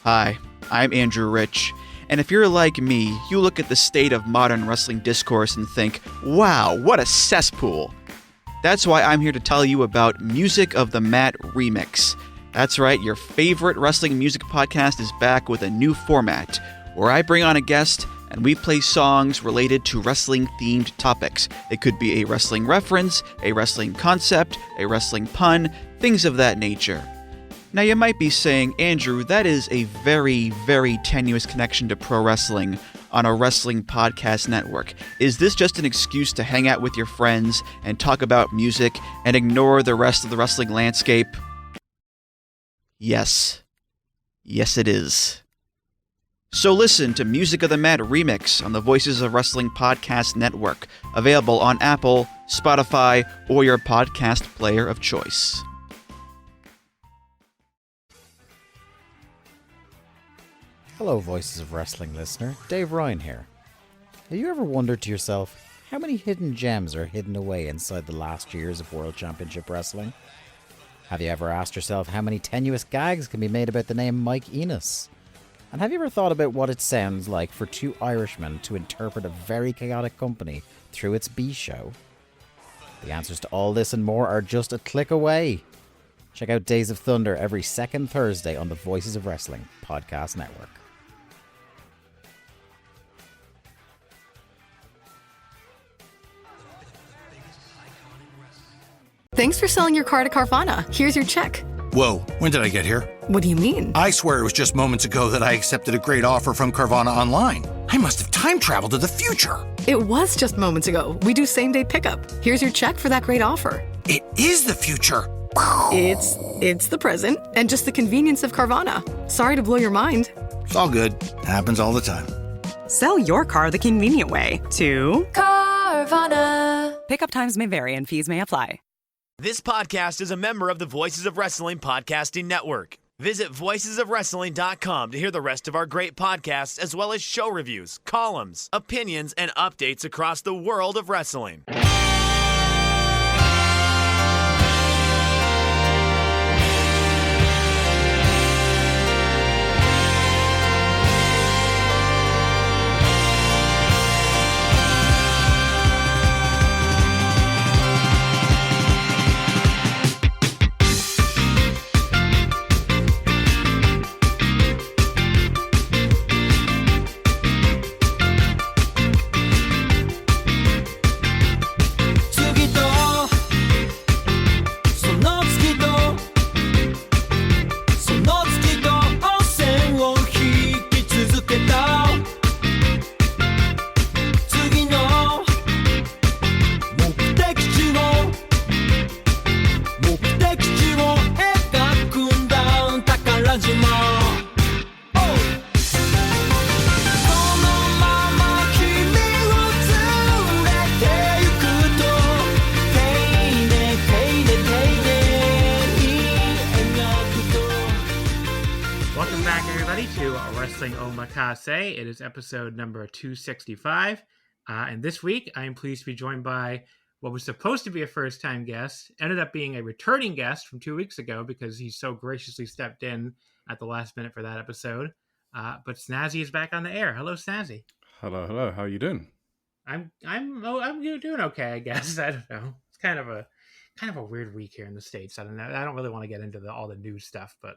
Hi, I'm Andrew Rich, and if you're like me, you look at the state of modern wrestling discourse and think, wow, what a cesspool. That's why I'm here to tell you about Music of the Mat Remix. That's right, your favorite wrestling music podcast is back with a new format, where I bring on a guest and we play songs related to wrestling-themed topics. It could be a wrestling reference, a wrestling concept, a wrestling pun, things of that nature. Now you might be saying, Andrew, that is a very, very tenuous connection to pro wrestling on a wrestling podcast network. Is this just an excuse to hang out with your friends and talk about music and ignore the rest of the wrestling landscape? Yes. Yes, it is. So listen to Music of the Mat Remix on the Voices of Wrestling Podcast Network, available on Apple, Spotify, or your podcast player of choice. Hello, Voices of Wrestling listener. Dave Ryan here. Have you ever wondered to yourself how many hidden gems are hidden away inside the last years of World Championship Wrestling? Have you ever asked yourself how many tenuous gags can be made about the name Mike Enos? And have you ever thought about what it sounds like for two Irishmen to interpret a very chaotic company through its B-show? The answers to all this and more are just a click away. Check out Days of Thunder every second Thursday on the Voices of Wrestling Podcast Network. Thanks for selling your car to Carvana. Here's your check. Whoa, when did I get here? What do you mean? I swear it was just moments ago that I accepted a great offer from Carvana online. I must have time traveled to the future. It was just moments ago. We do same-day pickup. Here's your check for that great offer. It is the future. It's the present and just the convenience of Carvana. Sorry to blow your mind. It's all good. Happens all the time. Sell your car the convenient way to Carvana. Pickup times may vary and fees may apply. This podcast is a member of the Voices of Wrestling Podcasting Network. Visit voicesofwrestling.com to hear the rest of our great podcasts, as well as show reviews, columns, opinions, and updates across the world of wrestling. Wrestling Omakase. It is episode number 265. And this week, I am pleased to be joined by what was supposed to be a first-time guest, ended up being a returning guest from 2 weeks ago because he so graciously stepped in at the last minute for that episode. But Snazzy is back on the air. Hello, Snazzy. Hello. How are you doing? I'm doing okay, I guess. I don't know. It's kind of a weird week here in the States. I don't know. I don't really want to get into all the news stuff, but.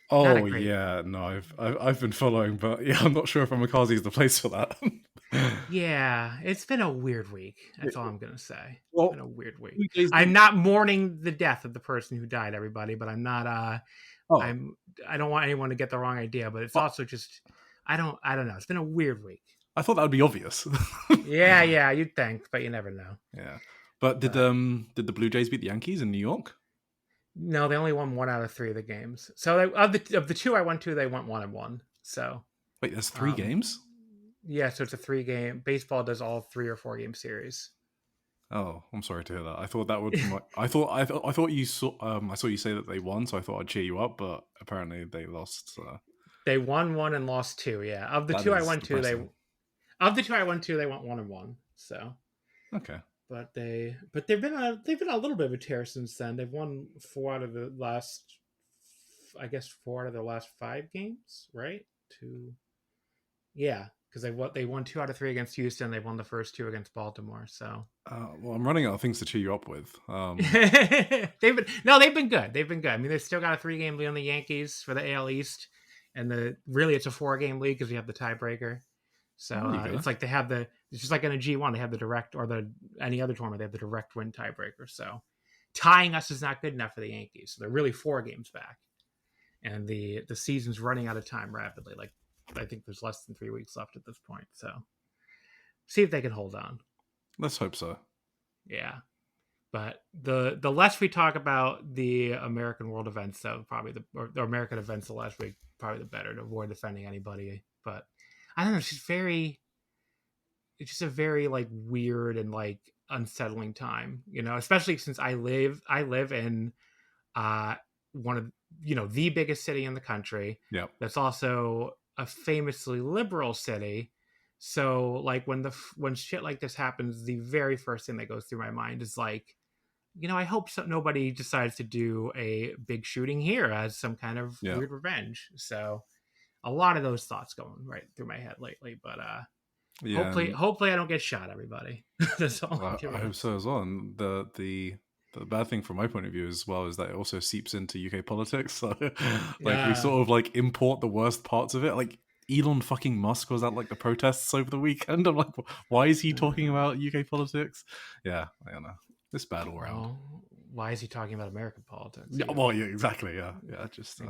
Oh yeah, no, I've been following, but yeah, I'm not sure if Omakase is the place for that. Yeah, it's been a weird week. That's all I'm gonna say. Well, it's been a weird week. I'm not mourning the death of the person who died, everybody, but I'm not. I don't want anyone to get the wrong idea, but it's also just I don't know. It's been a weird week. I thought that would be obvious. yeah, you'd think, but you never know. Yeah, but did the Blue Jays beat the Yankees in New York? No, they only won 1 out of 3 of the games. So of the 2 I went to, they went 1-1. So wait, there's 3 games? Yeah, so it's a 3-game. Baseball does all 3 or 4 game series. Oh, I'm sorry to hear that. I thought that would. I thought you saw. I saw you say that they won, so I thought I'd cheer you up. But apparently they lost. So. They won 1 and lost 2. Yeah, of the 2 I went to, they went 1-1. So okay. But they've been a little bit of a tear since then. They've won 4 out of the last I guess 4 out of their last 5 games, right? Yeah, because they won 2 out of 3 against Houston. They won the first 2 against Baltimore. So Well, I'm running out of things to cheer you up with. they've been good. They've been good. I mean, they've still got a 3-game lead on the Yankees for the AL East, and it's a 4-game lead because we have the tiebreaker. So it's like it's just like in a G1, they have the direct, or any other tournament, they have the direct win tiebreaker. So tying us is not good enough for the Yankees. So they're really 4 games back, and the season's running out of time rapidly. Like I think there's less than 3 weeks left at this point. So see if they can hold on. Let's hope so. Yeah. But the less we talk about the American World events, though, probably the American events the last week, probably the better, to avoid offending anybody. But I don't know, it's just a very like weird and like unsettling time, especially since I live in one of the biggest city in the country. Yep. That's also a famously liberal city. So like when shit like this happens, the very first thing that goes through my mind is like, I hope nobody decides to do a big shooting here as some kind of weird revenge. So a lot of those thoughts going right through my head lately, but hopefully I don't get shot, everybody. That's all. I hope so as well. And the bad thing from my point of view as well is that it also seeps into UK politics. So we sort of like import the worst parts of it. Like Elon fucking Musk was at like the protests over the weekend. I'm like, why is he talking about UK politics? Yeah, I don't know. It's bad all around. Why is he talking about American politics? Yeah, well, yeah, exactly. Yeah, just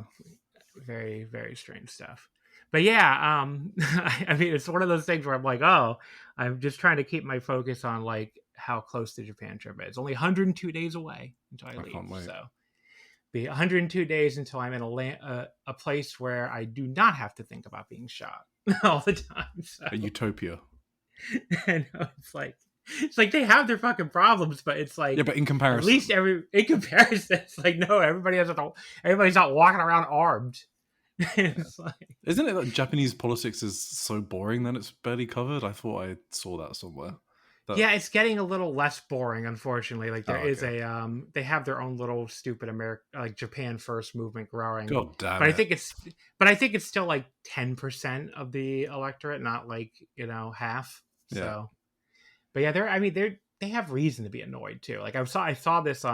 very, very strange stuff. But yeah, I mean, it's one of those things where I'm like, I'm just trying to keep my focus on like how close the Japan trip is. Only 102 days away until I leave. Can't wait. So be 102 days until I'm in a place where I do not have to think about being shot all the time. So. A utopia. I know, it's like they have their fucking problems, but it's like, but in comparison, at least it's like, no, everybody's not walking around armed. It's like, isn't it that Japanese politics is so boring that it's barely covered? I thought I saw that somewhere. Yeah, it's getting a little less boring, unfortunately. Like there is they have their own little stupid Japan First movement growing. God damn but it. I think it's still like 10% of the electorate, not like, half. So, yeah. But yeah, they have reason to be annoyed too. Like I saw this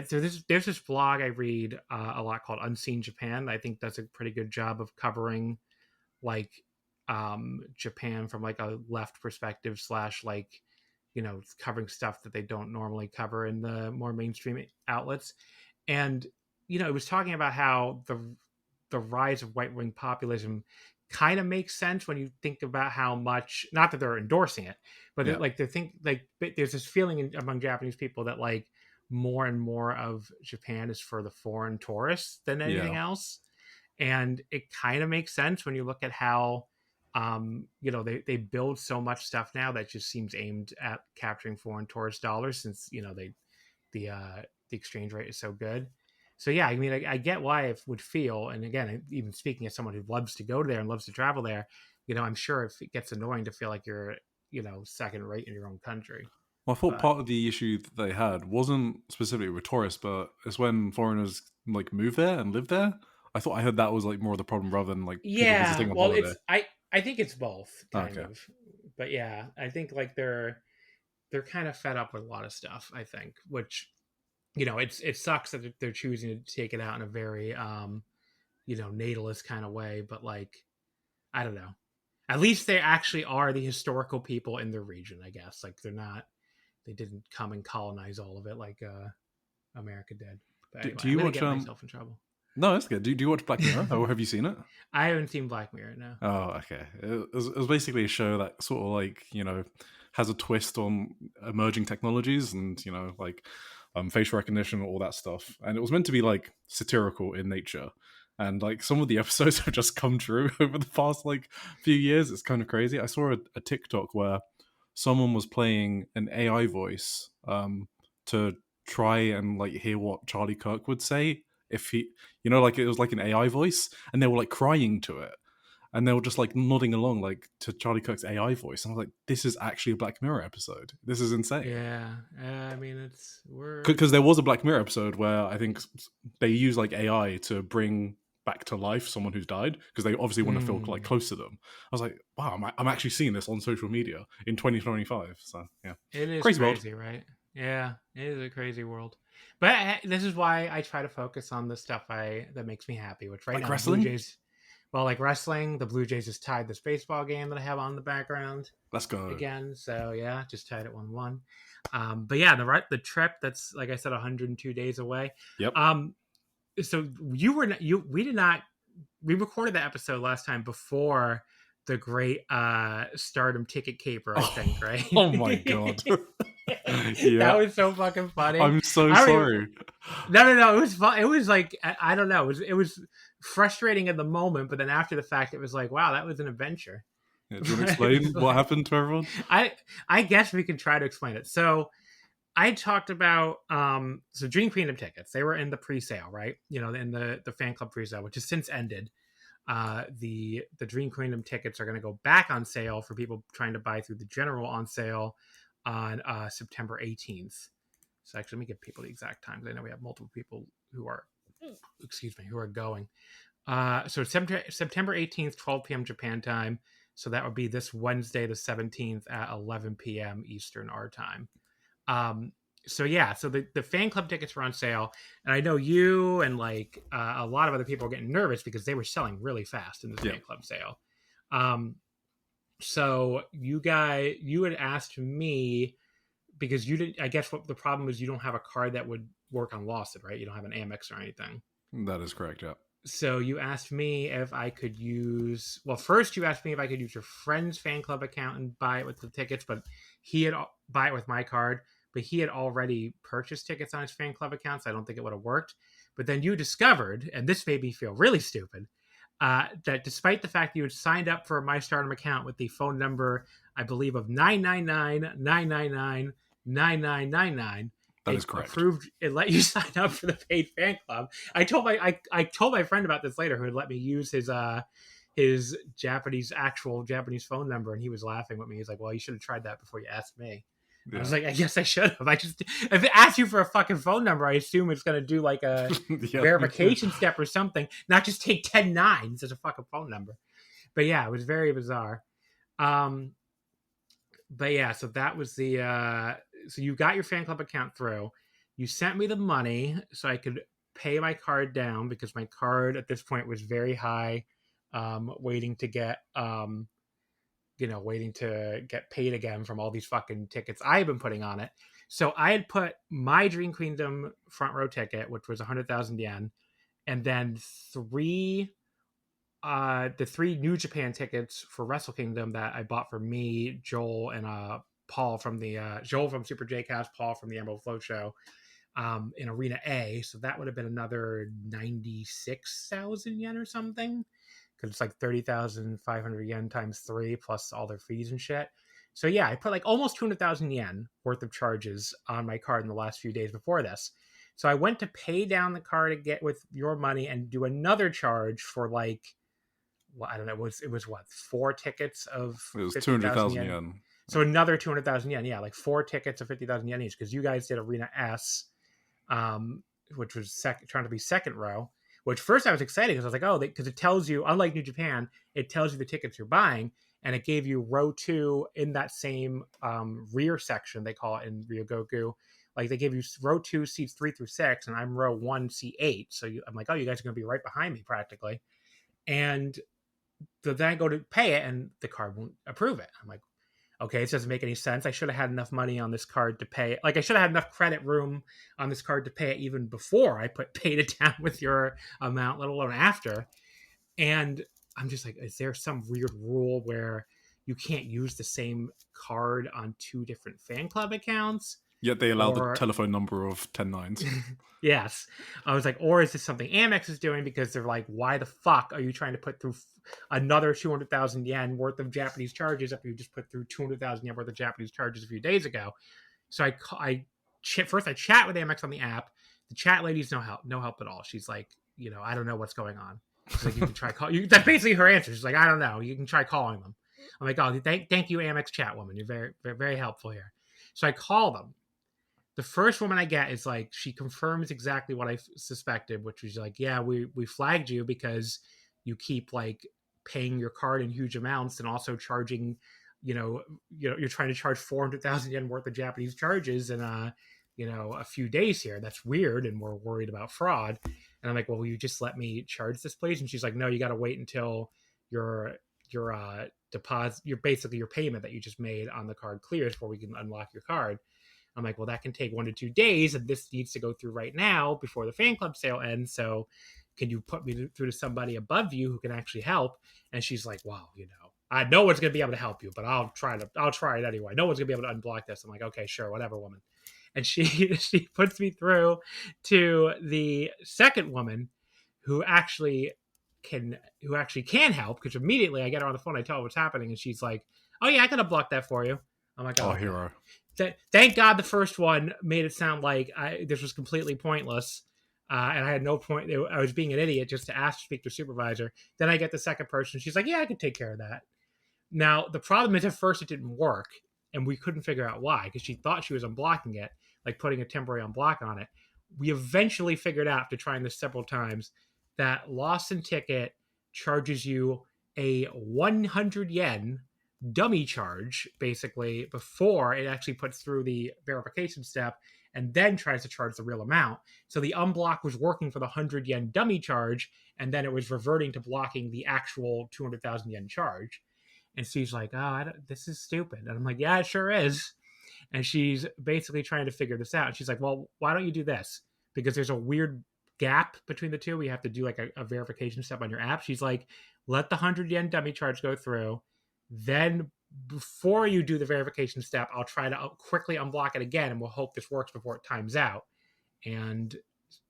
there's this blog I read a lot called Unseen Japan. I think does a pretty good job of covering like Japan from like a left perspective / like covering stuff that they don't normally cover in the more mainstream outlets. And it was talking about how the rise of right wing populism kind of makes sense when you think about how much, not that they're endorsing it, but there's this feeling among Japanese people that like more and more of Japan is for the foreign tourists than anything else. And it kind of makes sense when you look at how they build so much stuff now that just seems aimed at capturing foreign tourist dollars, since the exchange rate is so good. So yeah, I mean, I get why it would feel, and again, even speaking as someone who loves to go there and loves to travel there, I'm sure if it gets annoying to feel like you're second rate in your own country. Well, I thought part of the issue that they had wasn't specifically with tourists, but it's when foreigners like move there and live there. I thought I heard that was like more of the problem rather than like people visiting on holiday. I think it's both kind of, but yeah, I think like they're kind of fed up with a lot of stuff. I think, which it sucks that they're choosing to take it out in a very natalist kind of way, but like I don't know. At least they actually are the historical people in their region, I guess. Like they didn't come and colonize all of it like America did. But anyway, do you watch get myself in trouble? No, that's good. Do you watch Black Mirror, or have you seen it? I haven't seen Black Mirror, no. Oh, okay. It was basically a show that sort of like has a twist on emerging technologies and like facial recognition, all that stuff. And it was meant to be like satirical in nature. And like some of the episodes have just come true over the past like few years. It's kind of crazy. I saw a TikTok where someone was playing an AI voice to try and like hear what Charlie Kirk would say if he, like it was like an AI voice, and they were like crying to it. and they were just like nodding along like to Charlie Cook's AI voice. And I was like, this is actually a Black Mirror episode. This is insane. Yeah, I mean, because there was a Black Mirror episode where I think they use like AI to bring back to life someone who's died, because they obviously want to feel like close to them. I was like, wow, I'm actually seeing this on social media in 2025. So yeah, it is crazy crazy, right? Yeah, it is a crazy world. But this is why I try to focus on the stuff that makes me happy, which right like now, wrestling. Blue Jays, well, like wrestling, the Blue Jays just tied this baseball game that I have on the background. Let's go again. So yeah, just tied it 1-1. But yeah, the trip that's, like I said, 102 days away. Yep. So we recorded that episode last time before the great Stardom ticket caper, I think, right? Oh my god. Yeah. That was so fucking funny. I'm so sorry. No. It was fun. It was like, I don't know. It was frustrating in the moment, but then after the fact, it was like, wow, that was an adventure. Yeah, do you want to explain what happened to everyone? I guess we can try to explain it. So I talked about so Dream Kingdom tickets. They were in the pre-sale, right? You know, in the fan club pre-sale, which has since ended. The Dream Kingdom tickets are going to go back on sale for people trying to buy through the general on sale on September 18th. So actually, let me give people the exact times. I know we have multiple people who are going. So September 18th, 12 p.m. Japan time. So that would be this Wednesday, the 17th at 11 p.m. Eastern our time. So the fan club tickets were on sale, and I know you and like a lot of other people are getting nervous because they were selling really fast in the fan club sale. So you had asked me, because you didn't, I guess what the problem is, you don't have a card that would work on Lawson, right? You don't have an Amex or anything. That is correct. Yeah. So you asked me if I could use, first you asked me if I could use your friend's fan club account and buy it with the tickets, but buy it with my card, but he had already purchased tickets on his fan club account, so I don't think it would have worked. But then you discovered, and this made me feel really stupid, that despite the fact that you had signed up for my Stardom account with the phone number, I believe, of 999-999-9999, that is correct. It let you sign up for the paid fan club. I told my friend about this later, who had let me use his actual Japanese phone number, and he was laughing with me. He's like, "Well, you should have tried that before you asked me." Yeah. I was like, "I guess I should have. If it asks you for a fucking phone number, I assume it's going to do like a verification step or something, not just take 10 nines as a fucking phone number." But yeah, it was very bizarre. But yeah, so that was so you got your fan club account through. You sent me the money so I could pay my card down, because my card at this point was very high, waiting to get paid again from all these fucking tickets I've been putting on it. So I had put my Dream Kingdom front row ticket, which was 100,000 yen, and then the three New Japan tickets for Wrestle Kingdom that I bought for me, Joel, and Paul from the Joel from Super J-Cast, Paul from the Emerald Flow Show, in Arena A. So that would have been another 96,000 yen or something, because it's like 30,500 yen times 3 plus all their fees and shit. So yeah, I put like almost 200,000 yen worth of charges on my card in the last few days before this. So I went to pay down the card to get with your money and do another charge for like, well, I don't know, it was what, 4 tickets of, it was 200,000 yen. So another 200,000 yen. Yeah, like 4 tickets of 50,000 yen each, because you guys did Arena S, which was trying to be second row. Which first I was excited because I was like, oh, because it tells you, unlike New Japan, it tells you the tickets you're buying, and it gave you row 2 in that same rear section, they call it in Ryogoku. Like they gave you row 2 seats 3 through 6, and I'm row 1 seat 8. So I'm like, oh, you guys are going to be right behind me practically. And then I go to pay it, and the card won't approve it. I'm like, okay, this doesn't make any sense. I should have had enough money on this card to pay it. Like I should have had enough credit room on this card to pay it even before I paid it down with your amount, let alone after. And I'm just like, is there some weird rule where you can't use the same card on 2 different fan club accounts? Yet they allow the telephone number of 10 nines. Yes. I was like, or is this something Amex is doing, because they're like, why the fuck are you trying to put through another 200,000 yen worth of Japanese charges after you just put through 200,000 yen worth of Japanese charges a few days ago? So I chat with Amex on the app. The chat lady's no help at all. She's like, I don't know what's going on. She's like, you can try call. That's basically her answer. She's like, I don't know. You can try calling them. I'm like, oh, thank you, Amex chat woman. You're very, very, very helpful here. So I call them. The first woman I get is like, she confirms exactly what I suspected, which was like, yeah, we flagged you because you keep like paying your card in huge amounts and also charging, you're trying to charge 400,000 yen worth of Japanese charges in a few days here. That's weird, and we're worried about fraud. And I'm like, well, will you just let me charge this, please? And she's like, no, you got to wait until your deposit, your payment that you just made on the card clears before we can unlock your card. I'm like, well, that can take 1 to 2 days, and this needs to go through right now before the fan club sale ends. So can you put me through to somebody above you who can actually help? And she's like, well, I know one's going to be able to help you, but I'll try it anyway. No one's going to be able to unblock this. I'm like, okay, sure, whatever, woman. And she puts me through to the second woman who actually can help, because immediately I get her on the phone, I tell her what's happening, and she's like, oh yeah, I can unblock that for you. I'm like, oh, hero. Thank God the first one made it sound like this was completely pointless, and I had no point. I was being an idiot just to ask to speak to a supervisor. Then I get the second person. She's like, yeah, I can take care of that. Now, the problem is at first it didn't work, and we couldn't figure out why, because she thought she was unblocking it, like putting a temporary unblock on it. We eventually figured out, after trying this several times, that Lawson Ticket charges you a 100 yen dummy charge, basically, before it actually puts through the verification step and then tries to charge the real amount. So the unblock was working for the 100 yen dummy charge, and then it was reverting to blocking the actual 200,000 yen charge. And she's like, oh, this is stupid. And I'm like, yeah, it sure is. And she's basically trying to figure this out. And she's like, well, why don't you do this? Because there's a weird gap between the two. We have to do like a verification step on your app. She's like, let the 100 yen dummy charge go through. Then before you do the verification step, I'll try to quickly unblock it again, and we'll hope this works before it times out. And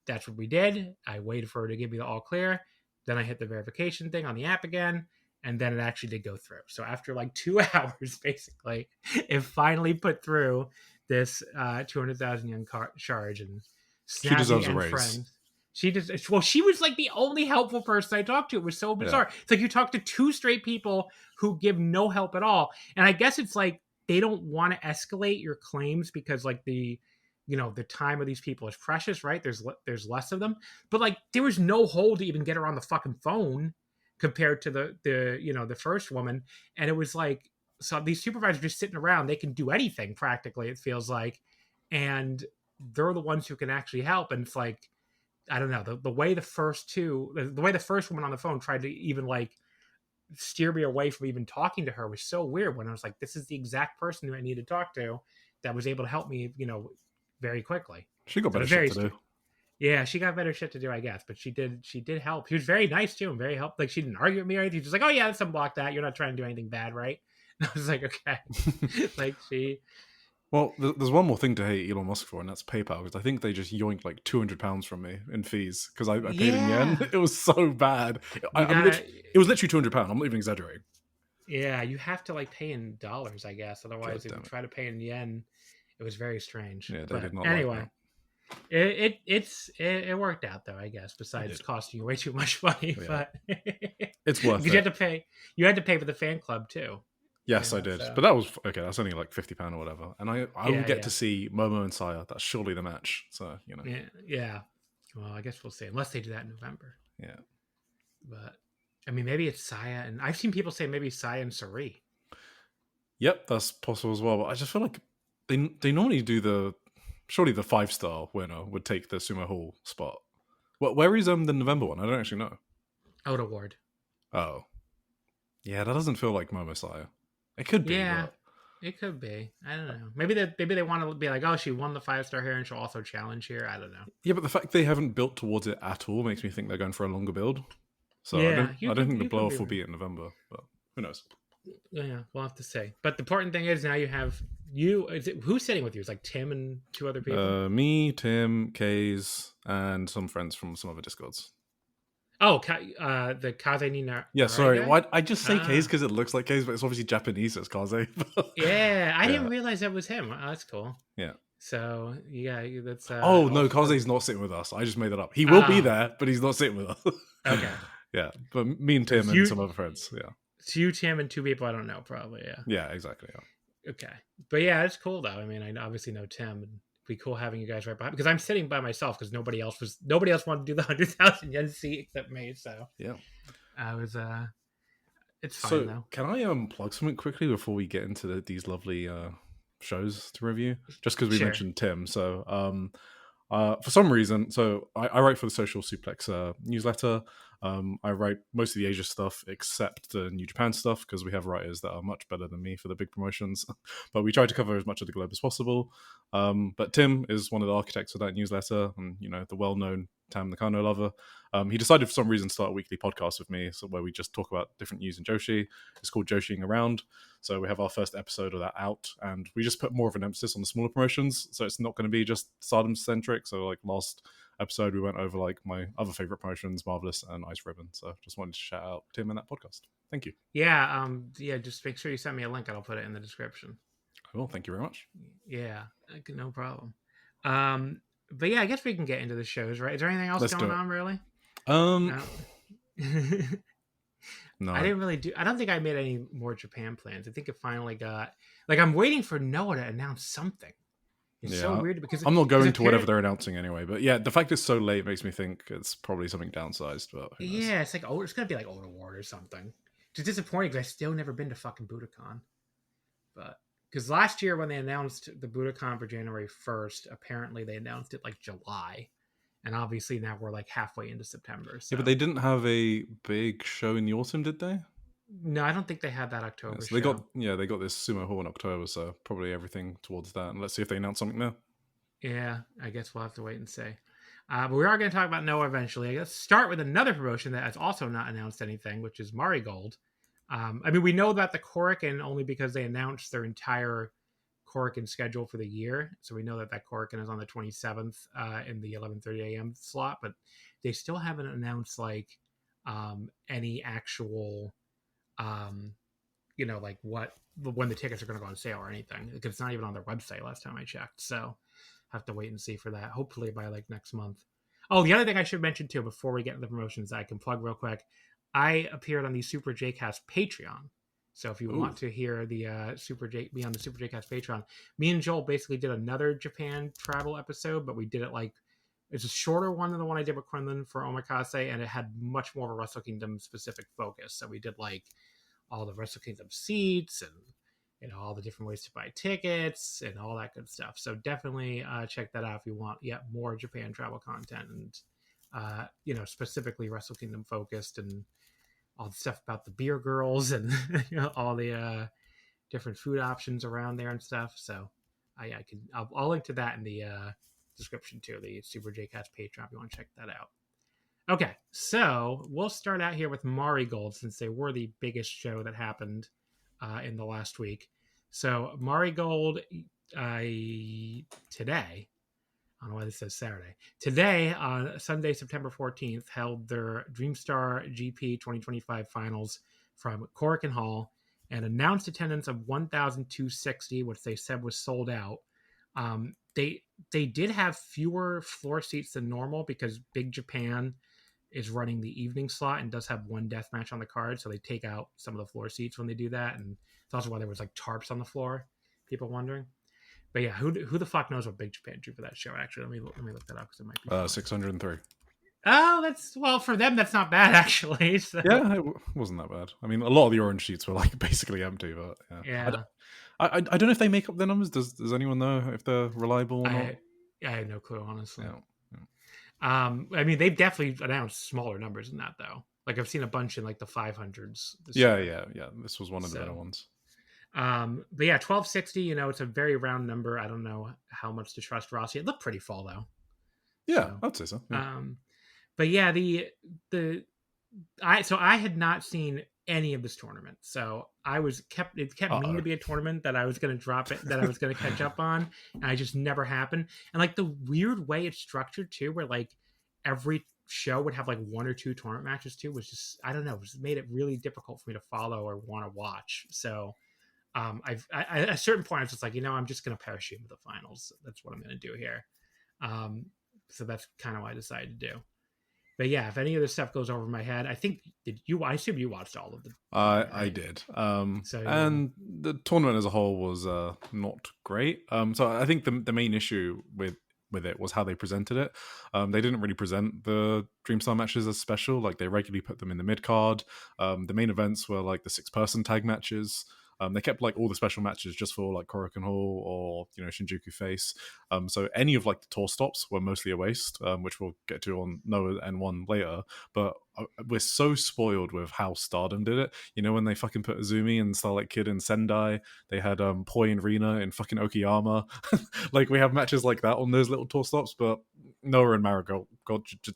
that's what we did. I waited for her to give me the all clear. Then I hit the verification thing on the app again, and then it actually did go through. So after like 2 hours, basically, it finally put through this 200,000 yen charge. And Snazzy she deserves a raise. Friends, she was like the only helpful person I talked to. It was so bizarre. Yeah. It's like you talk to 2 straight people who give no help at all. And I guess it's like they don't want to escalate your claims because like the time of these people is precious, right? There's less of them. But like there was no hold to even get her on the fucking phone compared to the first woman. And it was like, so these supervisors just sitting around, they can do anything practically, it feels like. And they're the ones who can actually help. And it's like, I don't know, the way the first woman on the phone tried to even like steer me away from even talking to her was so weird, when I was like, this is the exact person who I need to talk to that was able to help me, very quickly. She got better shit to do. Yeah, she got better shit to do, I guess. But she did help. She was very nice too, and very helpful. Like she didn't argue with me or anything. She was like, oh yeah, let's unblock that. You're not trying to do anything bad, right? And I was like, okay. Like she... Well, there's one more thing to hate Elon Musk for, and that's PayPal, because I think they just yoinked like £200 from me in fees because I paid in yen. It was so bad. It was literally £200. I'm not even exaggerating. Yeah, you have to like pay in dollars, I guess. Otherwise, if you try to pay in yen, it was very strange. Yeah, they did not. Anyway, like it worked out though, I guess. Besides costing you way too much money, but it's worth it. You had to pay for the fan club too. Yes, I did. So. But that was okay. That's only like £50 or whatever. And I will get to see Momo and Saya. That's surely the match. So, Yeah. Well, I guess we'll see. Unless they do that in November. Yeah. But, I mean, maybe it's Saya. And I've seen people say maybe Saya and Sari. Yep, that's possible as well. But I just feel like they normally do surely the 5-star winner would take the Sumo Hall spot. Where is the November one? I don't actually know. Out Award. Oh. Yeah, that doesn't feel like Momo Saya. It could be. Yeah, it could be. I don't know. Maybe they want to be like, oh, she won the 5-star here and she'll also challenge here. I don't know. Yeah, but the fact they haven't built towards it at all makes me think they're going for a longer build. So I don't think the blow-off will be in November, but who knows? Yeah, we'll have to see. But the important thing is now you have who's sitting with you? It's like Tim and 2 other people? Me, Tim, Kaze, and some friends from some other Discords. Oh, the Kaze Nina. Yeah, sorry. Why I just say Kaze because it looks like Kaze, but it's obviously Japanese, so it's Kaze. Yeah, I didn't realize that was him. Oh, that's cool. Yeah. So, yeah, that's... no, Kaze's not sitting with us. I just made that up. He will be there, but he's not sitting with us. Okay. Yeah, but me and Tim and some other friends. Yeah. It's you, Tim, and two people I don't know, probably. Yeah. Yeah, exactly. Yeah. Okay. But yeah, it's cool though. I mean, I obviously know Tim, and it'd be cool having you guys right behind, because I'm sitting by myself because nobody else wanted to do the 100,000 yen seat except me. So Yeah. I was it's fine So though. can I plug something quickly before we get into these lovely shows to review? Just because we Sure. mentioned Tim. So for some reason, so I write for the Social Suplex newsletter. I write most of the Asia stuff except the New Japan stuff because we have writers that are much better than me for the big promotions. But we try to cover as much of the globe as possible. But Tim is one of the architects of that newsletter, and the well-known Tam Nakano lover. He decided for some reason to start a weekly podcast with me, so where we just talk about different news in Joshi. It's called Joshiing Around. So we have our first episode of that out, and we just put more of an emphasis on the smaller promotions. So it's not going to be just Stardom centric. So like last episode, we went over like my other favorite promotions, Marvelous and Ice Ribbon. So just wanted to shout out Tim in that podcast. Thank you. Yeah. Just make sure you send me a link and I'll put it in the description. Cool. Thank you very much. Yeah. No problem. But yeah, I guess we can get into the shows, right? Is there anything else going on, really? No. No. I don't think I made any more Japan plans. I think it finally got, like, I'm waiting for Noah to announce something. It's so weird because I'm not going to whatever they're announcing anyway. But yeah, the fact it's so late makes me think it's probably something downsized. But yeah, it's like, it's going to be like Old Award or something. It's disappointing because I still never been to fucking Budokan. But because last year when they announced the Budokan for January 1st, apparently they announced it like July. And obviously now we're like halfway into September. So. Yeah, but they didn't have a big show in the autumn, did they? No, I don't think they had that October so show. They got this Sumo Hall in October, so probably everything towards that. And let's see if they announce something there. Yeah, I guess we'll have to wait and see. But we are going to talk about Noah eventually. Let's start with another promotion that has also not announced anything, which is Marigold. I mean, we know about the Korakuen only because they announced their entire Korakuen schedule for the year. So we know that Korakuen is on the 27th in the 11:30 a.m. slot, but they still haven't announced like any actual, like when the tickets are going to go on sale or anything, because it's not even on their website last time I checked. So have to wait and see for that. Hopefully by like next month. Oh, the other thing I should mention too, before we get into the promotions that I can plug real quick, I appeared on the Super J-Cast Patreon. So if you want to hear the be on the Super J-Cast Patreon, me and Joel basically did another Japan travel episode, but we did it like, it's a shorter one than the one I did with Quinlan for Omakase, and it had much more of a Wrestle Kingdom specific focus. So we did like all the Wrestle Kingdom seats and all the different ways to buy tickets and all that good stuff. So definitely check that out if you want more Japan travel content and specifically Wrestle Kingdom focused, and all the stuff about the beer girls and all the different food options around there and stuff. So I'll link to that in the description too, the Super J-Cast Patreon if you want to check that out. Okay, so we'll start out here with Marigold, since they were the biggest show that happened in the last week. So Marigold today, I don't know why this says Saturday. Today, on Sunday, September 14th, held their Dream Star GP 2025 finals from Korakuen Hall and announced attendance of 1,260, which they said was sold out. They did have fewer floor seats than normal because Big Japan is running the evening slot and does have one death match on the card, so they take out some of the floor seats when they do that, and it's also why there was like tarps on the floor. People wondering. But yeah, who the fuck knows what Big Japan drew for that show? Actually, let me look that up because it might be 603. Oh, for them that's not bad actually. So. Yeah, it wasn't that bad. I mean, a lot of the orange sheets were like basically empty, but yeah. I don't know if they make up their numbers. Does anyone know if they're reliable or not? I have no clue, honestly. Yeah. I mean, they've definitely announced smaller numbers than that though. Like I've seen a bunch in like the 500s. Yeah. This was one of the better ones. But yeah, 1260, it's a very round number. I don't know how much to trust Rossy. It looked pretty full though. Yeah, I'd say so. Yeah. But yeah, I had not seen any of this tournament. So it kept meaning to be a tournament that I was going to drop it, that I was going to catch up on. And I just never happened. And like the weird way it's structured too, where like every show would have like one or two tournament matches too, was just, I don't know, it just made it really difficult for me to follow or want to watch. So at a certain point I was just like, I'm just going to parachute into the finals. That's what I'm going to do here. So that's kind of what I decided to do. But yeah, if any of this stuff goes over my head, I assume you watched all of them. I did. And the tournament as a whole was not great. So I think the main issue with it was how they presented it. They didn't really present the Dreamstar matches as special. Like, they regularly put them in the mid card. The main events were like the 6-person tag matches. They kept like all the special matches just for like Korakuen Hall or Shinjuku Face. So any of like the tour stops were mostly a waste, which we'll get to on Noah N-1 later. But we're so spoiled with how Stardom did it. When they fucking put Azumi and Starlight Kid in Sendai, they had Poi and Rina in fucking Okayama. Like, we have matches like that on those little tour stops, but Noah and Marigold,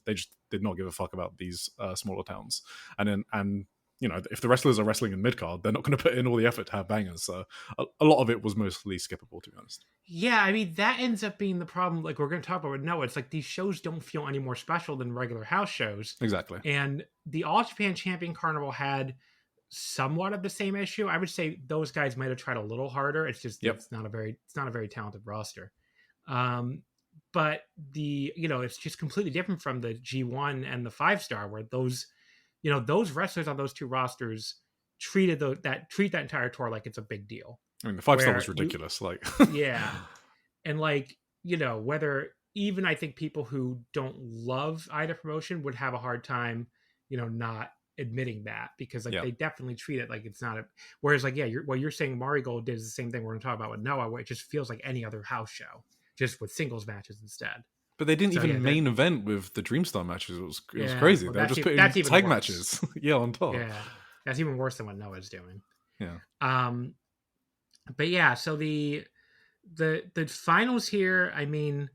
they just did not give a fuck about these smaller towns. And if the wrestlers are wrestling in mid-card, they're not going to put in all the effort to have bangers. So a lot of it was mostly skippable, to be honest. Yeah, I mean, that ends up being the problem. Like, we're going to talk about it. No, it's like these shows don't feel any more special than regular house shows. Exactly. And the All Japan Champion Carnival had somewhat of the same issue. I would say those guys might have tried a little harder. It's just it's not a very talented roster. But it's just completely different from the G1 and the 5-star, where those wrestlers on those two rosters treat that entire tour like it's a big deal. I mean, the 5-star was ridiculous. Yeah. And whether even I think people who don't love either promotion would have a hard time, not admitting that, because they definitely treat it like it's not whereas what you're saying Marigold did is the same thing we're going to talk about with Noah, where it just feels like any other house show, just with singles matches instead. But they didn't even main event with the Dreamstar matches. It was crazy. They were just putting tag matches on top. Yeah, that's even worse than what Noah's doing. Yeah. But yeah, so the finals here, I mean,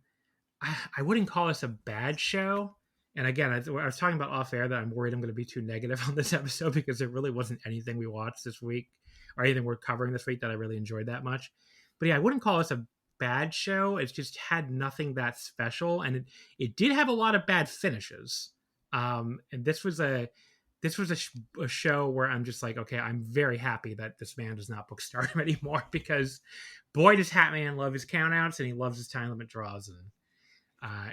I wouldn't call this a bad show. And again, I was talking about off air that I'm worried I'm going to be too negative on this episode, because there really wasn't anything we watched this week or anything we're covering this week that I really enjoyed that much. But yeah, I wouldn't call this a bad show. It just had nothing that special, and it did have a lot of bad finishes. And this was a show where I'm just like, okay, I'm very happy that this man does not book Stardom anymore, because boy does Hatman love his countouts, and he loves his time limit draws, and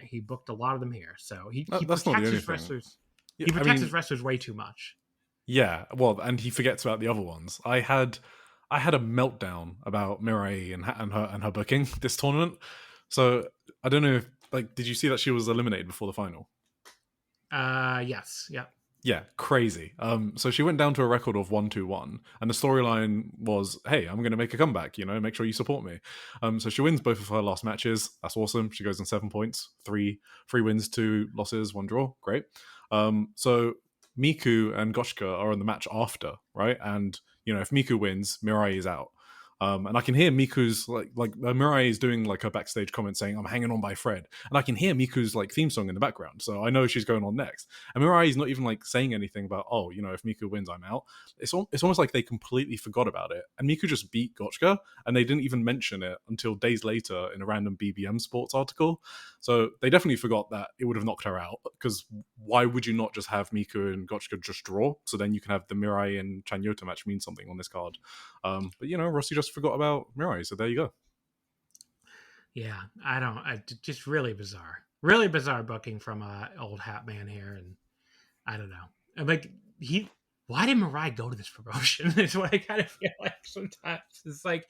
he booked a lot of them here. So he protects his wrestlers. He protects his wrestlers way too much. Yeah, well, and he forgets about the other ones. I had a meltdown about Mirai and her booking this tournament. So I don't know if did you see that she was eliminated before the final? Yes, yeah. Yeah, crazy. So she went down to a record of 1-2-1, and the storyline was, hey, I'm going to make a comeback, make sure you support me. So she wins both of her last matches. That's awesome. She goes on 7 points, three wins, 2 losses, 1 draw. Great. So Miku and Goshka are in the match after, right? And, if Miku wins, Mirai is out. And I can hear Miku's Mirai is doing her backstage comment saying, I'm hanging on by Fred. And I can hear Miku's theme song in the background. So I know she's going on next. And Mirai is not even saying anything about, if Miku wins, I'm out. It's almost like they completely forgot about it. And Miku just beat Gotchka, and they didn't even mention it until days later in a random BBM Sports article. So they definitely forgot that it would have knocked her out, because why would you not just have Miku and Gotchka just draw? So then you can have the Mirai and Chanyota match mean something on this card. But Rossy just forgot about Mirai, so there you go. Yeah, just really bizarre booking from old Hat Man here, and I don't know. I'm why did Mirai go to this promotion? Is what I kind of feel like sometimes. It's I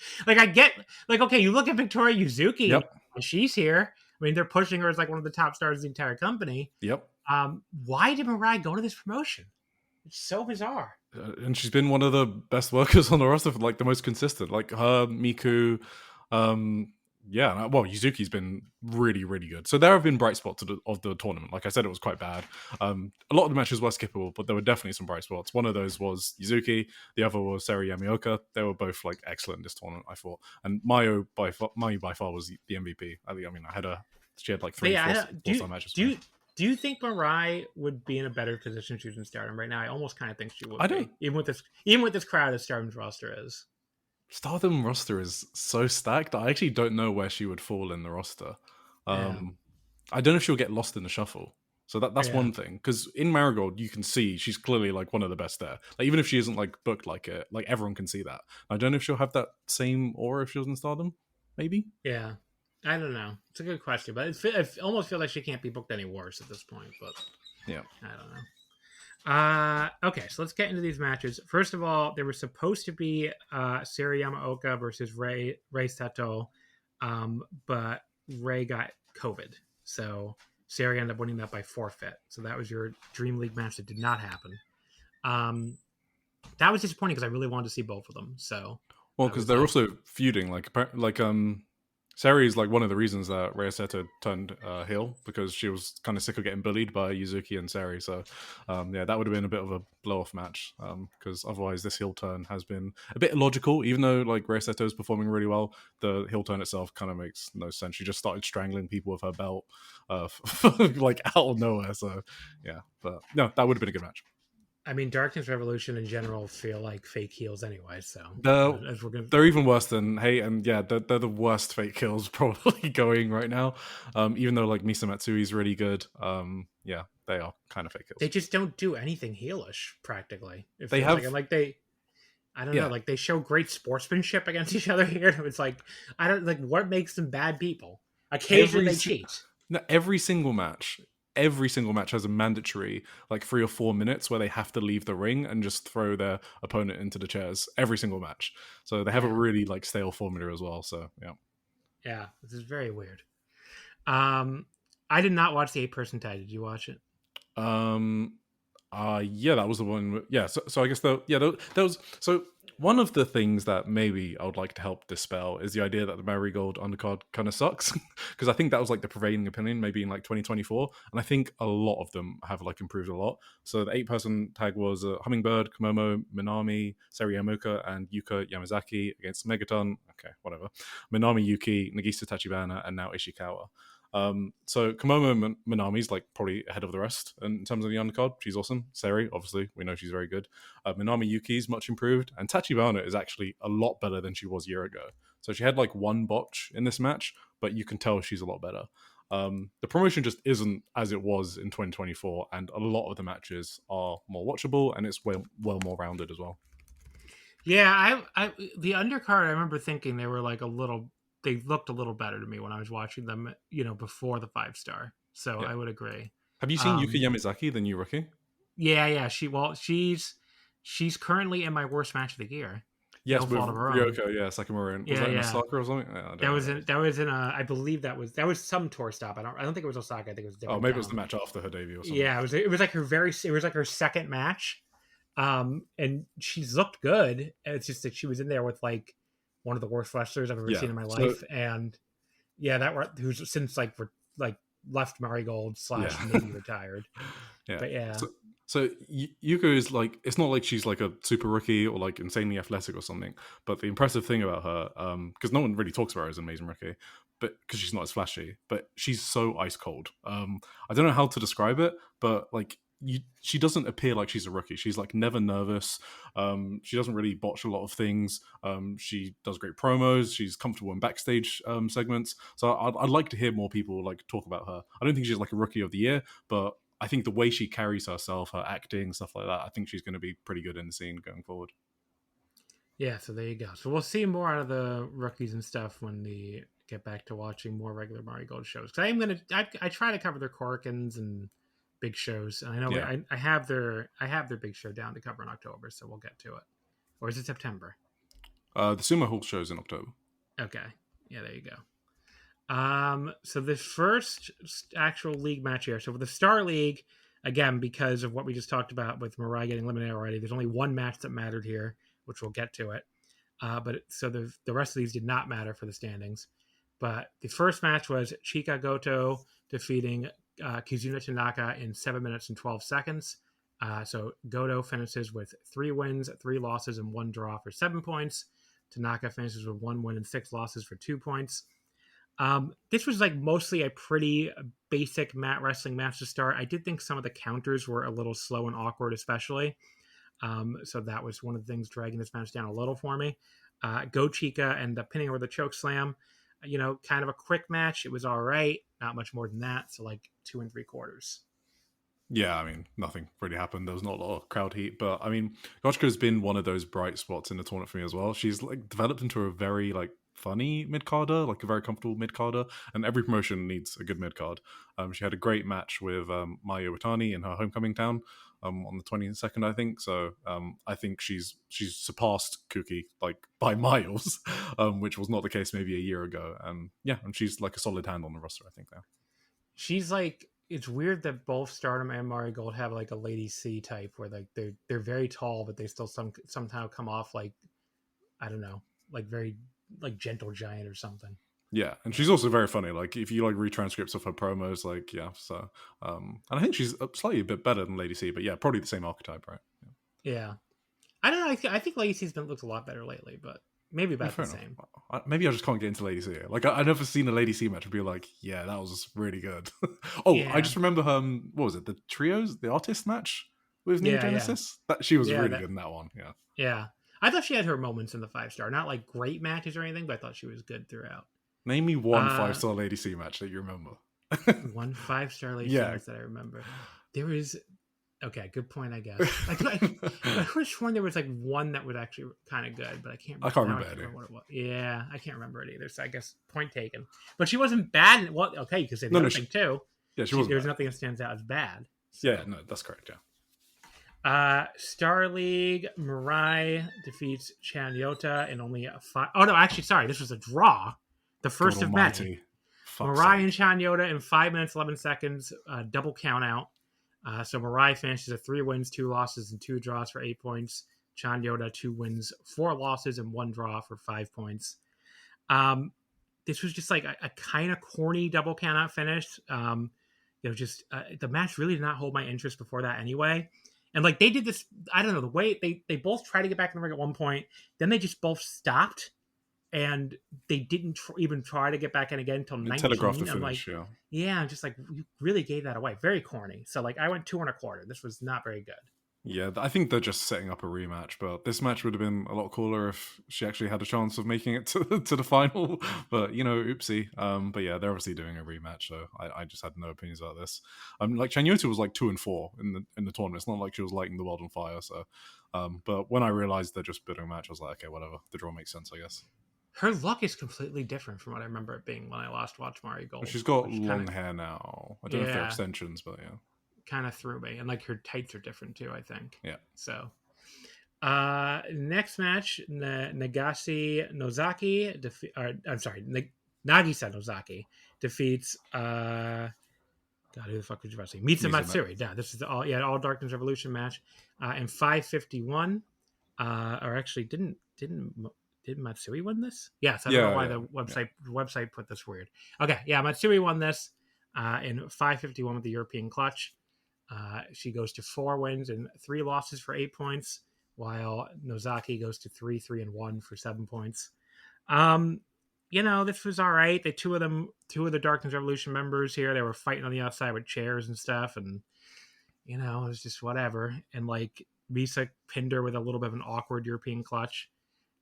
get okay, you look at Victoria Yuzuki, yep. She's here. I mean, they're pushing her as one of the top stars of the entire company. Yep. Why did Mirai go to this promotion? It's so bizarre. And she's been one of the best workers on the roster for the most consistent. Her, Miku, Yuzuki's been really, really good. So there have been bright spots of the tournament. Like I said, it was quite bad. A lot of the matches were skippable, but there were definitely some bright spots. One of those was Yuzuki. The other was Seri Yamaoka. They were both excellent this tournament, I thought. And Mayu by far was the MVP. She had 3 4-star matches. Do you think Mirai would be in a better position choosing Stardom right now? I almost kind of think she would. I don't. Even with this crowd as Stardom's roster is. Stardom roster is so stacked. I actually don't know where she would fall in the roster. I don't know if she'll get lost in the shuffle. So that's one thing. Because in Marigold, you can see she's clearly one of the best there. Even if she isn't booked it, everyone can see that. I don't know if she'll have that same aura if she was in Stardom. Maybe. Yeah. I don't know. It's a good question, but it almost feels like she can't be booked any worse at this point. But Yeah. I don't know. Okay, so let's get into these matches. First of all, there was supposed to be Sara Yamaoka versus Rei Seto, but Rei got COVID, so Sari ended up winning that by forfeit. So that was your Dream League match that did not happen. That was disappointing because I really wanted to see both of them. So well, because they're also feuding. Sari is like one of the reasons that Rei Seto turned heel, because she was kind of sick of getting bullied by Yuzuki and Sari. So yeah, that would have been a bit of a blow off match, because otherwise this heel turn has been a bit illogical. Even though like Rei Seto is performing really well, the heel turn itself kind of makes no sense. She just started strangling people with her belt like out of nowhere. So yeah, but no, that would have been a good match. I mean, Darkness Revolution in general feel like fake heels anyway. So they're even worse than and yeah, they're the worst fake heels probably going right now. Even though like Misa Matsui's really good, yeah, they are kind of fake heels. They just don't do anything heelish practically. They have I don't know, like they show great sportsmanship against each other here. It's like I don't like what makes them bad people. Occasionally they cheat. No, every single match has a mandatory like 3 or 4 minutes where they have to leave the ring and just throw their opponent into the chairs every single match. So they have a really like stale formula as well. So yeah, this is very weird. I did not watch the 8-person tag. Did you watch it? Yeah, that was the one. Yeah, so I guess that was so. One of the things that maybe I would like to help dispel is the idea that the Marigold undercard kind of sucks, because I think that was like the prevailing opinion maybe in like 2024, and I think a lot of them have like improved a lot. So the 8-person tag was Hummingbird, Komomo, Minami, Sari Yamaoka, and Yuka Yamazaki against Megaton. Okay, whatever. Minami Yuki, Nagisa Tachibana, and now Ishikawa. So Komomo Minami's like probably ahead of the rest in terms of the undercard. She's awesome. Sari, obviously, we know she's very good. Minami Yuki's much improved, and Tachibana is actually a lot better than she was a year ago. So she had like one botch in this match, but you can tell she's a lot better. The promotion just isn't as it was in 2024, and a lot of the matches are more watchable, and it's well more rounded as well. Yeah, I the undercard, I remember thinking they were like they looked a little better to me when I was watching them, before the 5-star. So yeah. I would agree. Have you seen Yuka Yamazaki, the new rookie? Yeah. She's currently in my worst match of the year. Yes, with Ryoko, Sakamura. Was that in Osaka or something? That was in a, I believe that was some tour stop. I don't think it was Osaka. I think it was different. Oh, maybe it was the match after her debut or something. Yeah, it was like her second match. And she's looked good. It's just that she was in there with like one of the worst wrestlers I've ever seen in my life, and who's since left Marigold / maybe retired. Yeah, but yeah. So Yuko is like, it's not like she's like a super rookie or like insanely athletic or something. But the impressive thing about her, because no one really talks about her as an amazing rookie, but because she's not as flashy, but she's so ice cold. I don't know how to describe it, but like. She doesn't appear like she's a rookie. She's like never nervous. She doesn't really botch a lot of things. She does great promos. She's comfortable in backstage segments. So I'd like to hear more people like talk about her. I don't think she's like a rookie of the year, but I think the way she carries herself, her acting, stuff like that, I think she's going to be pretty good in the scene going forward. Yeah, so there you go. So we'll see more out of the rookies and stuff when we get back to watching more regular Marigold shows. Because I try to cover their Korakuens and big shows, and I know I have their big show down to cover in October, so we'll get to it. Or is it September? The Sumo Hall show's in October. Okay, yeah, there you go. So the first actual league match here. So for the Star League, again, because of what we just talked about with Mirai getting eliminated already, there's only one match that mattered here, which we'll get to it. So the rest of these did not matter for the standings. But the first match was Chika Goto defeating Kizuna Tanaka in 7 minutes and 12 seconds. So Goto finishes with 3 wins, 3 losses, and 1 draw for 7 points. Tanaka finishes with 1 win and 6 losses for 2 points. This was like mostly a pretty basic mat wrestling match to start. I did think some of the counters were a little slow and awkward, especially. So that was one of the things dragging this match down a little for me. Go Chika and the pinning over the choke slam. Kind of a quick match. It was all right. Not much more than that. So like 2 3/4. Yeah, I mean, nothing really happened. There was not a lot of crowd heat, but I mean, Gochka has been one of those bright spots in the tournament for me as well. She's like developed into a very like funny mid-carder, like a very comfortable mid-carder, and every promotion needs a good mid-card. She had a great match with Maya Watani in her homecoming town on the 22nd, I think. So I think she's surpassed Kuki like by miles, which was not the case maybe a year ago. And she's like a solid hand on the roster, I think now. She's like, it's weird that both Stardom and Marigold have like a Lady C type where like they're very tall, but they still somehow come off like, I don't know, like very like gentle giant or something. Yeah, and she's also very funny. Like if you like read transcripts of her promos, like so and I think she's slightly a bit better than Lady C, but yeah, probably the same archetype, right? Yeah. I don't know. I think Lady C's looked a lot better lately, but maybe about the same. Maybe I just can't get into Lady C. Like I've never seen a Lady C match and be like, yeah, that was really good. I just remember what was it? The trios, the artist match with Neo Genesis. That she was really good in that one. Yeah. Yeah. I thought she had her moments in the 5-star, not like great matches or anything, but I thought she was good throughout. Name me one 5-star Lady C match that you remember. One 5-star Lady C match that I remember. There is. Okay, good point, I guess. I could have sworn there was like one that was actually kind of good, but I can't remember what it was. Yeah, I can't remember it either, so I guess point taken. But she wasn't bad. Well, okay, you could say the other thing too. Yeah, she wasn't There's bad. nothing that stands out as bad. So. Yeah, no, that's correct, Star League, Mirai defeats Chan Yota in only a 5... Oh, no, actually, sorry, this was a draw. The first of many. Mirai and Chan Yota in 5 minutes, 11 seconds, double count out. So Mirai finishes at 3 wins, 2 losses, and 2 draws for 8 points. Chan Yota 2 wins, 4 losses, and 1 draw for 5 points. This was just like a kind of corny double count out finish. The match really did not hold my interest before that anyway. And like they did this, I don't know, the way they both tried to get back in the ring at one point, then they just both stopped. And they didn't even try to get back in again until 19. Telegraphed the finish, I'm just like, you really gave that away. Very corny. So like, I went 2 1/4. This was not very good. Yeah, I think they're just setting up a rematch, but this match would have been a lot cooler if she actually had a chance of making it to the final. But, oopsie. But yeah, they're obviously doing a rematch, so I just had no opinions about this. Like, Chan Yota was like 2-4 in the tournament. It's not like she was lighting the world on fire, so... but when I realized they're just building a match, I was like, okay, whatever. The draw makes sense, I guess. Her look is completely different from what I remember it being when I last watched Marigold. She's got long hair now. I don't know if they're extensions, but yeah. Kind of threw me. And like her tights are different too, I think. Yeah. So next match, Nagisa Nozaki Nagisa Nozaki defeats God, who the fuck was you about to say? Misa Matsuri. Yeah, this is all Darkness Revolution match. In 5:51. Or actually did Matsui win this? Yes, I don't know why the website put this weird. Okay, yeah, Matsui won this in 5:51 with the European clutch. She goes to 4 wins and 3 losses for 8 points, while Nozaki goes to 3-3-1 for 7 points. This was all right. Two of the Darkness Revolution members here, they were fighting on the outside with chairs and stuff, and it was just whatever. And like Misa pinned her with a little bit of an awkward European clutch.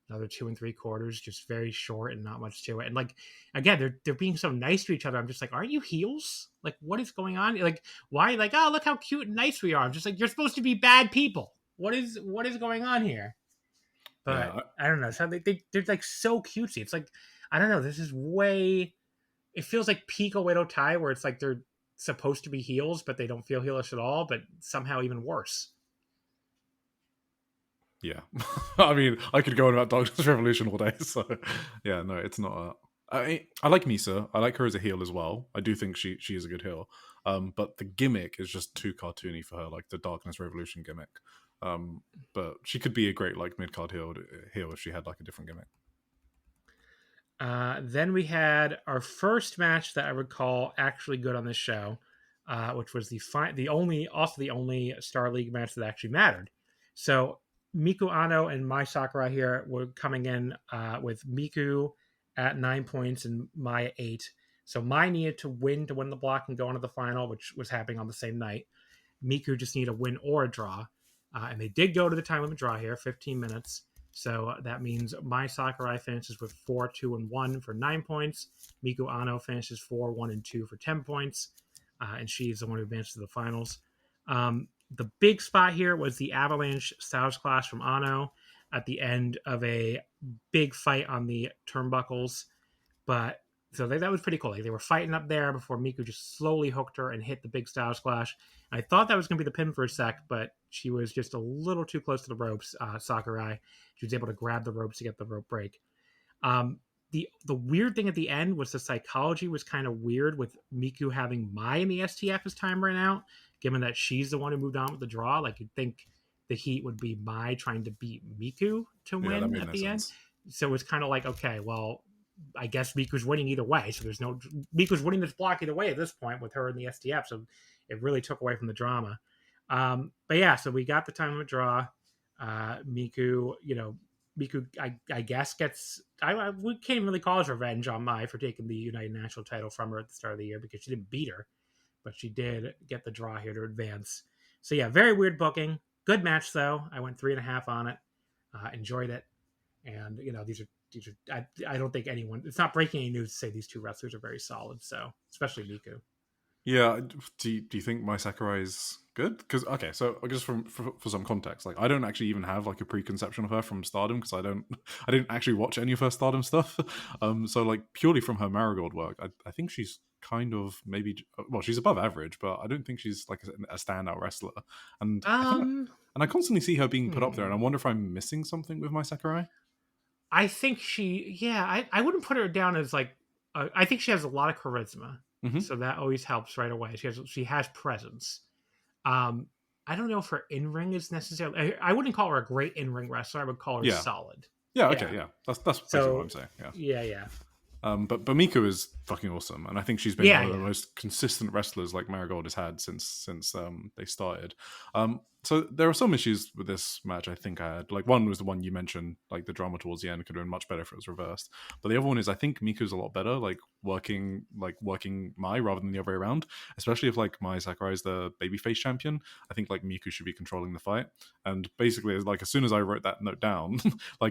Another 2 3/4, just very short and not much to it. And like, again, they're being so nice to each other. I'm just like, aren't you heels? Like, what is going on? Like, why? Like, oh, look how cute and nice we are. I'm just like, you're supposed to be bad people. What is going on here? But I don't know. So they're like so cutesy. It's like, I don't know. This is way. It feels like peak Oedo Tai, where it's like they're supposed to be heels, but they don't feel heelish at all. But somehow even worse. Yeah, I mean, I could go on about Darkness Revolution all day. So, yeah, no, it's not. I like Misa. I like her as a heel as well. I do think she is a good heel. But the gimmick is just too cartoony for her, like the Darkness Revolution gimmick. But she could be a great like mid card heel if she had like a different gimmick. Then we had our first match that I would call actually good on this show, which was the only Star League match that actually mattered. So Miku Ano and Mai Sakurai here were coming in with Miku at 9 points and Mai at 8. So Mai needed to win the block and go on to the final, which was happening on the same night. Miku just needed a win or a draw. And they did go to the time limit draw here, 15 minutes. So that means Mai Sakurai finishes with 4-2-1 for 9 points. Miku Ano finishes 4-1-2 for 10 points. And she's the one who advanced to the finals. The big spot here was the Avalanche Styles Clash from Ano. at the end of a big fight on the turnbuckles. But so that was pretty cool. Like, they were fighting up there before Miku just slowly hooked her and hit the big Style Splash. I thought that was going to be the pin for a sec, but she was just a little too close to the ropes, Sakurai. She was able to grab the ropes to get the rope break. The weird thing at the end was the psychology was kind of weird with Miku having Mai in the STF as time ran out, given that she's the one who moved on with the draw. Like, you'd think the heat would be Mai trying to beat Miku to win at the end. So it's kind of like, okay, well, I guess Miku's winning either way. So Miku's winning this block either way at this point with her in the STF. So it really took away from the drama. But yeah, so we got the time limit draw. Miku, I guess gets, we can't really call his revenge on Mai for taking the United National title from her at the start of the year because she didn't beat her, but she did get the draw here to advance. So yeah, very weird booking. Good match though. I went 3.5 on it. Enjoyed it. And these are I don't think anyone, it's not breaking any news to say these two wrestlers are very solid. So especially Miku. Yeah, do you think Mai Sakurai is good? Because so I guess for some context, like I don't actually even have like a preconception of her from Stardom because I didn't actually watch any of her Stardom stuff. So like purely from her Marigold work, I think she's kind of she's above average, but I don't think she's like a standout wrestler. And I constantly see her being put up there, and I wonder if I'm missing something with Mai Sakurai. I think I wouldn't put her down as like I think she has a lot of charisma. Mm-hmm. So that always helps right away. She has presence. I don't know if her in-ring is necessarily, I wouldn't call her a great in-ring wrestler. I would call her solid. Yeah, okay, yeah. That's basically what I'm saying. Yeah. But Miku is fucking awesome, and I think she's been one of the most consistent wrestlers like Marigold has had since they started. So there are some issues with this match. I think I had one was the one you mentioned, like the drama towards the end could have been much better if it was reversed. But the other one is I think Miku's a lot better, working Mai rather than the other way around. Especially if Mai Sakurai is the babyface champion, I think Miku should be controlling the fight. And basically, as soon as I wrote that note down,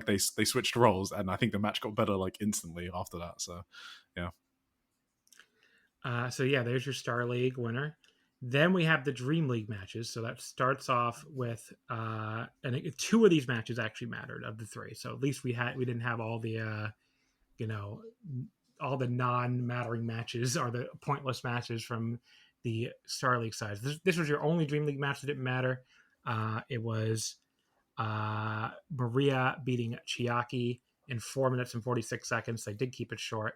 they switched roles, and I think the match got better instantly after that. So yeah. There's your Star League winner. Then we have the Dream League matches. So that starts off with, and 2 of these matches actually mattered of the 3. So at least we didn't have all the, all the non-mattering matches or the pointless matches from the Star League side. This was your only Dream League match that didn't matter. It was Maria beating Chiaki in 4 minutes and 46 seconds. They did keep it short.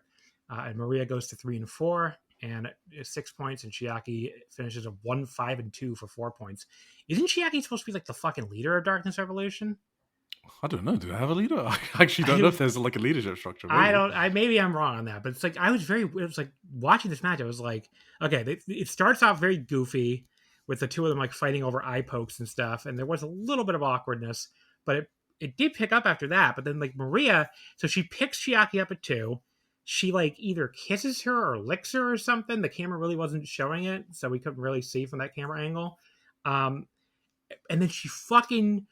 And Maria goes to 3 and 4. And 6 points, and Chiaki finishes a 1-5-2 for 4 points. Isn't Chiaki supposed to be the fucking leader of Darkness Revolution? I don't know. Do they have a leader? I actually don't know if there's a leadership structure. Maybe. Maybe I'm wrong on that, but it was watching this match. I was like, okay, it starts off very goofy with the 2 of them fighting over eye pokes and stuff, and there was a little bit of awkwardness, but it did pick up after that. But then Maria, so she picks Chiaki up at 2. She either kisses her or licks her or something. The camera really wasn't showing it, so we couldn't really see from that camera angle. And then she fucking,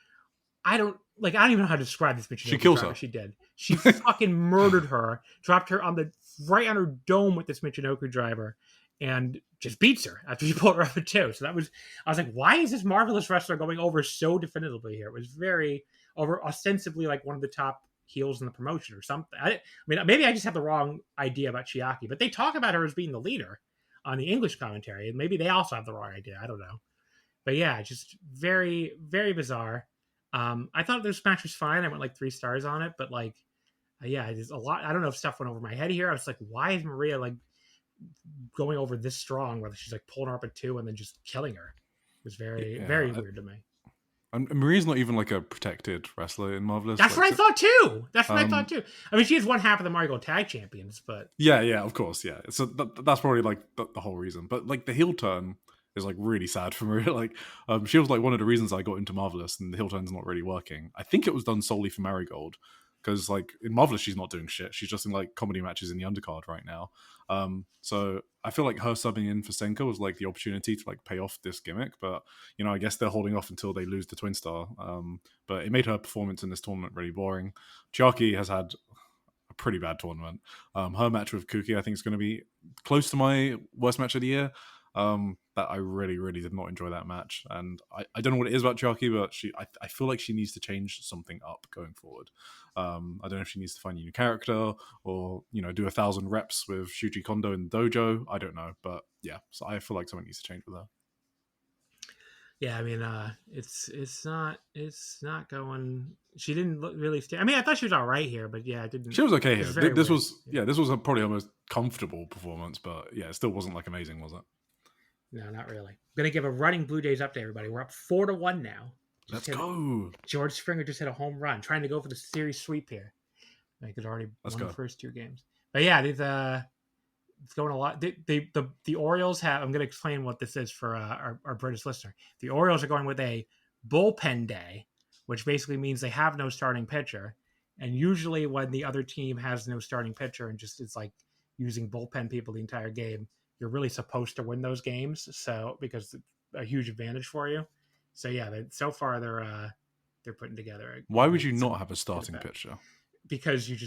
I don't even know how to describe this bitch. She kills her. She did. She fucking murdered her, dropped her right on her dome with this Michinoku driver, and just beats her after she pulled her up at 2. So I was like, why is this marvelous wrestler going over so definitively here? It was very over, ostensibly one of the top heels in the promotion or something. I mean, maybe I just have the wrong idea about Chiaki, but they talk about her as being the leader on the English commentary, and maybe they also have the wrong idea. I don't know. But yeah, just very, very bizarre. I thought this match was fine. I went 3 stars on it, but there's a lot. I don't know if stuff went over my head here. I was like, why is Maria going over this strong, whether she's pulling her up at 2 and then just killing her? It was very, very weird to me. And Maria's not even a protected wrestler in Marvelous. That's what I thought too. I mean, she is one half of the Marigold Tag Champions, but yeah, of course, yeah. So that's probably the whole reason. But the heel turn is really sad for Maria. She was one of the reasons I got into Marvelous, and the heel turn's not really working. I think it was done solely for Marigold because in Marvelous she's not doing shit. She's just in comedy matches in the undercard right now. So I feel her subbing in for Senka was the opportunity to pay off this gimmick, but I guess they're holding off until they lose the Twin Star. But it made her performance in this tournament really boring. Chiaki has had a pretty bad tournament. Her match with Kuki I think is going to be close to my worst match of the year. that I really, really did not enjoy that match. And I don't know what it is about Chiaki, but I feel like she needs to change something up going forward. I don't know if she needs to find a new character or, do 1,000 reps with Shuji Kondo in the dojo. I don't know. But yeah, so I feel like something needs to change with her. Yeah, I mean, it's not going. She didn't look really. I mean, I thought she was all right here, but yeah, it didn't. She was okay here. This weird. was a probably almost comfortable performance, but yeah, it still wasn't like amazing, was it? No, not really. I'm gonna give a running Blue Jays update, everybody. We're up 4-1 now. Let's go. George Springer just hit a home run, trying to go for the series sweep here. Like he's already won the first 2 games. But yeah, it's going a lot. The Orioles have. I'm going to explain what this is for our British listener. The Orioles are going with a bullpen day, which basically means they have no starting pitcher. And usually, when the other team has no starting pitcher and just it's like using bullpen people the entire game, you're really supposed to win those games. So because it's a huge advantage for you. So yeah, so far they're putting together. Why would you not have a starting pitcher? Because you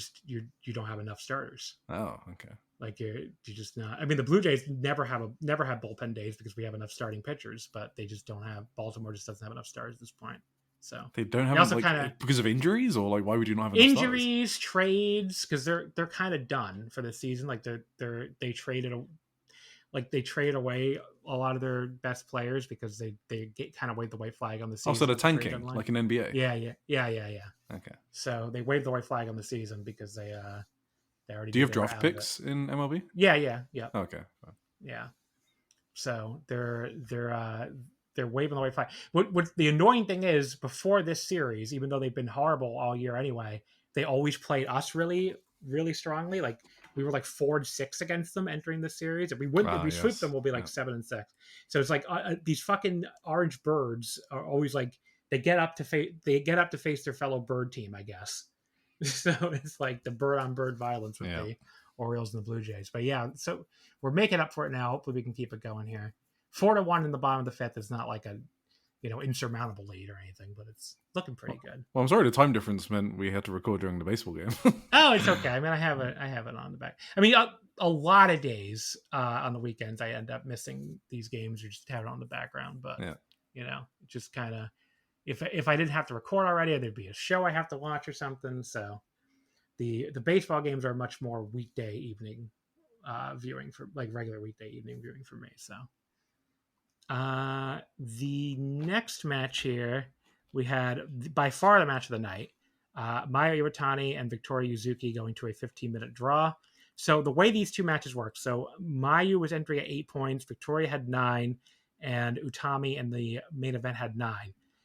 don't have enough starters. Oh, okay. Like you just not. I mean, the Blue Jays never have bullpen days because we have enough starting pitchers, but they just don't have. Baltimore just doesn't have enough starters at this point. So they don't have because of injuries, or like why would you not have enough injuries, trades? Because they're kind of done for the season. Like they traded away a lot of their best players because they get kind of waved the white flag on the season. Oh, so they're tanking like an NBA. Yeah. Okay. So they waved the white flag on the season because they already. Do you have draft picks in MLB? Yeah. Okay. Yeah. So they're waving the white flag. What the annoying thing is, before this series, even though they've been horrible all year anyway, they always played us really, really strongly. Like we were like 4-6 against them entering the series. If we win, if we sweep them, we'll be like 7-6. So it's like these fucking orange birds are always like they get up to face their fellow bird team, I guess. So it's like the bird on bird violence with the Orioles and the Blue Jays. But yeah, so we're making up for it now. Hopefully we can keep it going here. 4-1 in the bottom of the 5th is not like a insurmountable lead or anything, but it's looking pretty good. Well, I'm sorry the time difference meant we had to record during the baseball game. Oh, it's okay. I mean, I have it on the back. I mean, a lot of days on the weekends I end up missing these games or just have it on the background. But just kind of if I didn't have to record already, there'd be a show I have to watch or something. So the baseball games are much more weekday evening viewing for like regular weekday evening viewing for me. So. The next match here, we had by far the match of the night. Mayu Iwatani and Victoria Yuzuki going to a 15-minute draw. So the way these two matches work, so Mayu was entering at 8 points, Victoria had 9, and Utami in the main event had 9.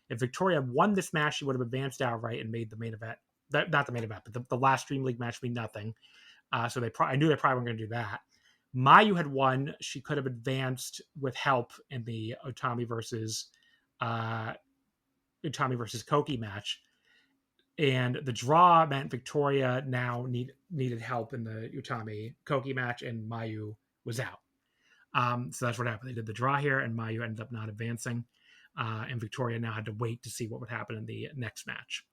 If Victoria won this match, she would have advanced outright and made the main event. Not the main event, but the last Dream League match mean nothing. So I knew they probably weren't going to do that. Mayu had won. She could have advanced with help in the Utami versus Koki match. And the draw meant Victoria now needed help in the Utami Koki match, and Mayu was out. So that's what happened. They did the draw here, and Mayu ended up not advancing. And Victoria now had to wait to see what would happen in the next match.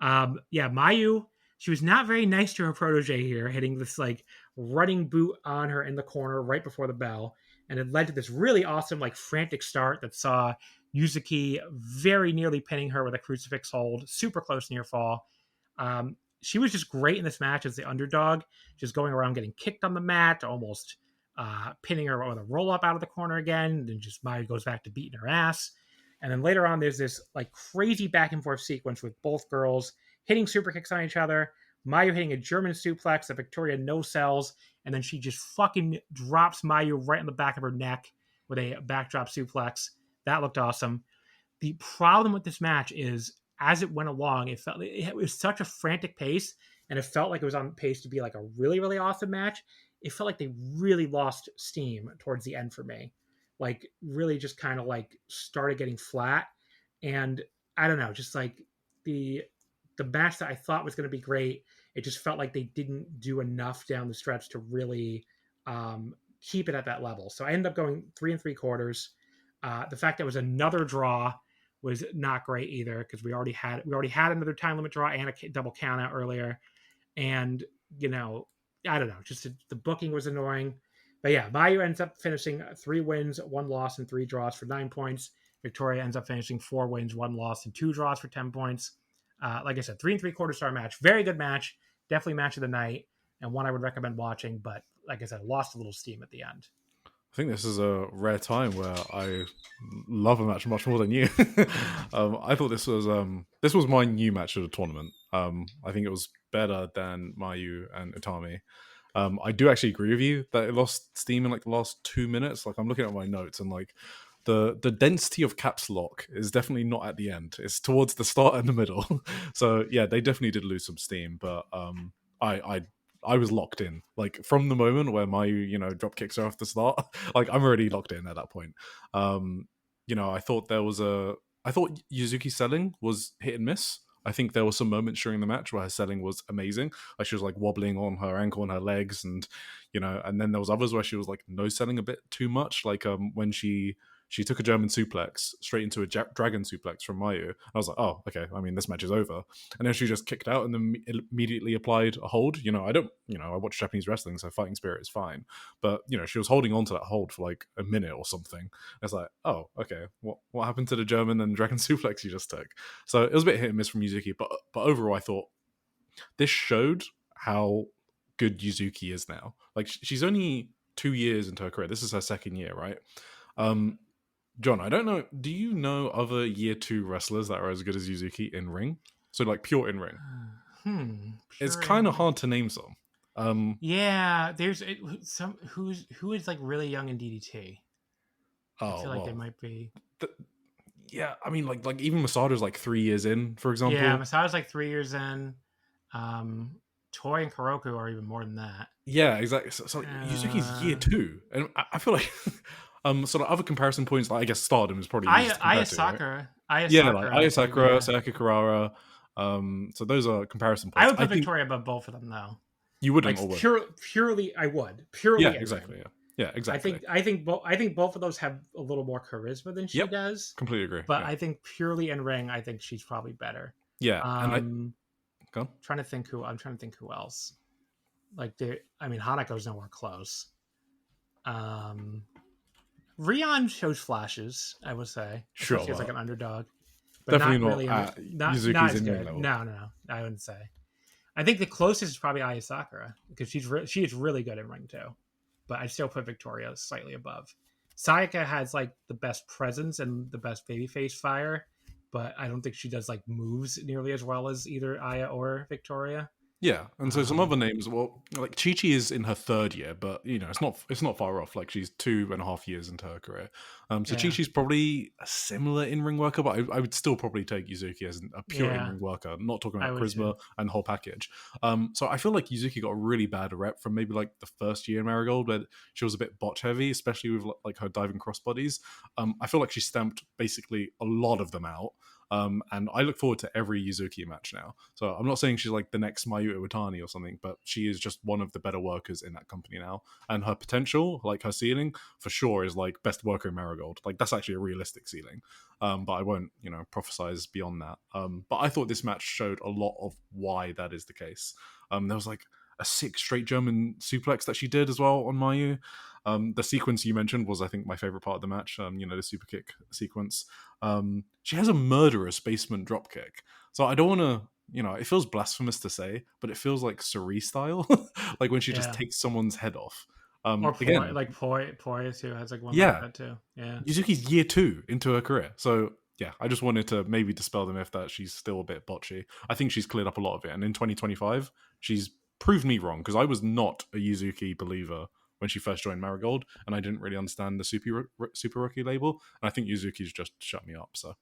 Mayu, she was not very nice to her protege here, hitting this like running boot on her in the corner right before the bell. And it led to this really awesome, like frantic start that saw Yuzuki very nearly pinning her with a crucifix hold, super close near fall. She was just great in this match as the underdog, just going around getting kicked on the mat, almost pinning her with a roll up out of the corner again. And then just Mayu goes back to beating her ass. And then later on, there's this like crazy back and forth sequence with both girls hitting super kicks on each other. Mayu hitting a German suplex that Victoria no-sells, and then she just fucking drops Mayu right in the back of her neck with a backdrop suplex. That looked awesome. The problem with this match is, as it went along, it was such a frantic pace, and it felt like it was on pace to be like a really, really awesome match. It felt like they really lost steam towards the end for me. Like, really just kind of like started getting flat. And I don't know, just like the match that I thought was going to be great, it just felt like they didn't do enough down the stretch to really keep it at that level. So I ended up going 3 3/4. The fact that it was another draw was not great either, because we already had another time limit draw and a double count out earlier. And, I don't know, just the booking was annoying. But yeah, Mayu ends up finishing 3 wins, 1 loss, and 3 draws for 9 points. Victoria ends up finishing 4 wins, 1 loss, and 2 draws for 10 points. Like I said, 3 3/4 star match. Very good match. Definitely match of the night, and one I would recommend watching. But like I said, lost a little steam at the end. I think this is a rare time where I love a match much more than you. I thought this was my new match of the tournament. I think it was better than Mayu and Utami. I do actually agree with you that it lost steam in like the last 2 minutes. Like I'm looking at my notes and like the density of caps lock is definitely not at the end. It's towards the start and the middle. So yeah, they definitely did lose some steam, but I was locked in. Like from the moment where Mayu, drop kicks her off the start, like I'm already locked in at that point. I thought Yuzuki's selling was hit and miss. I think there were some moments during the match where her selling was amazing. Like she was like wobbling on her ankle and her legs, and and then there was others where she was like no selling a bit too much. Like when she took a German suplex straight into a dragon suplex from Mayu. I was like, oh, okay. I mean, this match is over. And then she just kicked out and then immediately applied a hold. I watch Japanese wrestling, so fighting spirit is fine. But, she was holding on to that hold for like a minute or something. It's like, oh, okay. What happened to the German and dragon suplex you just took? So it was a bit hit and miss from Yuzuki. But overall, I thought this showed how good Yuzuki is now. Like, she's only 2 years into her career. This is her second year, right? John, I don't know. Do you know other year 2 wrestlers that are as good as Yuzuki in ring? So like pure in ring. It's kind of hard to name some. Yeah, there's some who is like really young in DDT. I feel like they might be. Yeah, I mean, like even Masada's like 3 years in, for example. Yeah, Masada's like 3 years in. Toy and Kuroku are even more than that. Yeah, exactly. So Yuzuki's year 2, and I feel like. Sort of other comparison points, like I guess Stardom is probably Aya Sakura. Aya Sakura, Sayaka Kurara. So those are comparison points. I would put Victoria above both of them, though. You wouldn't, like, purely, I would purely. Yeah, exactly. Yeah, exactly. I think both of those have a little more charisma than she does. Completely agree. But I think purely in ring, I think she's probably better. Yeah, go. I'm trying to think who else. Like, Hanako's nowhere close. Rion shows flashes, I would say. Sure. She's like an underdog. But definitely not really Yuzuki's not in good. level. No, I wouldn't say. I think the closest is probably Aya Sakura, because she is really good in ring too. But I'd still put Victoria slightly above. Sayaka has like the best presence and the best babyface fire, but I don't think she does like moves nearly as well as either Aya or Victoria. Yeah, and so some other names. Well, like Chi-Chi is in her 3rd year, but it's not far off. Like she's 2.5 years into her career. Chi-Chi's probably a similar in-ring worker, but I would still probably take Yuzuki as a pure in-ring worker. Not talking about charisma and the whole package. So I feel like Yuzuki got a really bad rep from maybe like the first year in Marigold, where she was a bit botch heavy, especially with like her diving crossbodies. I feel like she stamped basically a lot of them out. And I look forward to every Yuzuki match now. So I'm not saying she's like the next Mayu Iwatani or something, but she is just one of the better workers in that company now. And her potential, like her ceiling, for sure is like best worker in Marigold. Like that's actually a realistic ceiling. But I won't, prophesize beyond that. But I thought this match showed a lot of why that is the case. There was like a 6 straight German suplex that she did as well on Mayu. The sequence you mentioned was, I think, my favorite part of the match. The super kick sequence. She has a murderous basement drop kick. So I don't want to, it feels blasphemous to say, but it feels like Suri style, like when she just takes someone's head off. Or again, like Poi too has like one like that too. Yeah, Yuzuki's year 2 into her career, so. Yeah, I just wanted to maybe dispel the myth that she's still a bit botchy. I think she's cleared up a lot of it, and in 2025, she's proved me wrong, because I was not a Yuzuki believer when she first joined Marigold, and I didn't really understand the super rookie label, and I think Yuzuki's just shut me up. So,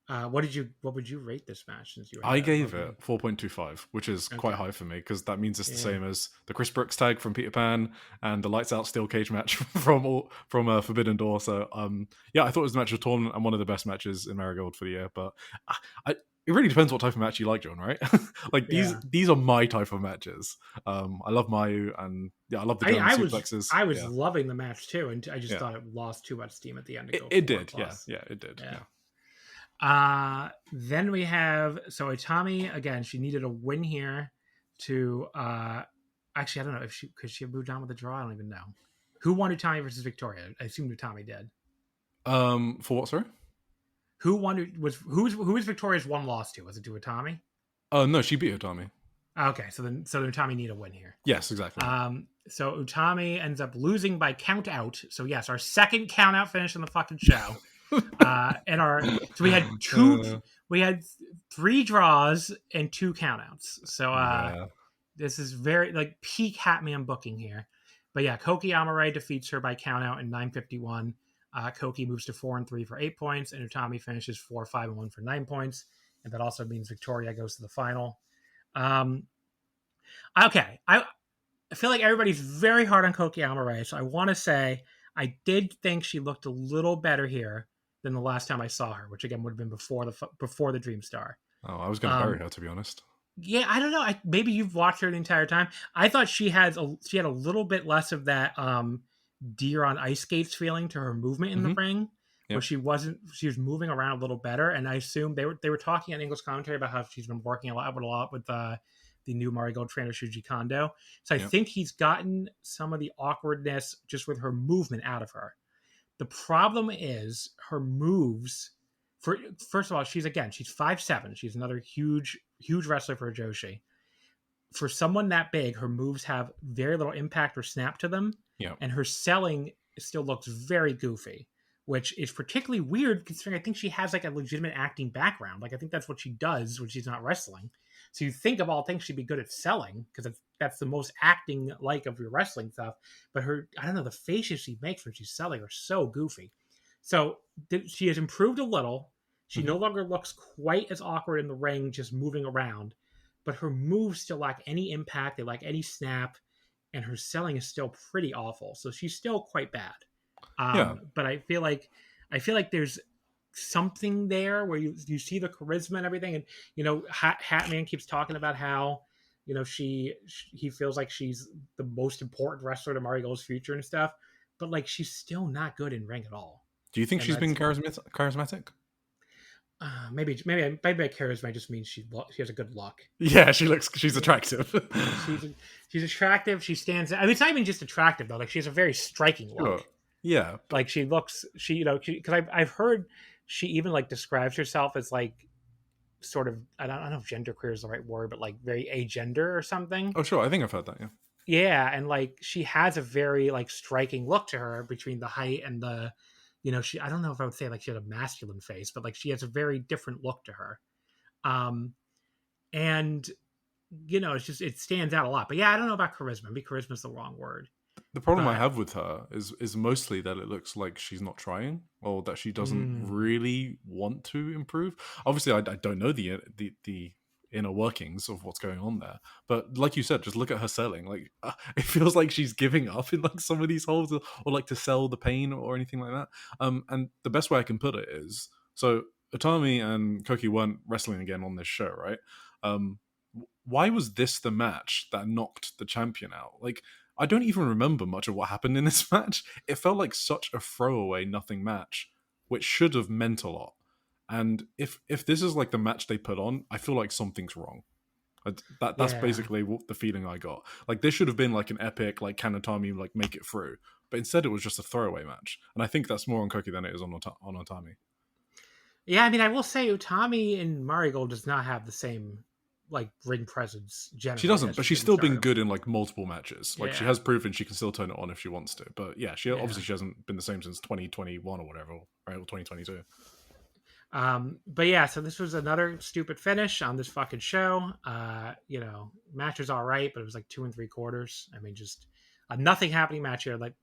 what would you rate this match? Since you I gave it 4.25, which is quite high for me, because that means it's the same as the Chris Brooks tag from Peter Pan and the Lights Out Steel Cage match from Forbidden Door. So I thought it was the match of the tournament and one of the best matches in Marigold for the year. But it really depends what type of match you like, John, right? Like these are my type of matches. I love Mayu, and I love the German suplexes. I was loving the match too, and I just thought it lost too much steam at the end. It did, it did. Then we have Itami again. She needed a win here to Actually, I don't know if could she have moved on with the draw. I don't even know. Who won Utami versus Victoria? I assume Utami did. For what, sorry? Who won? Who was Victoria's one loss to? Was it to Utami? Oh no, she beat Utami. Okay, so then Utami need a win here. Yes, exactly. So Utami ends up losing by count out. So yes, our second count out finish in the fucking show. So we had 3 draws and 2 countouts. So this is very like peak Hatman booking here. But yeah, Koki Amare defeats her by count out in 9:51. Koki moves to 4-3 for 8 points, and Utami finishes 4-5-1 for 9 points. And that also means Victoria goes to the final. Okay, I feel like everybody's very hard on Koki Amare, so I want to say I did think she looked a little better here than the last time I saw her, which again would have been before the Dream Star. Oh, I was going to bury her, to be honest. Yeah, I don't know. Maybe you've watched her the entire time. I thought she had a little bit less of that deer on ice skates feeling to her movement in the ring, where she was moving around a little better. And I assume they were talking on English commentary about how she's been working a lot with the new Marigold trainer Shuji Kondo. So I think he's gotten some of the awkwardness just with her movement out of her. The problem is her moves. First of all, she's 5'7". She's another huge wrestler for a Joshi. For someone that big, her moves have very little impact or snap to them. Yeah. And her selling still looks very goofy, which is particularly weird considering I think she has like a legitimate acting background. Like I think that's what she does when she's not wrestling. So you think of all things she'd be good at selling because that's the most acting like of your wrestling stuff. But I don't know, the faces she makes when she's selling are so goofy. So she has improved a little. She no longer looks quite as awkward in the ring, just moving around. But her moves still lack any impact. They lack any snap. And her selling is still pretty awful. So she's still quite bad. But I feel like there's something there where you see the charisma and everything. And, you know, Hatman keeps talking about how, you know, he feels like she's the most important wrestler to Marigold's future and stuff. But, like, she's still not good in ring at all. Do you think she's been charismatic? Maybe charisma just means she has a good look. Yeah, she's attractive. she's attractive. She stands out. I mean, it's not even just attractive though. Like she has a very striking look. Sure. Yeah. Like because I've heard she even like describes herself as like sort of, I don't know if genderqueer is the right word, but like very agender or something. Oh, sure. I think I've heard that. Yeah. Yeah. And like, she has a very like striking look to her between the height and the, you know, I don't know if I would say like she had a masculine face, but like she has a very different look to her. And you know, it stands out a lot, but yeah, I don't know about charisma. Maybe charisma is the wrong word. The problem I have with her is mostly that it looks like she's not trying, or that she doesn't really want to improve. Obviously, I don't know the inner workings of what's going on there, but like you said, just look at her selling. Like it feels like she's giving up in like some of these holes, or like to sell the pain or anything like that. And the best way I can put it is, so Utami and Koki weren't wrestling again on this show, right? Why was this the match that knocked the champion out? Like, I don't even remember much of what happened in this match. It felt like such a throwaway nothing match, which should have meant a lot. And if this is like the match they put on, I feel like something's wrong. That's basically what the feeling I got. Like this should have been like an epic, like can Utami like make it through, but instead it was just a throwaway match. And I think that's more on Koki than it is on Utami. Yeah, I mean, I will say Utami and Marigold does not have the same like ring presence generally. She doesn't, but she's still been good in like multiple matches. Like she has proven she can still turn it on if she wants to. But yeah, obviously she hasn't been the same since 2021 or whatever, right? Or 2022. But yeah, so this was another stupid finish on this fucking show. You know, match was all right, but it was like 2 3/4. I mean, just a nothing happening match here. Like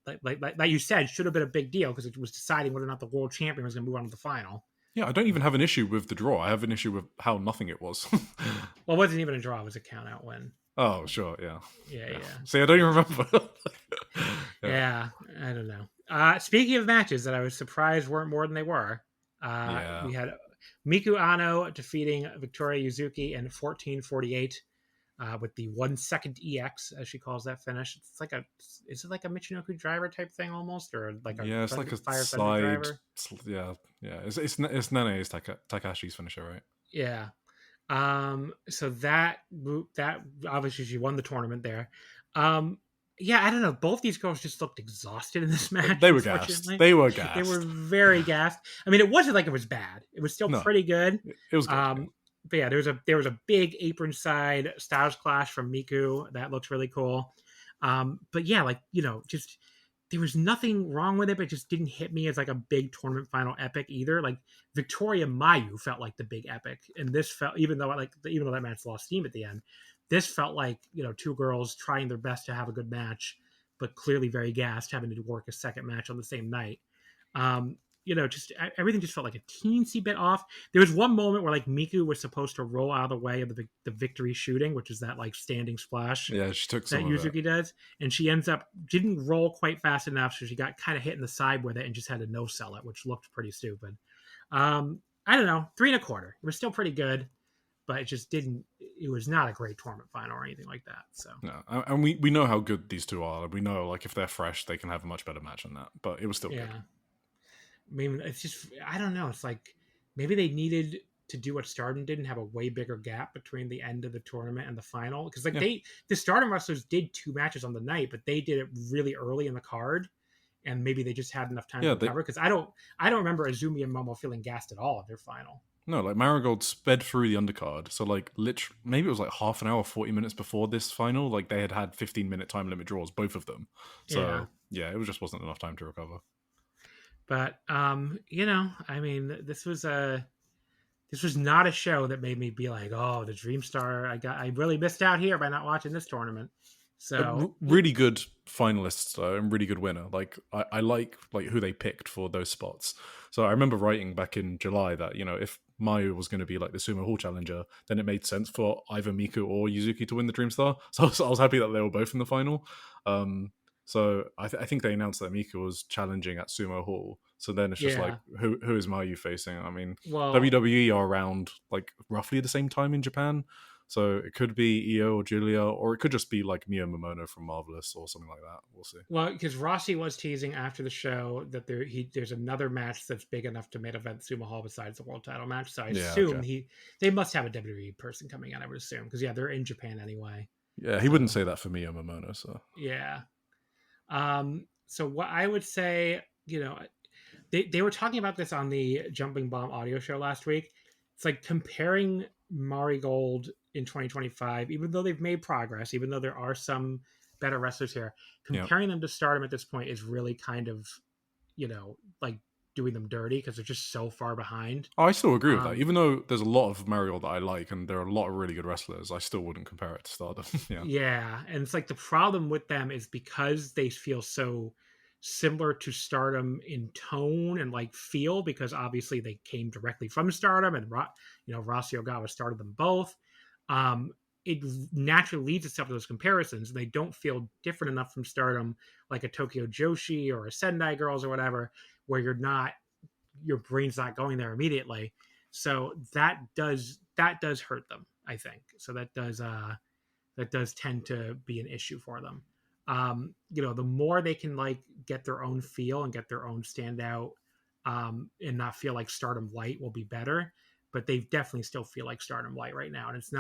you said, should have been a big deal because it was deciding whether or not the world champion was going to move on to the final. Yeah, I don't even have an issue with the draw. I have an issue with how nothing it was. Well, it wasn't even a draw. It was a count out win. Oh, sure. Yeah. Yeah. See, I don't even remember. Yeah, I don't know. Speaking of matches that I was surprised weren't more than they were, we had Miku Ano defeating Victoria Yuzuki in 14:48 with the 1 second EX, as she calls that finish. Is it like a Michinoku driver type thing almost, or like it's like a fire slide driver? Yeah. It's Nene's Takashi's finisher, right? Yeah. So that obviously she won the tournament there. Yeah, I don't know. Both these girls just looked exhausted in this match. They were gassed. They were gassed. They were very gassed. I mean, it wasn't like it was bad. It was still pretty good. It was good. But yeah, there was a big apron side styles clash from Miku that looked really cool. But yeah, like, just there was nothing wrong with it, but it just didn't hit me as like a big tournament final epic either. Like Victoria Mayu felt like the big epic, and this felt, even though that match lost steam at the end, this felt like, two girls trying their best to have a good match, but clearly very gassed, having to work a second match on the same night. Just everything just felt like a teensy bit off. There was one moment where like Miku was supposed to roll out of the way of the victory shooting, which is that like standing splash. Yeah, she took some that Yuzuki does, and she didn't roll quite fast enough, so she got kind of hit in the side with it and just had to no sell it, which looked pretty stupid. I don't know, 3.25. It was still pretty good, but it just didn't. It was not a great tournament final or anything like that. So no, and we know how good these two are. We know like if they're fresh, they can have a much better match than that. But it was still good. I mean, it's just, I don't know. It's like maybe they needed to do what Stardom did and have a way bigger gap between the end of the tournament and the final. Because like the Stardom wrestlers did 2 matches on the night, but they did it really early in the card, and maybe they just had enough time to recover. Because I don't remember Azumi and Momo feeling gassed at all at their final. No, like Marigold sped through the undercard. So like maybe it was like half an hour, 40 minutes before this final. Like they had 15-minute time limit draws, both of them. So yeah, it just wasn't enough time to recover. But I mean, this was not a show that made me be like, oh, the Dream Star, I really missed out here by not watching this tournament. So really good finalists though, and really good winner. Like I like who they picked for those spots. So I remember writing back in July that if Mayu was going to be like the Sumo Hall challenger, then it made sense for either Miku or Yuzuki to win the Dream Star. So I was happy that they were both in the final. So I think they announced that Miku was challenging at Sumo Hall. So then it's just like, who is Mayu facing? I mean, WWE are around like roughly the same time in Japan. So it could be Io or Julia, or it could just be like Mio Momono from Marvelous or something like that. We'll see. Well, because Rossy was teasing after the show that there's another match that's big enough to main event Sumo Hall besides the world title match. So I assume they must have a WWE person coming in, I would assume. Because they're in Japan anyway. Yeah, he wouldn't say that for Mio Momono. So yeah. So what I would say, they were talking about this on the Jumping Bomb audio show last week. It's like comparing Marigold in 2025, even though they've made progress, even though there are some better wrestlers here, comparing them to Stardom at this point is really kind of, like doing them dirty because they're just so far behind. Oh, I still agree with that. Even though there's a lot of Marigold that I like and there are a lot of really good wrestlers, I still wouldn't compare it to Stardom. Yeah. And it's like the problem with them is because they feel so similar to Stardom in tone and like feel, because obviously they came directly from Stardom and Rossy Ogawa started them both. It naturally leads itself to those comparisons. They don't feel different enough from Stardom, like a Tokyo Joshi or a Sendai Girls or whatever, where your brain's not going there immediately. So that does hurt them, I think. So that does tend to be an issue for them. The more they can like get their own feel and get their own standout, and not feel like Stardom Light will be better, but they definitely still feel like Stardom Light right now. And it's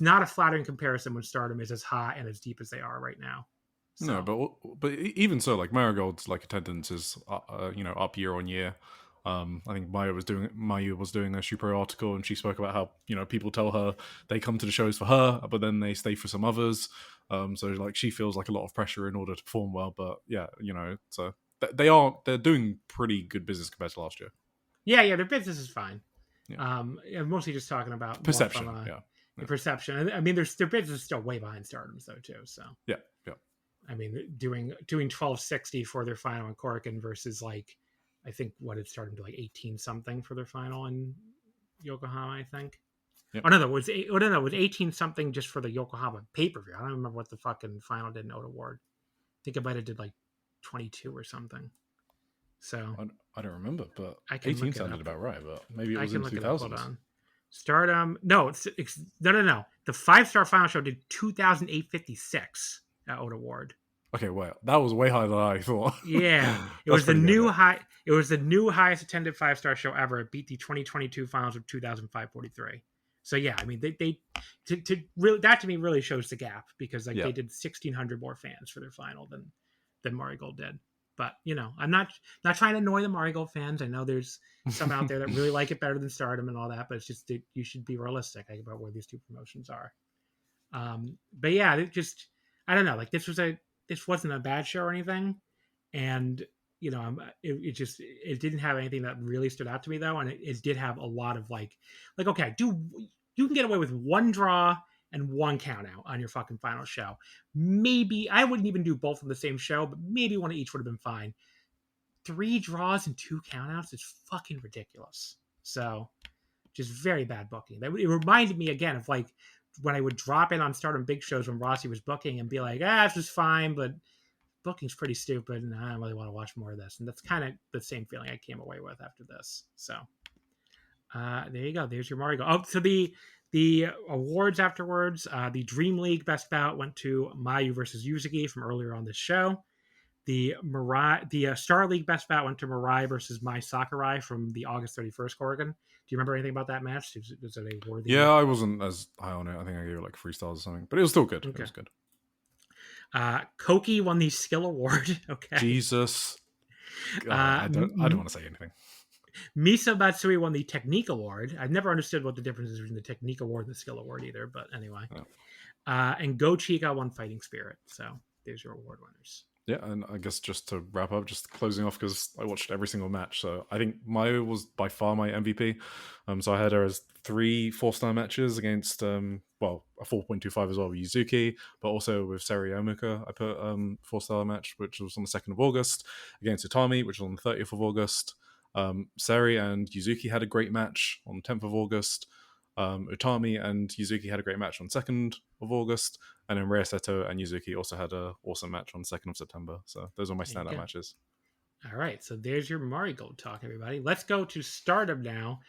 not a flattering comparison when Stardom is as hot and as deep as they are right now. So. No, but even so, like Marigold's like attendance is up year on year. I think Mayu was doing a Shupro article, and she spoke about how people tell her they come to the shows for her, but then they stay for some others. So like she feels like a lot of pressure in order to perform well. But yeah, so they're doing pretty good business compared to last year. Yeah, their business is fine. Yeah. I'm mostly just talking about perception. The perception. I mean, their business is still way behind Stardom's though too. So yeah. I mean, doing 1260 for their final in Korakuen versus like, I think it started to like 18 something for their final in Yokohama, I think. Yep. It was 18 something just for the Yokohama pay-per-view. I don't remember what the fucking final did in Ota Ward. I think it might have did like 22 or something. So I don't remember, but 18 sounded about right. But maybe it was in 2000s. Stardom. No, it's no. The 5-star final show did 2,856 at Ota Ward. Okay, well, that was way higher than I thought. Yeah, it was the new high. It was the new highest attended 5-star show ever. It beat the 2022 finals of 2,543. So yeah, I mean, they to really, that to me really shows the gap, because like Yeah. they did 1,600 more fans for their final than Marigold did. But I'm not trying to annoy the Marigold fans. I know there's some out there that really like it better than Stardom and all that, but it's just that you should be realistic about where these two promotions are. But yeah, it just, I don't know. Like this wasn't a bad show or anything, and it didn't have anything that really stood out to me though, and it did have a lot of like okay, you can get away with one draw and one count out on your fucking final show. Maybe I wouldn't even do both on the same show, but maybe one of each would have been fine. 3 draws and 2 countouts is fucking ridiculous. So just very bad booking. It reminded me again of like when I would drop in on Stardom big shows when Rossy was booking and be like, this was fine, but booking's pretty stupid and I don't really want to watch more of this. And that's kind of the same feeling I came away with after this. So there you go. There's your Marigold. Oh, so the awards afterwards, the Dream League Best Bout went to Mayu versus Yuzuki from earlier on this show. The Star League Best Bout went to Mirai versus Mai Sakurai from the August 31st Korakuen. Do you remember anything about that match? Was it a worthy? Yeah, I wasn't as high on it. I think I gave it like 3 stars or something, but it was still good. Okay. It was good. Koki won the skill award. Okay. Jesus. I don't want to say anything. Misa Matsui won the Technique Award. I've never understood what the difference is between the Technique Award and the Skill Award either, but anyway. Oh. And Go Chica won Fighting Spirit. So there's your award winners. Yeah, and I guess just to wrap up, just closing off, because I watched every single match. So I think Mayu was by far my MVP. So I had her as 3 4-star matches against, a 4.25 as well with Yuzuki, but also with Seri Omika. I put 4-star match, which was on the 2nd of August, against Utami, which was on the 30th of August. Seri and Yuzuki had a great match on the 10th of August. Utami and Yuzuki had a great match on 2nd of August, and then Rei Seto and Yuzuki also had an awesome match on 2nd of September. So those are my standout matches. All right, so there's your Marigold talk, everybody. Let's go to Stardom now.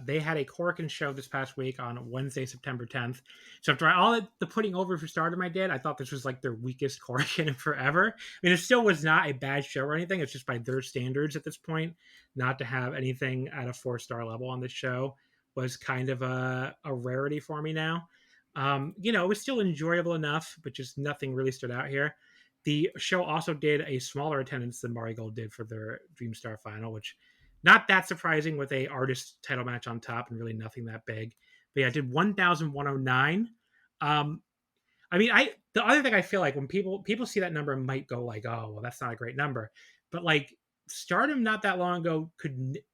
They had a Korakuen show this past week on Wednesday, September 10th. So after all the putting over for Stardom I did, I thought this was like their weakest Korakuen in forever. I mean, it still was not a bad show or anything. It's just by their standards at this point, not to have anything at a 4-star level on this show was kind of a rarity for me now. It was still enjoyable enough, but just nothing really stood out here. The show also did a smaller attendance than Marigold did for their Dream Star final, which not that surprising with a artist title match on top and really nothing that big. But yeah, I did 1,109. The other thing I feel like when people see that number might go like, oh, well, that's not a great number. But like Stardom not that long ago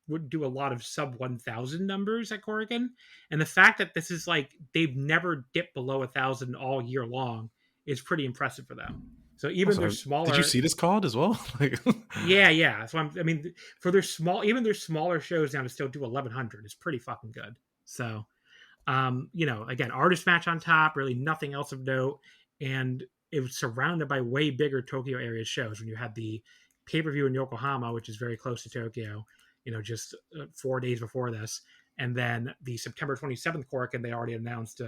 would do a lot of sub 1,000 numbers at Korakuen. And the fact that this is like, they've never dipped below 1,000 all year long is pretty impressive for them. So even their smaller... Did you see this card as well? Yeah. So for their smaller shows down to still do 1,100 is pretty fucking good. So, again, artist match on top, really nothing else of note. And it was surrounded by way bigger Tokyo area shows when you had the pay-per-view in Yokohama, which is very close to Tokyo, just 4 days before this. And then the September 27th Korakuen they already announced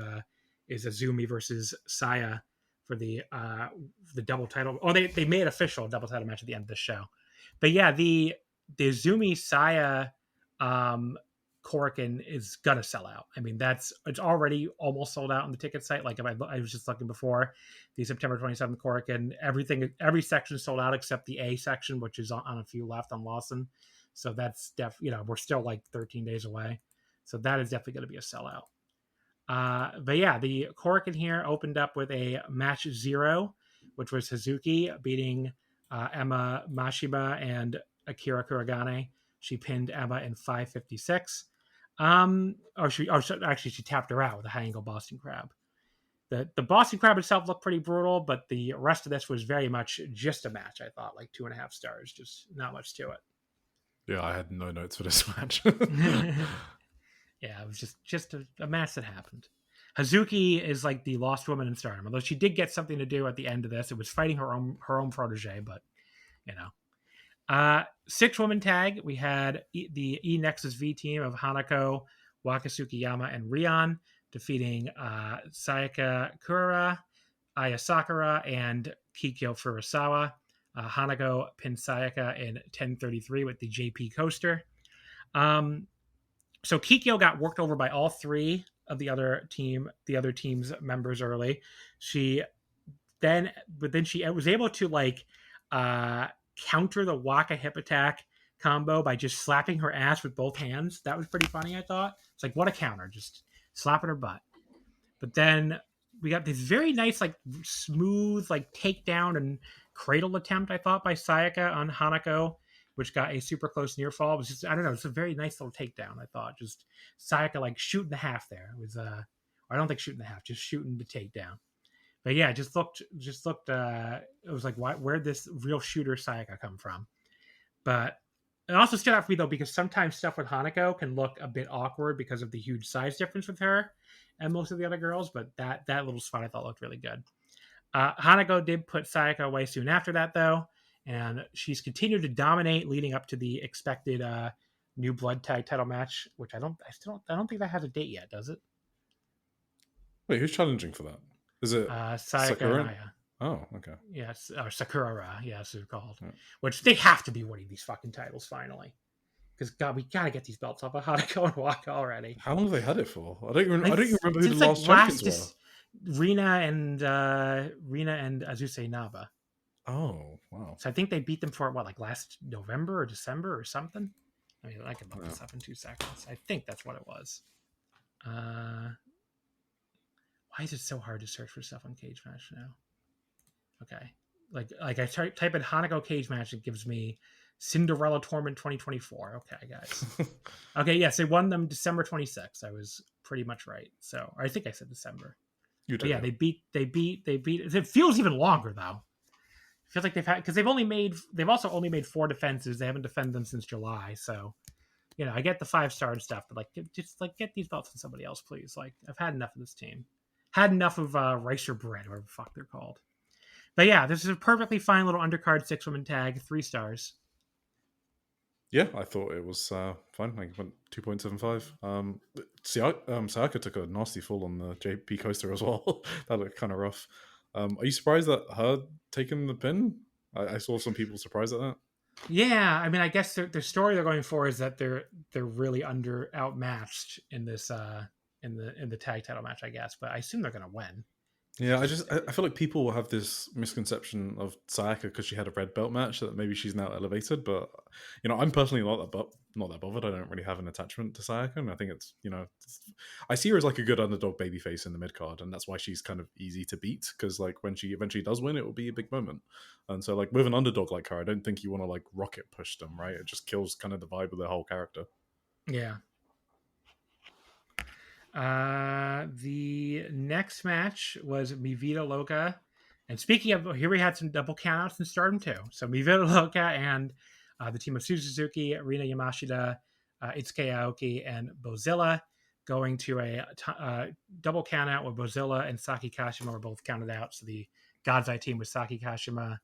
is Azumi versus Saya for the double title. Oh, they made official double title match at the end of the show. But yeah, the Azumi Saya Korakuen is gonna sell out. I mean, it's already almost sold out on the ticket site. Like I was just looking before, the September 27th Korakuen, every section sold out except the A section, which is on a few left on Lawson. So that's we're still like 13 days away. So that is definitely going to be a sellout. But yeah, the Korakuen here opened up with a match 0, which was Hazuki beating Emma Mashima and Akira Kuragane. She pinned Emma in 5:56. She tapped her out with a high angle Boston Crab. The Boston Crab itself looked pretty brutal, but the rest of this was very much just a match. I thought like 2.5 stars, just not much to it. Yeah, I had no notes for this match. Yeah, it was just a match that happened. Hazuki is like the lost woman in Stardom, although she did get something to do at the end of this. It was fighting her own protege, but 6-woman tag. We had the E-Nexus V team of Hanako, Wakasukiyama, and Rion defeating Sayaka Kurara, Aya Sakura, and Kikyo Furusawa. Hanako pinned Sayaka in 10:33 with the JP coaster. So Kikyo got worked over by all 3 of the other team's members early. But then she was able to like counter the Waka hip attack combo by just slapping her ass with both hands. That was pretty funny, I thought. It's like, what a counter, just slapping her butt. But then we got this very nice, like smooth, like takedown and cradle attempt, I thought, by Sayaka on Hanako, which got a super close near fall. It was just, I don't know, it's a very nice little takedown, I thought. Just Sayaka like shooting the half there. It was I don't think shooting the half, just shooting the takedown. But yeah, it just looked it was like, where'd this real shooter Sayaka come from? But it also stood out for me though, because sometimes stuff with Hanako can look a bit awkward because of the huge size difference with her and most of the other girls. But that little spot I thought looked really good. Hanako did put Sayaka away soon after that though, and she's continued to dominate leading up to the expected new blood tag title match, which I don't think that has a date yet, does it? Wait, who's challenging for that? Is it Sayaka and Aya? Oh, okay. Yes, or Sakura, yes, they're called. Yeah. Which they have to be winning these fucking titles finally, because God, we gotta get these belts off of Hanako and Waka already. How long have they had it for? I don't even remember who the last champions were. Rina and Azuse Naba. Oh, wow. So I think they beat them for what, like last November or December or something. I mean, I can look this up in 2 seconds. I think that's what it was. Why is it so hard to search for stuff on Cage Match now? Okay. Like I type in Hanako Cage Match, it gives me Cinderella Tournament 2024. Okay, guys. Okay, yes, they won them December 26th. I was pretty much right. So I think I said December. You did. But yeah, they beat. It feels even longer though. It feels like they've had, because they've also only made 4 defenses. They haven't defended them since July. So, you know, I get the 5-star and stuff, but like, just like get these belts from somebody else, please. Like, I've had enough of this team. Had enough of Ricer Bread, whatever the fuck they're called. But yeah, this is a perfectly fine little undercard 6-woman tag, 3 stars. Yeah, I thought it was fine. I went 2.75. Sayaka took a nasty fall on the JP coaster as well. That looked kind of rough. Are you surprised that her taking the pin? I saw some people surprised at that. Yeah, I mean, I guess their story they're going for is that they're really outmatched in this in the tag title match, I guess. But I assume they're going to win. Yeah, I feel like people will have this misconception of Sayaka because she had a red belt match that maybe she's now elevated. But you know, I'm personally not that bothered. I don't really have an attachment to Sayaka, and I think I see her as like a good underdog babyface in the mid card, and that's why she's kind of easy to beat. Because like when she eventually does win, it will be a big moment. And so like with an underdog like her, I don't think you want to like rocket push them, right? It just kills kind of the vibe of the whole character. Yeah. The next match was Mi Vida Loca. And speaking of, here we had some double countouts in Stardom too. So Mi Vida Loca and the team of Suzuki, Rina Yamashita, Itsuki Aoki, and Bozilla going to a double countout where Bozilla and Saki Kashima were both counted out. So the God's Eye team was Saki Kashima,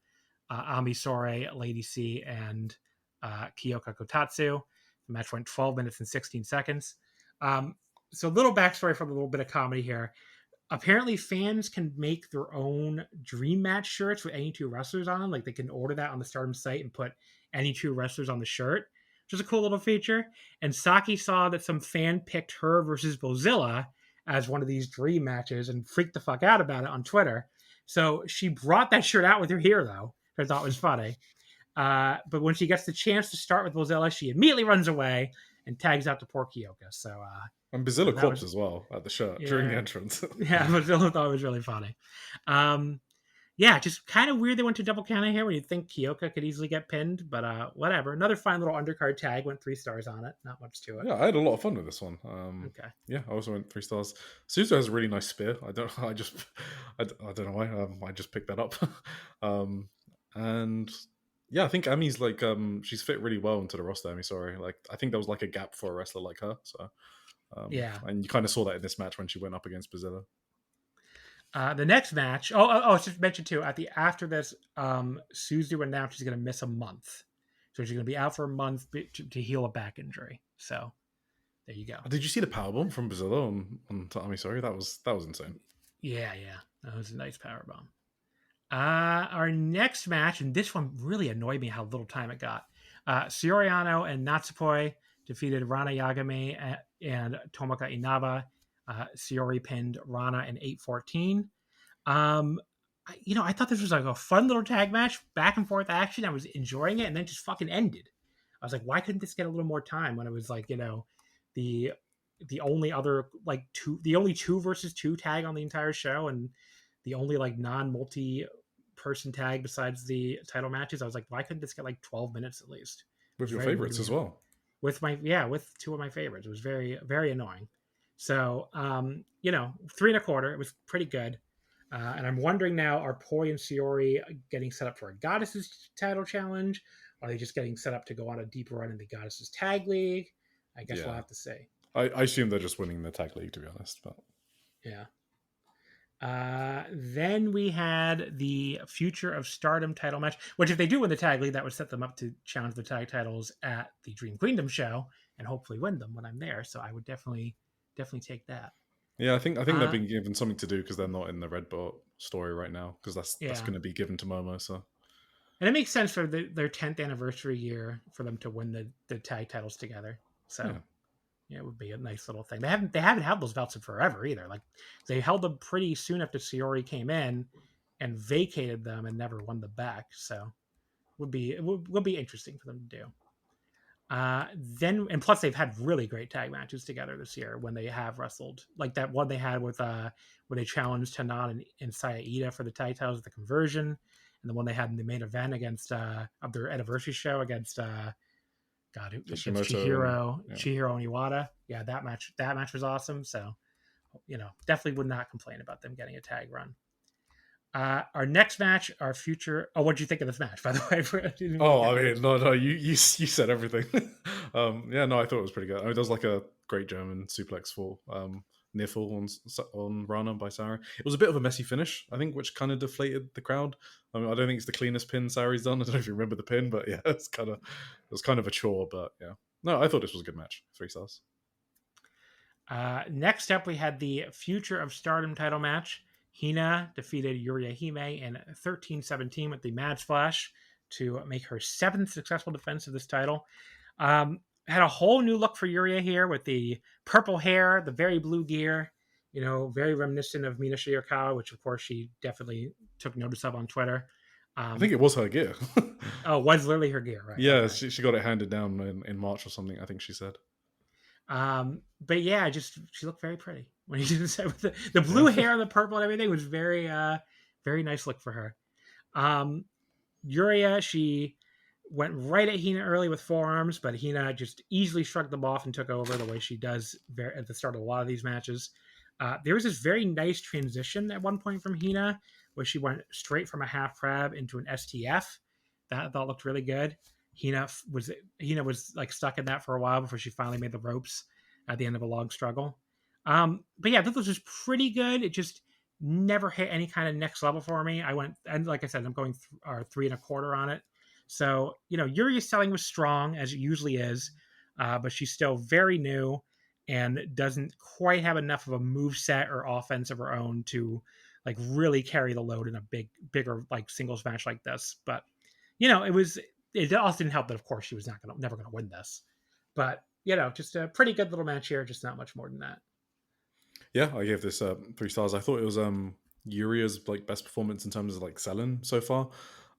Ami Sore, Lady C, and Kyoka Kotatsu. The match went 12 minutes and 16 seconds. So a little backstory from a little bit of comedy here. Apparently fans can make their own dream match shirts with any 2 wrestlers on. Like they can order that on the Stardom site and put any 2 wrestlers on the shirt, which is a cool little feature. And Saki saw that some fan picked her versus Bozilla as one of these dream matches and freaked the fuck out about it on Twitter. So she brought that shirt out with her here though, which I thought was funny. But when she gets the chance to start with Bozilla, she immediately runs away and tags out to poor Kyoka. So, and Bozilla claps as well at the shirt during the entrance. Yeah, Bozilla thought it was really funny. Yeah, just kind of weird they went to double countout here when you'd think Kyoka could easily get pinned, but whatever. Another fine little undercard tag, went 3 stars on it. Not much to it. Yeah, I had a lot of fun with this one. Okay. Yeah, I also went 3 stars. Suzu has a really nice spear. I don't know why. I just picked that up. And yeah, I think Ami's like she's fit really well into the roster. Ami, sorry, like I think there was like a gap for a wrestler like her. So yeah, and you kind of saw that in this match when she went up against Brazilla. The next match. I should mention too. After this, Suzu announced she's going to miss a month, so she's going to be out for a month to heal a back injury. So there you go. Did you see the powerbomb from Brazilla on Ami? Sorry, that was insane. Yeah, that was a nice powerbomb. Our next match, and this one really annoyed me how little time it got. Soriano and Natsupoi defeated Rana Yagami and Tomoka Inaba. Shiori pinned Rana in 8:14. I thought this was like a fun little tag match, back and forth action. I was enjoying it, and then just fucking ended. I was like, why couldn't this get a little more time when it was like, the only other the only 2 versus 2 tag on the entire show, and the only like non-multi person tag besides the title matches. I was like, why couldn't this get like 12 minutes at least? With your favorites as well. With 2 of my favorites. It was very, very annoying. So, 3.25, it was pretty good. And I'm wondering now, are Poi and Shiori getting set up for a Goddesses title challenge? Are they just getting set up to go on a deeper run in the Goddesses Tag League? I guess we'll have to see. I assume they're just winning the tag league, to be honest. But yeah. Then we had the Future of Stardom title match, which if they do win the tag league, that would set them up to challenge the tag titles at the Dream Queendom show and hopefully win them when I'm there. So I would definitely take that. Yeah, I think they've been given something to do because they're not in the Red Belt story right now, because that's going to be given to Momo. So, and it makes sense for their 10th anniversary year for them to win the tag titles together. So. Yeah, it would be a nice little thing. They haven't had those belts in forever either. Like they held them pretty soon after Shiori came in and vacated them and never won them back. So it would be interesting for them to do. And plus they've had really great tag matches together this year when they have wrestled, like that one they had with where they challenged Hanan and Saya Ida for the tag titles at the Conversion, and the one they had in the main event against of their anniversary show against Chihiro and Iwata. Yeah, that match was awesome. So, definitely would not complain about them getting a tag run. Our next match, our future. Oh, what did you think of this match, by the way? You said everything. I thought it was pretty good. I mean, there was like a great German suplex fall, near fall on Rana by Sarah. It was a bit of a messy finish, I think, which kind of deflated the crowd. I mean, I don't think it's the cleanest pin Sari's done. I don't know if you remember the pin, but yeah, it was kind of a chore. But yeah, no, I thought this was a good match. 3 stars. Next up, we had the Future of Stardom title match. Hina defeated Yuria Hime in 13-17 with the Mad Splash to make her 7th successful defense of this title. Had a whole new look for Yuria here with the purple hair, the very blue gear, very reminiscent of Mina Shirakawa, which of course she definitely took notice of on Twitter. I think it was her gear. Oh, it was literally her gear, right? Yeah, right. She got it handed down in March or something, I think she said. But yeah, she looked very pretty when she did with the blue hair and the purple and everything. Was very very nice look for her. Yuria, she went right at Hina early with forearms, but Hina just easily shrugged them off and took over the way she does at the start of a lot of these matches. There was this very nice transition at one point from Hina where she went straight from a half crab into an STF. That I thought looked really good. Hina was like stuck in that for a while before she finally made the ropes at the end of a long struggle. But yeah, I thought this was pretty good. It just never hit any kind of next level for me. And like I said, I'm going 3.25 on it. So, Yuri's selling was strong as it usually is, but she's still very new and doesn't quite have enough of a move set or offense of her own to like really carry the load in a bigger like singles match like this. But it also didn't help that of course she was never gonna win this. But just a pretty good little match here, just not much more than that. Yeah, I gave this 3 stars. I thought it was Yuria's like best performance in terms of like selling so far.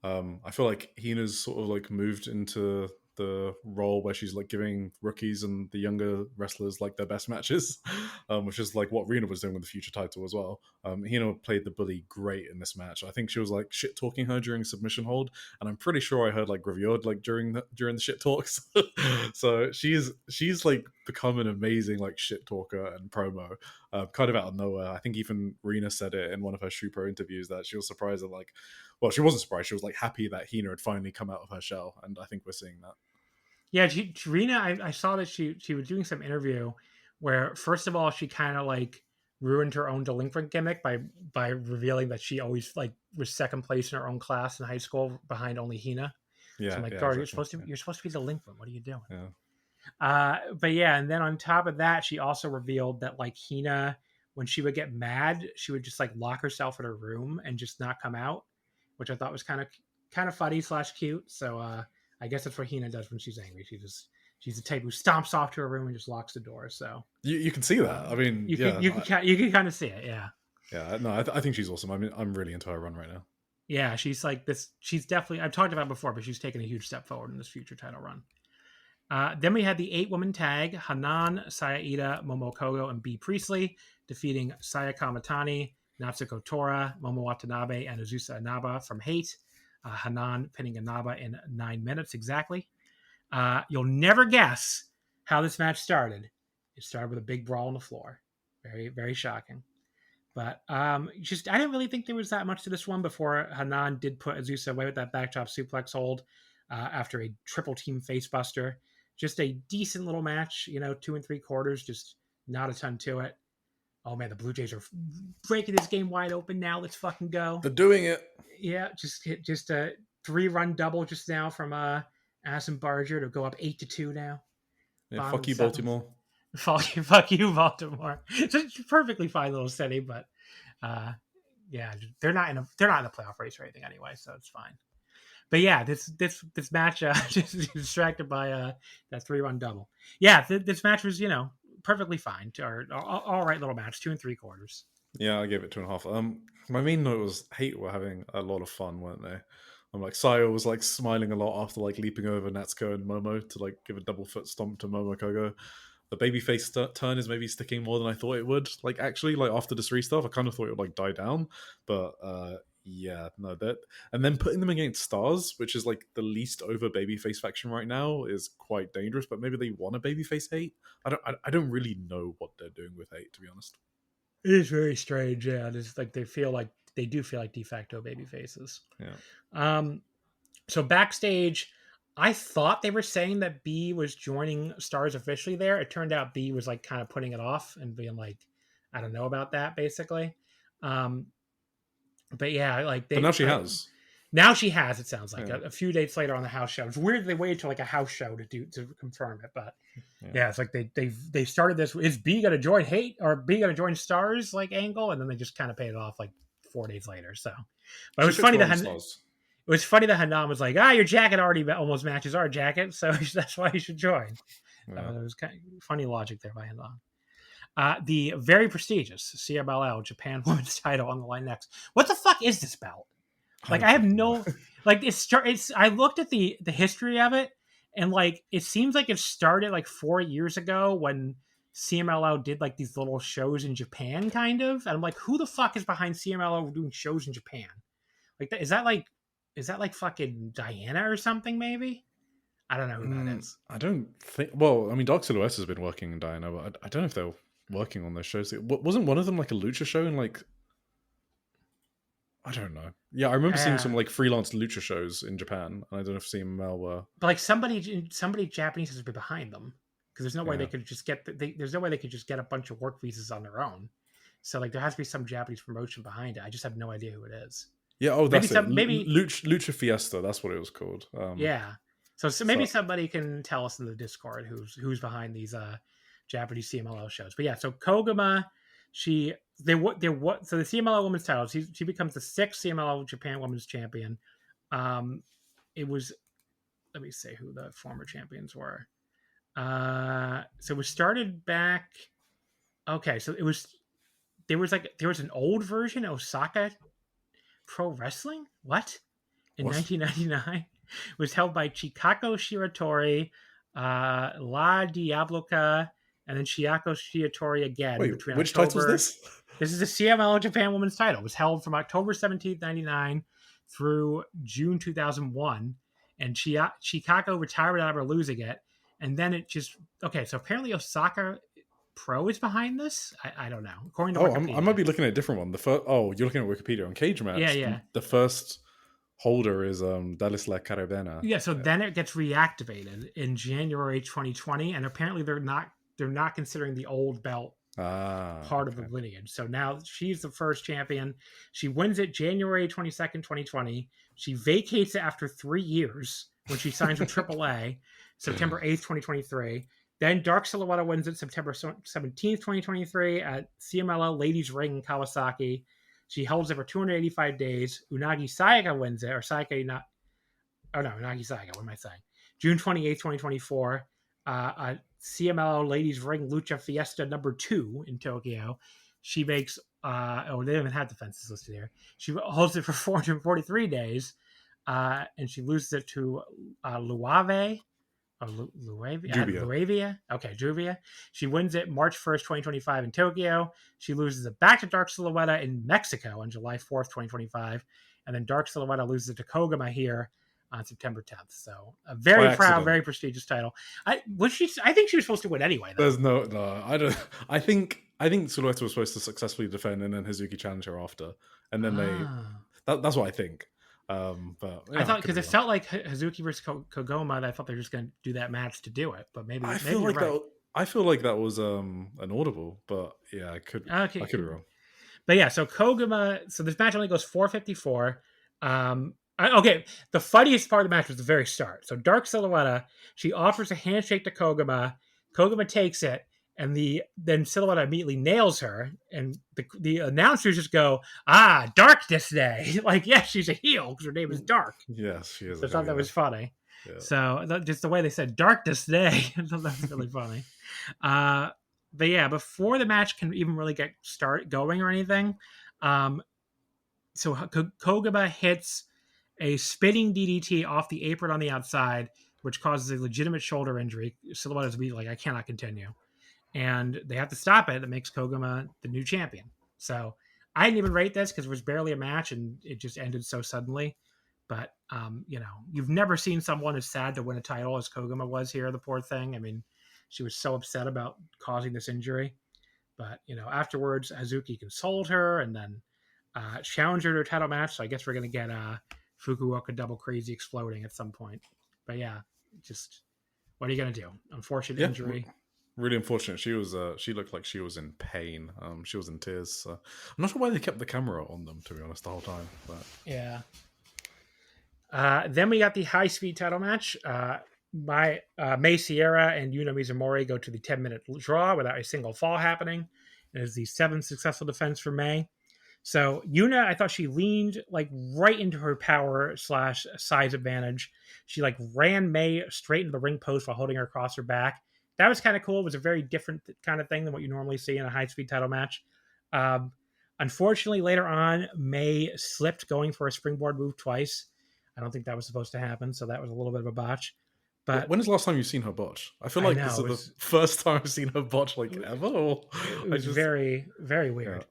I feel like Hina's sort of like moved into the role where she's like giving rookies and the younger wrestlers like their best matches, which is like what Rina was doing with the future title as well. Hina played the bully great in this match. I think she was like shit talking her during submission hold, and I'm pretty sure I heard like reviewed like during the shit talks. So she's like become an amazing like shit talker and promo, kind of out of nowhere. I think even Rina said it in one of her Shupro interviews that she was surprised at she wasn't surprised. She was like happy that Hina had finally come out of her shell, and I think we're seeing that. Yeah, Rina, I saw that she was doing some interview where first of all she kind of like ruined her own delinquent gimmick by revealing that she always like was second place in her own class in high school behind only Hina. Yeah, so I'm like, exactly. you're supposed to be delinquent. What are you doing? Yeah. But yeah, and then on top of that, she also revealed that like Hina, when she would get mad, she would just like lock herself in her room and just not come out, which I thought was kind of funny / cute. So I guess that's what Hina does when she's angry. She just She's the type who stomps off to her room and just locks the door. So you can see that. I mean, you can kind of see it. Yeah. Yeah. No, I think she's awesome. I mean, I'm really into her run right now. Yeah, she's like this. She's definitely, I've talked about it before, but she's taken a huge step forward in this future title run. Then we had the 8-woman tag, Hanan, Sayaida, Momo Kogo, and B. Priestley, defeating Saya Kamatani, Natsuko Tora, Momo Watanabe, and Azusa Inaba from Hate. Hanan pinning Inaba in 9 minutes exactly. You'll never guess how this match started. It started with a big brawl on the floor. Very, very shocking. But I didn't really think there was that much to this one before Hanan did put Azusa away with that backdrop suplex hold after a triple team facebuster. Just a decent little match, 2 3/4, just not a ton to it. Oh man, the Blue Jays are breaking this game wide open now. Let's fucking go. They're doing it. Yeah, just a 3-run double just now from Addison Barger to go up 8-2 now. Yeah, fuck you, Baltimore. Fuck you, Baltimore. It's a perfectly fine little setting, but yeah, they're not in the playoff race or anything anyway, so it's fine. But yeah, this match just distracted by that 3-run double. Yeah, this match was perfectly fine. Or all right little match, 2 3/4. Yeah, I gave it 2.5. My main note was Hate were having a lot of fun, weren't they? I'm like, Sayo was like smiling a lot after like leaping over Natsuko and Momo to like give a double foot stomp to Momo Kogo. The babyface turn is maybe sticking more than I thought it would. Like actually, like after this restart, I kind of thought it would like die down, but yeah, no, that and then putting them against Stars, which is like the least over babyface faction right now, is quite dangerous. But maybe they want a babyface Hate. I don't really know what they're doing with Hate, to be honest. It is very strange. Yeah, it's like they do feel like de facto baby faces. Yeah. So backstage, I thought they were saying that B was joining Stars officially there. It turned out B was like kind of putting it off and being like, I don't know about that, basically. But yeah, like but now she has. Now she has. It sounds like a few days later on the house show. It's weird they waited till like a house show to confirm it, but yeah, it's like they started this. Is B gonna join Hate or B gonna join Stars like angle, and then they just kind of paid it off like 4 days later. So, but it was funny that Hanan was like, your jacket already almost matches our jacket, so that's why you should join. Yeah. It was kind of funny logic there by Hanan. The very prestigious CMLL Japan Women's title on the line next. What the fuck is this belt? Like, I have no, like, I looked at the history of it, and like, it seems like it started like 4 years ago when CMLL did like these little shows in Japan, kind of. And I'm like, who the fuck is behind CMLL doing shows in Japan? Like, is that like fucking Diana or something? Maybe. I don't know who that is. I don't think. Well, I mean, Dark Silhouette has been working in Diana, but I don't know if they're working on those shows. Wasn't one of them like a lucha show in like? I don't know. Yeah, I remember seeing some like freelance lucha shows in Japan, and I don't know if CMLL were. But like somebody Japanese has to be behind them, because there's no way they could just get there's no way they could just get a bunch of work visas on their own. So like there has to be some Japanese promotion behind it. I just have no idea who it is. Yeah, that's maybe Lucha Fiesta. That's what it was called. Yeah. So maybe somebody can tell us in the Discord who's behind these Japanese CMLL shows. But yeah, so Koguma, so the CMLL Women's title, she becomes the 6th CMLL Japan Women's Champion. It was, let me say who the former champions were. So it was started back. Okay, so there was an old version of Osaka Pro Wrestling. What? In 1999, was held by Chikako Shiratori, La Diabloca, and then Chiako Shiratori again. Wait, between which October, title is this? This is the CMLL Japan Women's title. It was held from October 17th, 1999 through June 2001. And Chikako retired without ever losing it. And then it just... Okay, so apparently Osaka Pro is behind this? I don't know. According to Wikipedia. I might be looking at a different one. You're looking at Wikipedia on Cage Match. Yeah. The first holder is Dallas La Caravana. Yeah, so then it gets reactivated in January 2020, and apparently they're not considering the old belt part of the lineage. So now she's the first champion. She wins it January 22nd, 2020. She vacates it after 3 years when she signs with AAA, September 8th, 2023. Then Dark Silhouette wins it September 17th, 2023 at CMLL Ladies Ring in Kawasaki. She holds it for 285 days. Unagi Sayaka wins it, or Sayaka not... Oh no, Unagi Sayaka, what am I saying? June 28th, 2024. CMLL Ladies Ring Lucha Fiesta number 2 in Tokyo. She makes, they don't even have defenses listed here. She holds it for 443 days, and she loses it to Luave. Luavia? Okay, Juvia. She wins it March 1st, 2025 in Tokyo. She loses it back to Dark Silhouette in Mexico on July 4th, 2025. And then Dark Silhouette loses it to Koguma here on September 10th. So a very proud, very prestigious title. I think she was supposed to win anyway, though. There's no, I don't. I think Silhouette was supposed to successfully defend, and then Hazuki challenged her after, and then that's what I think. But yeah, I thought, because it felt like Hazuki versus Kogoma, I thought they were just going to do that match to do it. But maybe I feel like right. I feel like that was an audible, but yeah, I could be wrong. But yeah, so Koguma. So this match only goes 454. Okay, the funniest part of the match was the very start. So Dark Silhouette, she offers a handshake to Koguma. Koguma takes it, and then Silhouette immediately nails her, and the announcers just go, Darkness Day. Like, yes, she's a heel because her name is Dark. Yes, she is. So I thought that was funny. Yeah. So just the way they said Darkness Day, I thought that was really funny. But yeah, before the match can even really get going or anything, so Koguma hits a spinning DDT off the apron on the outside, which causes a legitimate shoulder injury. Silhouette is like, I cannot continue. And they have to stop it. That makes Koguma the new champion. So I didn't even rate this because it was barely a match and it just ended so suddenly. But, you've never seen someone as sad to win a title as Koguma was here, the poor thing. I mean, she was so upset about causing this injury. But, afterwards, Hazuki consoled her and then challenged her to a title match. So I guess we're going to get Fukuoka Double Crazy exploding at some point. But yeah, just what are you going to do? Unfortunate injury. Really unfortunate. She was. She looked like she was in pain. She was in tears. So. I'm not sure why they kept the camera on them, to be honest, the whole time. But yeah. Then we got the high speed title match. Mei Sierra and Yuna Mizumori go to the 10-minute draw without a single fall happening. It is the 7th successful defense for Mei. So Yuna, I thought she leaned like right into her power / size advantage. She like ran Mei straight into the ring post while holding her across her back. That was kind of cool. It was a very different kind of thing than what you normally see in a high-speed title match. Unfortunately, later on, Mei slipped going for a springboard move twice. I don't think that was supposed to happen, so that was a little bit of a botch. But when is the last time you've seen her botch? I feel like this is the first time I've seen her botch like ever. It was very, very weird.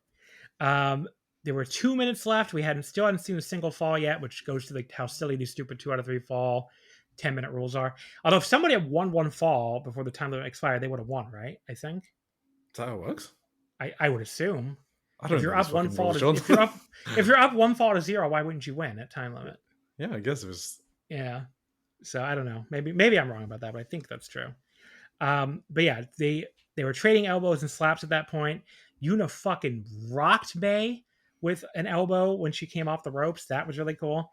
Yeah. There were 2 minutes left. We still hadn't seen a single fall yet, which goes to how silly these stupid 2 out of 3 fall 10-minute rules are. Although if somebody had won one fall before the time limit expired, they would have won, right? I think. Is that how it works? I would assume. I don't know. If you're up one fall, if you're up 1 fall to 0, why wouldn't you win at time limit? Yeah, I guess it was. Yeah. So I don't know. Maybe I'm wrong about that, but I think that's true. But yeah, they were trading elbows and slaps at that point. Yuna fucking rocked Mei with an elbow when she came off the ropes. That was really cool.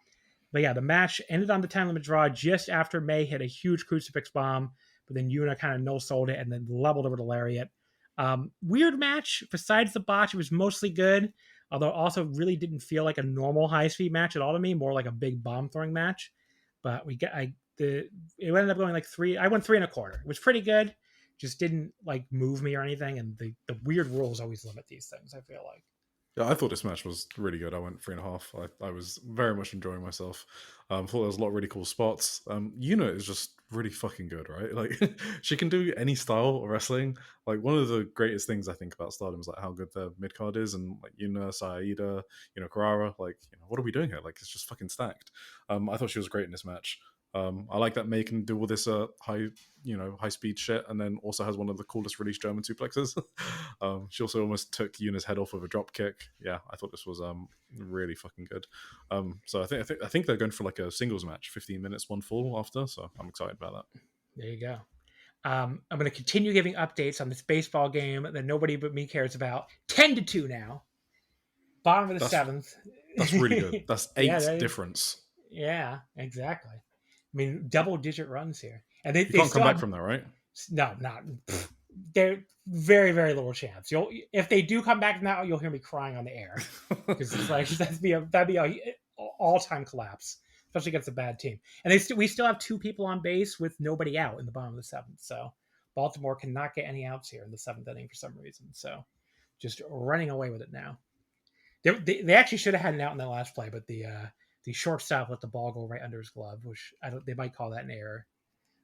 But yeah, the match ended on the time limit draw just after Mei hit a huge crucifix bomb, but then Yuna kind of no-sold it and then leveled over the lariat. Weird match. Besides the botch, it was mostly good, although it also really didn't feel like a normal high-speed match at all to me, more like a big bomb-throwing match. But it ended up going like 3. I went 3 1/4. It was pretty good. Just didn't like move me or anything. And the weird rules always limit these things, I feel like. Yeah, I thought this match was really good. I went 3.5. I was very much enjoying myself. Thought there was a lot of really cool spots. Yuna is just really fucking good, right? Like she can do any style of wrestling. Like one of the greatest things I think about Stardom is like how good their mid card is, and like Yuna, Saida, Carrara. Like, what are we doing here? Like it's just fucking stacked. I thought she was great in this match. I like that Mei can do all this high speed shit, and then also has one of the coolest release German suplexes. She also almost took Yuna's head off with a drop kick. Yeah, I thought this was really fucking good. So I think they're going for like a singles match, 15 minutes, 1 fall after. So I'm excited about that. There you go. I'm going to continue giving updates on this baseball game that nobody but me cares about. 10-2 now. Bottom of the 7th. That's really good. That's 8 difference. Yeah, exactly. I mean, double-digit runs here, and they can't come back from that, right? No, not. They're very, very little chance. If they do come back from that, you'll hear me crying on the air because it's like that'd be a all-time collapse, especially against a bad team. And we still have 2 people on base with nobody out in the bottom of the 7th. So Baltimore cannot get any outs here in the 7th inning for some reason. So just running away with it now. They actually should have had an out in that last play, but the shortstop let the ball go right under his glove, which they might call that an error.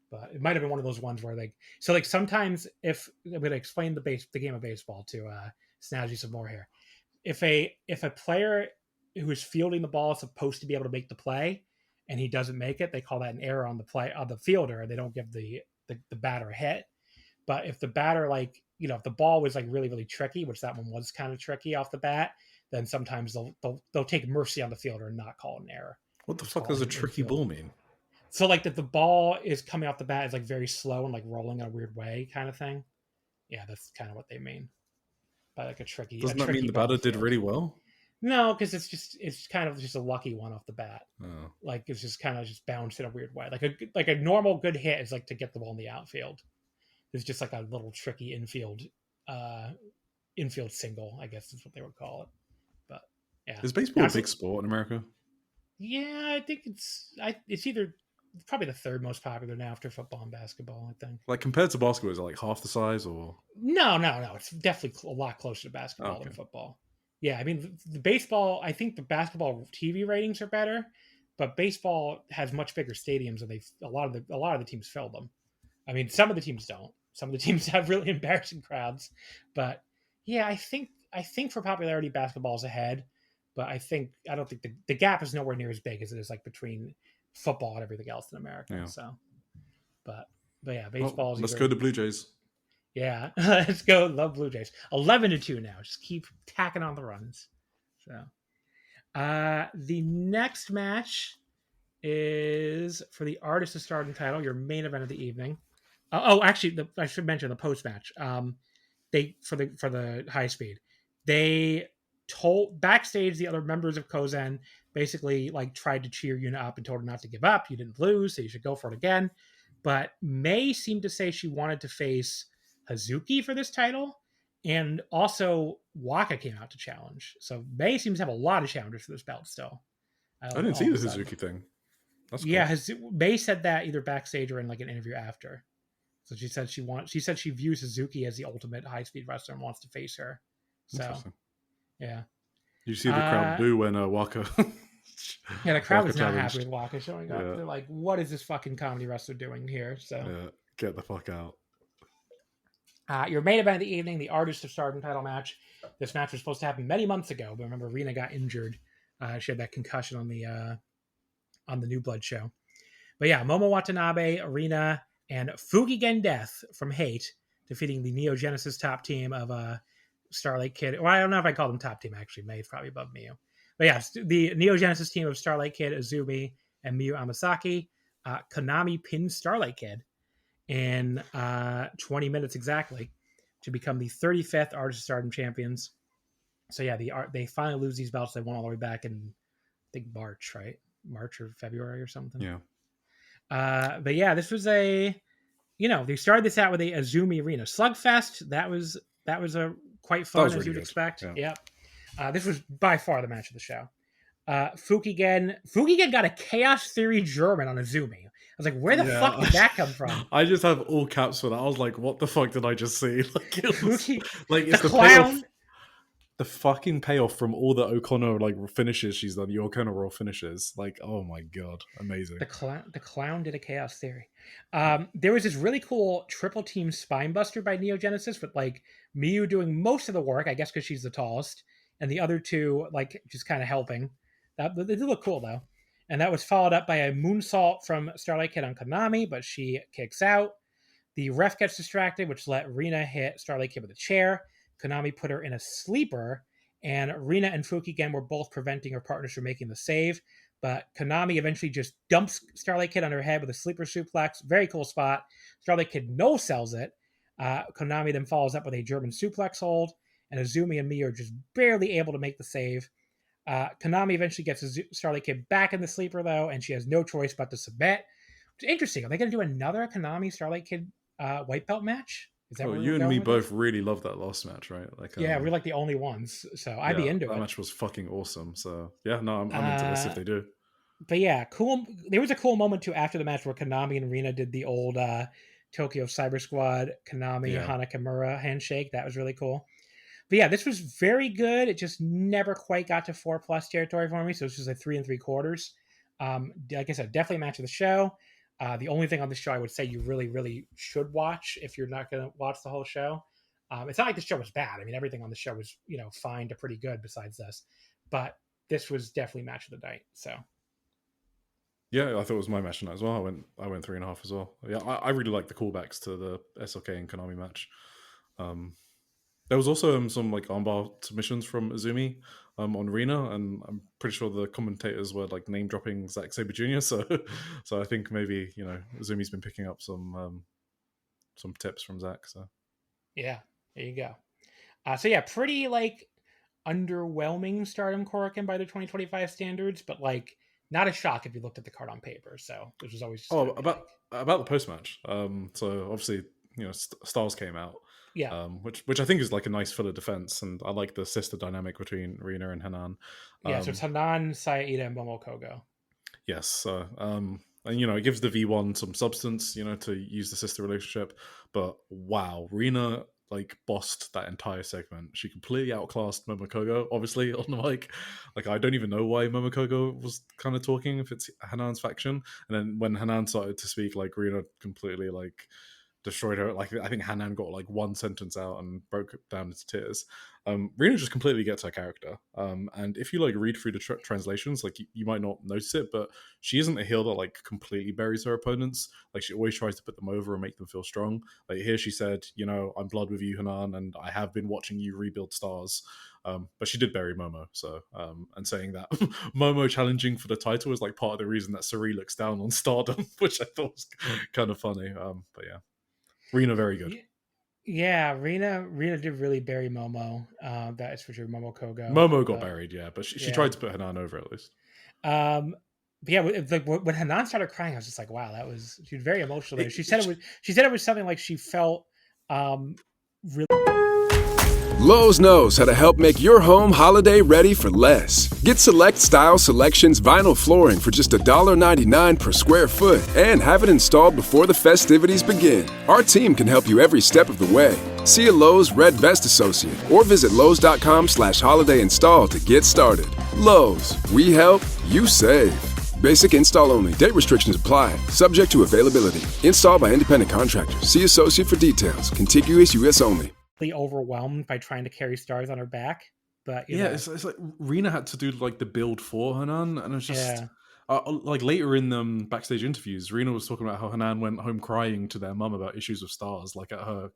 But it might have been one of those ones where sometimes if I'm going to explain the game of baseball to Snazzy some more here. If a player who is fielding the ball is supposed to be able to make the play and he doesn't make it, they call that an error on the fielder, and they don't give the batter a hit. But if the batter, if the ball was really, really tricky, which that one was kind of tricky off the bat, then sometimes they'll take mercy on the fielder and not call it an error. What the fuck does a tricky ball mean? So that the ball is coming off the bat is very slow and rolling in a weird way kind of thing. Yeah, that's kind of what they mean by a tricky. Doesn't that mean the batter did really well? No, because it's kind of just a lucky one off the bat. Oh. It's just kind of just bounced in a weird way. Like a normal good hit is to get the ball in the outfield. It's just a little tricky infield single, I guess is what they would call it. But yeah, is baseball a big sport in America? Yeah, I think it's either probably the 3rd most popular now after football and basketball, I think. Compared to basketball, is it half the size or? No. It's definitely a lot closer to basketball than football. Yeah, I mean, the baseball, I think the basketball TV ratings are better, but baseball has much bigger stadiums, and a lot of the teams fill them. I mean, some of the teams don't. Some of the teams have really embarrassing crowds, but yeah, I think for popularity, basketball's ahead, but I don't think the gap is nowhere near as big as it is between football and everything else in America. Yeah. So, but yeah, baseball. Let's go to Blue Jays. Yeah, let's go. Love Blue Jays. 11-2 now. Just keep tacking on the runs. So, the next match is for the Artist of Stardom title, your main event of the evening. Actually, I should mention the post match. They for the high speed, they told backstage the other members of Kozen basically tried to cheer Yuna up and told her not to give up. You didn't lose, so you should go for it again. But May seemed to say she wanted to face Hazuki for this title, and also Waka came out to challenge. So May seems to have a lot of challengers for this belt still. I didn't see the Hazuki thing. That's cool. Yeah, May said that either backstage or in an interview after. So she said she views Hazuki as the ultimate high speed wrestler and wants to face her. So yeah. You see the crowd boo when Waka. Yeah, the crowd was not happy with Waka showing up. Yeah. They're like, "What is this fucking comedy wrestler doing here?" So yeah, get the fuck out. Your main event of the evening, the Artist of Stardom title match. This match was supposed to happen many months ago, but remember, Rina got injured. She had that concussion on the New Blood show. But yeah, Momo Watanabe, Rina, and Fukigen Death from Hate defeating the Neo Genesis top team of Starlight Kid. Well, I don't know if I call them top team, actually. May's probably above Miyu. But yeah, the Neo Genesis team of Starlight Kid, Azumi, and Miyu Amasaki. Konami pinned Starlight Kid in 20 minutes exactly to become the 35th Artist of Stardom champions. So yeah, they finally lose these belts. They won all the way back in, I think, March, right? March or February or something. Yeah. But yeah, this was they started this out with a Azumi Arena Slugfest. That was a quite fun, as you'd expect. Yeah. This was by far the match of the show. Fukigen got a Chaos Theory German on Azumi. I was like, where the fuck did that come from? I just have all caps for that. I was like, what the fuck did I just see? It's the clown. Payoff, the fucking payoff from all the O'Connor finishes she's done, the O'Connor Raw finishes. Oh my god, amazing. The clown did a Chaos Theory. There was this really cool triple team spinebuster by Neo Genesis with Miyu doing most of the work, I guess because she's the tallest, and the other two just kind of helping. They did look cool though. And that was followed up by a moonsault from Starlight Kid on Konami, but she kicks out. The ref gets distracted, which let Rina hit Starlight Kid with a chair. Konami put her in a sleeper, and Rina and Fukigen were both preventing her partners from making the save. But Konami eventually just dumps Starlight Kid on her head with a sleeper suplex. Very cool spot. Starlight Kid no-sells it. Konami then follows up with a German suplex hold, and Azumi and Miyu are just barely able to make the save. Konami eventually gets Starlight Kid back in the sleeper, though, and she has no choice but to submit. It's interesting. Are they going to do another Konami Starlight Kid white belt match? Is that you and me both really loved that last match, right? Yeah, we're the only ones, so I'd be into it. That match was fucking awesome. So yeah, no, I'm into this if they do. But yeah, cool. There was a cool moment too after the match where Konami and Rina did the old Tokyo Cyber Squad Konami Hana Kimura handshake. That was really cool. But yeah, this was very good. It just never quite got to 4+ territory for me. So it's just like 3 3/4. Like I said, definitely a match of the show. The only thing on the show I would say you really, really should watch if you're not going to watch the whole show. It's not like the show was bad. I mean, everything on the show was, fine to pretty good besides this. But this was definitely match of the night. So. Yeah, I thought it was my match tonight as well. I went 3.5 as well. Yeah, I really like the callbacks to the SLK and Konami match. There was also some like armbar submissions from Izumi on Rina, and I'm pretty sure the commentators were like name dropping Zack Sabre Jr. So I think maybe Izumi's been picking up some tips from Zack. So yeah, there you go. So yeah, pretty like underwhelming Stardom Korakuen by the 2025 standards, but like. Not a shock if you looked at the card on paper. So which was always just about the post match. So obviously Stars came out. Yeah. Which I think is like a nice filler defense, and I like the sister dynamic between Rina and Hanan. Yeah, so it's Hanan, Saida, and Momo Kogo. Yes. And it gives the V1 some substance, to use the sister relationship. But wow, Rina like bossed that entire segment. She completely outclassed Momokogo, obviously, on the mic. Like, I don't even know why Momokogo was kind of talking if it's Hanan's faction. And then when Hanan started to speak, like, Rina completely like destroyed her. Like, I think Hanan got like one sentence out and broke down into tears. Rina just completely gets her character. And if you like read through the translations, like you might not notice it, but she isn't a heel that like completely buries her opponents. Like, she always tries to put them over and make them feel strong. Like, here she said, I'm blood with you, Hanan, and I have been watching you rebuild stars. But she did bury Momo. So, and saying that Momo challenging for the title is like part of the reason that Sareee looks down on Stardom, which I thought was kind of funny. But yeah. Rina very good. Yeah, Rina did really bury Momo. That is for sure. Momo Kogo. Momo got buried, yeah, but she tried to put Hanan over at least. But yeah, like when Hanan started crying, I was just like, wow, she was very emotional there. She said it was something like she felt really. Lowe's knows how to help make your home holiday ready for less. Get Select Style Selections vinyl flooring for just $1.99 per square foot and have it installed before the festivities begin. Our team can help you every step of the way. See a Lowe's Red Vest associate or visit Lowe's.com/holiday install to get started. Lowe's, we help, you save. Basic install only. Date restrictions apply. Subject to availability. Installed by independent contractors. See associate for details. Contiguous U.S. only. Overwhelmed by trying to carry stars on her back, but it's like Rina had to do like the build for Hanan, and it was just like later in backstage interviews, Rina was talking about how Hanan went home crying to their mum about issues with stars, like at her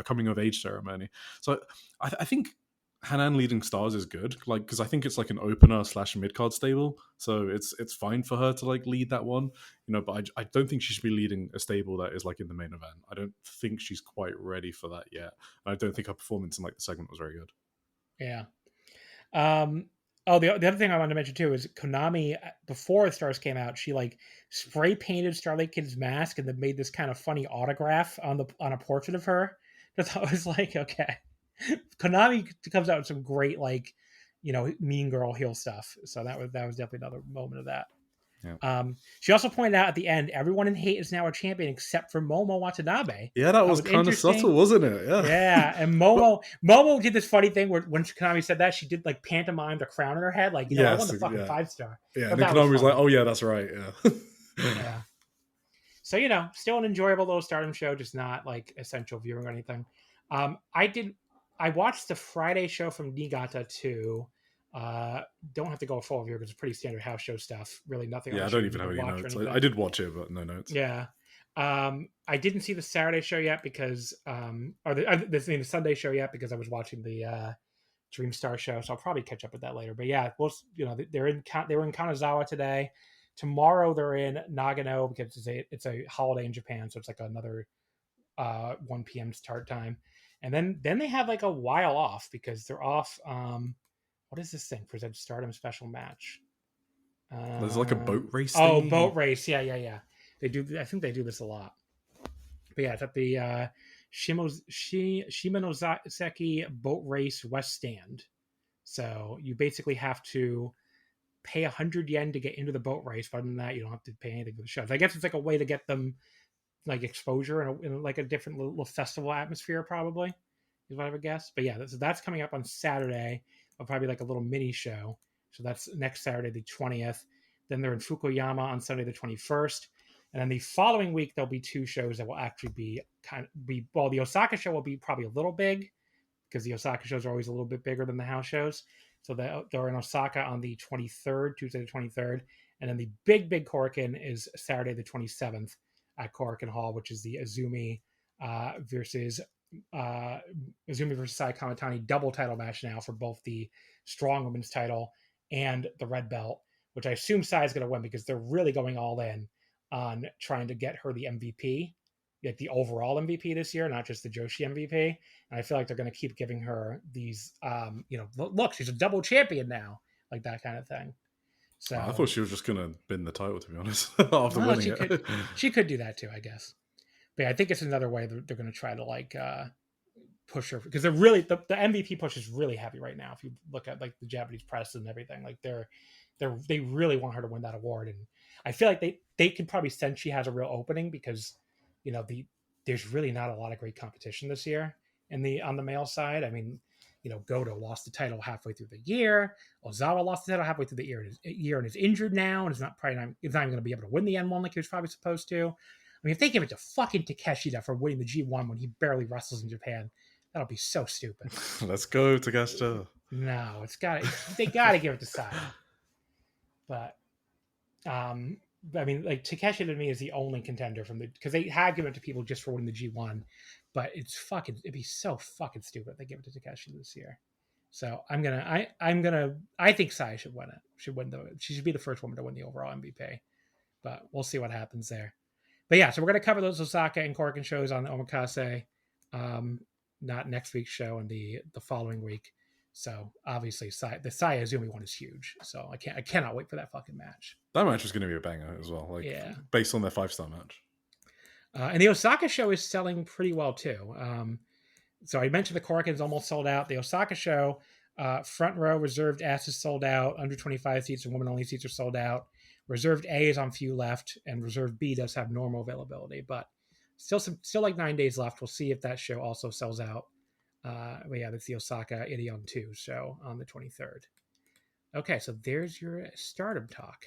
coming of age ceremony. So I think Hanan leading stars is good, like, because I think it's like an opener / mid card stable, so it's fine for her to like lead that one, but I don't think she should be leading a stable that is like in the main event. I don't think she's quite ready for that yet. And I don't think her performance in like the segment was very good. Yeah. The other thing I wanted to mention too is Konami, before the stars came out, she like spray painted Starlight Kid's mask and then made this kind of funny autograph on a portrait of her. Because I was like, okay. Konami comes out with some great, like, mean girl heel stuff. So that was definitely another moment of that. Yeah. She also pointed out at the end, everyone in Hate is now a champion except for Momo Watanabe. Yeah, that was kind of subtle, wasn't it? Yeah. Yeah, and Momo did this funny thing where when Konami said that, she did like pantomime the crown in her head, like, I won the fucking 5-star. Yeah, and then Konami was like, oh yeah, that's right. Yeah. Yeah. So still an enjoyable little Stardom show, just not like essential viewing or anything. I watched the Friday show from Niigata too. Don't have to go full review because it's pretty standard house show stuff. Really nothing. Yeah, I don't even have any notes. I did watch it, but no notes. Yeah. I didn't see the Saturday show yet because, or the Sunday show yet because I was watching the Dream Star show. So I'll probably catch up with that later. But yeah, they were in Kanazawa today. Tomorrow they're in Nagano because it's a holiday in Japan. So it's like another 1 p.m. start time. And then they have like a while off because they're off. What is this thing? Present Stardom special match. There's like a boat race. Oh, boat race. Yeah. They do. I think they do this a lot. But yeah, it's at the Shimonoseki boat race West Stand. So you basically have to pay 100 yen to get into the boat race, but other than that, you don't have to pay anything for the shows. I guess it's like a way to get them like exposure in like a different little festival atmosphere, probably is what I would guess. But yeah, that's coming up on Saturday. It'll probably be like a little mini show. So that's next Saturday, the 20th. Then they're in Fukuyama on Sunday, the 21st. And then the following week, there'll be 2 shows that will actually be well, the Osaka show will be probably a little big because the Osaka shows are always a little bit bigger than the house shows. So they're in Osaka on the 23rd, Tuesday the 23rd. And then the big Korakuen is Saturday the 27th at Korakuen Hall, which is the Azumi versus Sai Kamitani double title match now for both the strong women's title and the red belt, which I assume Sai is going to win because they're really going all in on trying to get her the MVP, like the overall MVP this year, not just the Joshi MVP. And I feel like they're going to keep giving her these, look, she's a double champion now, like that kind of thing. So I thought she was just going to win the title, to be honest, after winning it. She could do that too, I guess. But yeah, I think it's another way that they're going to try to like push her, because they're really the MVP push is really heavy right now. If you look at like the Japanese press and everything, like they really want her to win that award, and I feel like they can probably sense she has a real opening because there's really not a lot of great competition this year on the male side. I mean, Goto lost the title halfway through the year. Ozawa lost the title halfway through the year and is injured now and is not even going to be able to win the N-1 like he was probably supposed to. I mean, if they give it to fucking Takeshita for winning the G1 when he barely wrestles in Japan, that'll be so stupid. Let's go, Takeshita. No, they got to give it to Sai. But, I mean, like Takeshita to me is the only contender because they had given it to people just for winning the G1, but it'd be so fucking stupid if they give it to Takeshita this year. So I think Sai should win it. She should be the first woman to win the overall MVP, but we'll see what happens there. But yeah, so we're going to cover those Osaka and Korakuen shows on Omakase, not next week's show and the following week. So obviously the Sai Azumi one is huge. So I cannot wait for that fucking match. That match is going to be a banger as well. Based on their 5-star match. And the Osaka show is selling pretty well too. So I mentioned the Korakuen is almost sold out. The Osaka show, front row reserved S is sold out. Under 25 seats and women only seats are sold out. Reserved A is on few left, and reserved B does have normal availability, but still like 9 days left. We'll see if that show also sells out. But yeah, that's the Osaka Ideon 2 show on the 23rd. Okay, so there's your Stardom talk.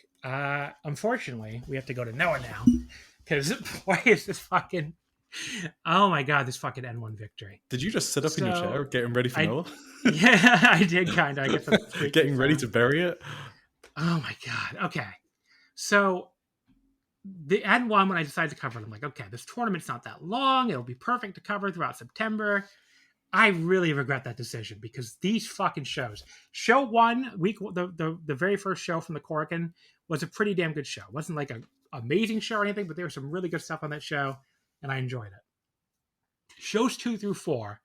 Unfortunately, we have to go to Noah now because why is this fucking? Oh my god, this fucking N-1 victory! Did you just sit up in your chair, getting ready for Noah? Yeah, I did kind of. I guess getting ready to bury it. Oh my god. Okay. So the N-1, when I decided to cover it, I'm like, okay, this tournament's not that long. It'll be perfect to cover throughout September. I really regret that decision because these fucking shows. Show 1, the very first show from the Korakuen was a pretty damn good show. It wasn't like an amazing show or anything, but there was some really good stuff on that show, and I enjoyed it. Shows 2 through 4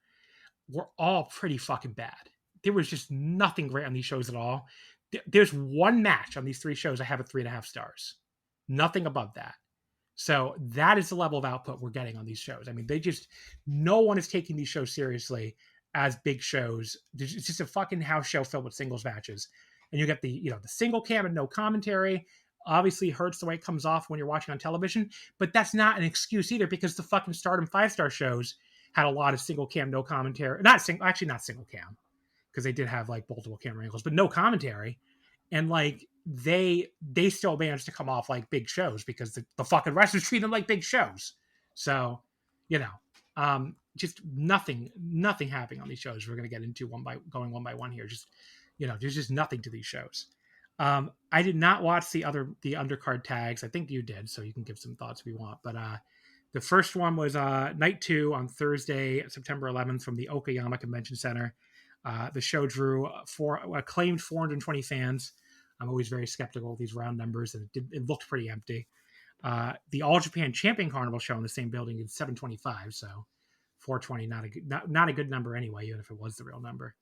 were all pretty fucking bad. There was just nothing great on these shows at all. There's one match on these 3 shows I have at 3.5 stars. Nothing above that. So that is the level of output we're getting on these shows. I mean, no one is taking these shows seriously as big shows. It's just a fucking house show filled with singles matches. And you get the single cam and no commentary. Obviously hurts the way it comes off when you're watching on television, but that's not an excuse either because the fucking Stardom 5-star shows had a lot of single cam, no commentary. Not single cam, because they did have like multiple camera angles, but no commentary. And like they still managed to come off like big shows because the fucking wrestlers treat them like big shows. So, just nothing happening on these shows. We're going to get into going one by one here. Just, there's just nothing to these shows. I did not watch the undercard tags. I think you did, so you can give some thoughts if you want. But the first one was night 2 on Thursday, September 11th from the Okayama Convention Center. The show drew acclaimed 420 fans. I'm always very skeptical of these round numbers, and it looked pretty empty. The All Japan Champion Carnival show in the same building is 725, so 420 not a good number anyway, even if it was the real number.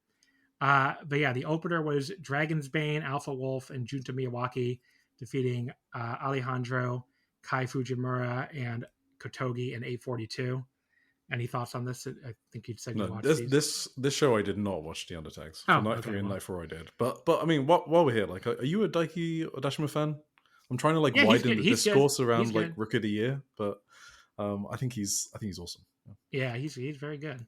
But yeah, the opener was Dragon's Bane, Alpha Wolf, and Junta Miyawaki defeating Alejandro, Kai Fujimura, and Kotogi in 842. Any thoughts on this? I think you'd said you No, watched these. this show I did not watch the undertags. Oh, For night okay, 3 and well. night 4 I did. But I mean, while we're here, like, are you a Daiki Odashima fan? I'm trying to like Yeah, he's widen good. the He's good. discourse He's around like good. Rookie of the Year, but I think he's awesome. Yeah, he's very good.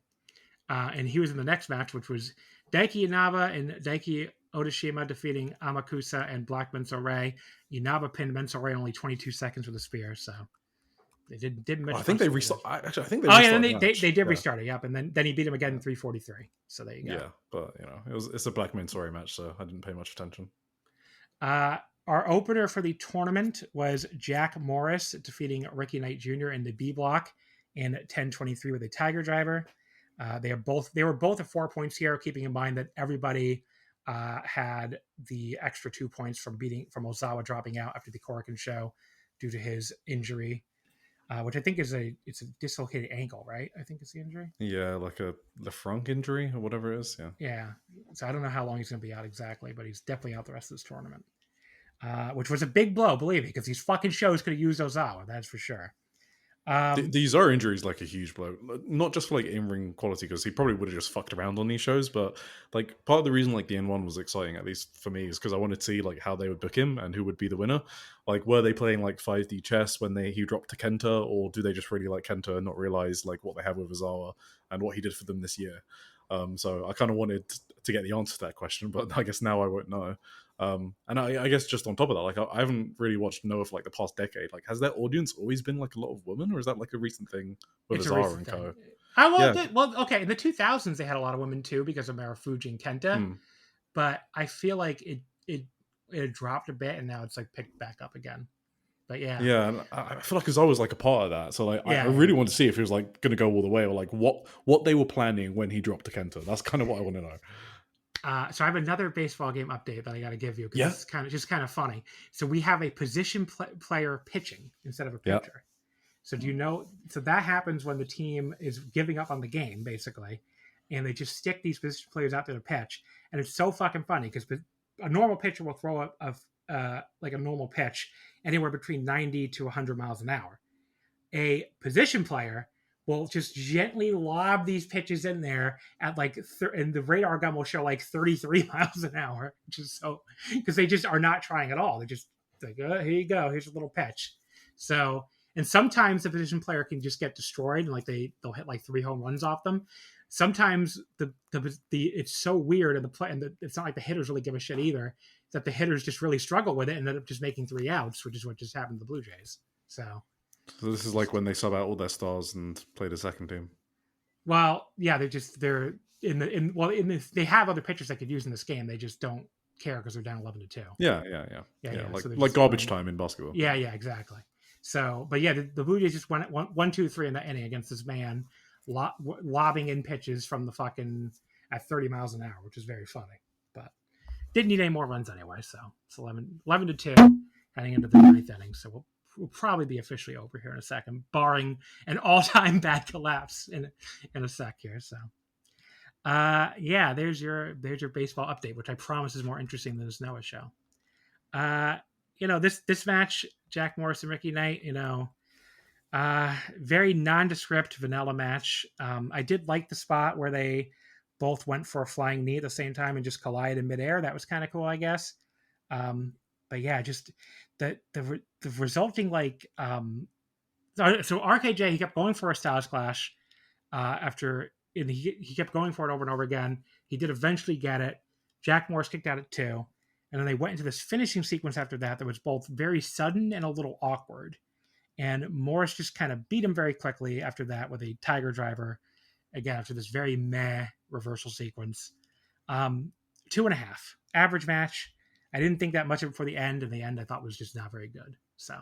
And he was in the next match, which was Daiki Inaba and Daiki Odashima defeating Amakusa and Black Menso-Ray. Inaba pinned Menso-Ray only 22 seconds with a spear, so they didn't mention. I think they restarted. Actually, I think they. Oh restarted yeah, they did restart it. Yep, and then he beat him again in 3:43. So there you go. Yeah, but it's a Black Menso-Ray match, so I didn't pay much attention. Our opener for the tournament was Jack Morris defeating Ricky Knight Jr. in the B block in 10:23 with a Tiger Driver. They were both at 4 points here, keeping in mind that everybody had the extra 2 points from Ozawa dropping out after the Korakuen show due to his injury, which I think it's a dislocated ankle, right? I think it's the injury. Yeah, like a Lefranc injury or whatever it is. Yeah. Yeah. So I don't know how long he's going to be out exactly, but he's definitely out the rest of this tournament, which was a big blow, believe me, because these fucking shows could have used Ozawa. That's for sure. These are injuries like a huge blow, not just for like in-ring quality, because he probably would have just fucked around on these shows, but like part of the reason like the N-1 was exciting, at least for me, is because I wanted to see like how they would book him and who would be the winner. Like, were they playing like 5D chess when he dropped to Kenta, or do they just really like Kenta and not realize like what they have with Ozawa and what he did for them this year? So I kind of wanted to get the answer to that question, but I guess now I won't know. And I guess just on top of that, like I haven't really watched Noah for like the past decade. Like, has their audience always been like a lot of women, or is that like a recent thing with Ozawa and co? Okay. In the 2000s, they had a lot of women too because of Marufuji and Kenta, but I feel like it dropped a bit and now it's like picked back up again. But yeah, and I feel like Ozawa was like a part of that, so like I really want to see if he was like going to go all the way, or like what they were planning when he dropped to Kenta. That's kind of what I want to know. So I have another baseball game update that I got to give you because it's kind of funny. So we have a position player pitching instead of a pitcher. Yep. So do you know? So that happens when the team is giving up on the game, basically, and they just stick these position players out there to pitch, and it's so fucking funny because a normal pitcher will throw like a normal pitch anywhere between 90 to 100 miles an hour. A position player will just gently lob these pitches in there at like, and the radar gun will show like 33 miles an hour, which is so, because they just are not trying at all. They're just like, here you go, here's a little pitch. So, and sometimes the position player can just get destroyed and like they'll hit like 3 home runs off them. Sometimes the it's so weird and it's not like the hitters really give a shit either, that the hitters just really struggle with it and end up just making 3 outs, which is what just happened to the Blue Jays. So this is like when they sub out all their stars and play the second team. Well, yeah, they have other pitchers they could use in this game. They just don't care because they're down 11-2. Yeah. So like garbage time in basketball. Yeah, exactly. So, but yeah, the Blue Jays just went 1-2-3 in that inning against this man, lobbing in pitches from the fucking at 30 miles an hour, which is very funny. But didn't need any more runs anyway, so it's 11-2 heading into the 9th inning. So we'll probably be officially over here in a second, barring an all-time bad collapse in a sec here. So, there's your baseball update, which I promise is more interesting than this Noah show. This match, Jack Morris and Ricky Knight, very nondescript vanilla match. I did like the spot where they both went for a flying knee at the same time and just collided in midair. That was kind of cool, I guess. But yeah, just the resulting like so RKJ, he kept going for a Styles Clash and he kept going for it over and over again. He did eventually get it. Jack Morris kicked out at 2, and then they went into this finishing sequence after that was both very sudden and a little awkward. And Morris just kind of beat him very quickly after that with a Tiger Driver, again, after this very meh reversal sequence. 2.5. Average match. I didn't think that much of it for the end, and the end I thought was just not very good. So,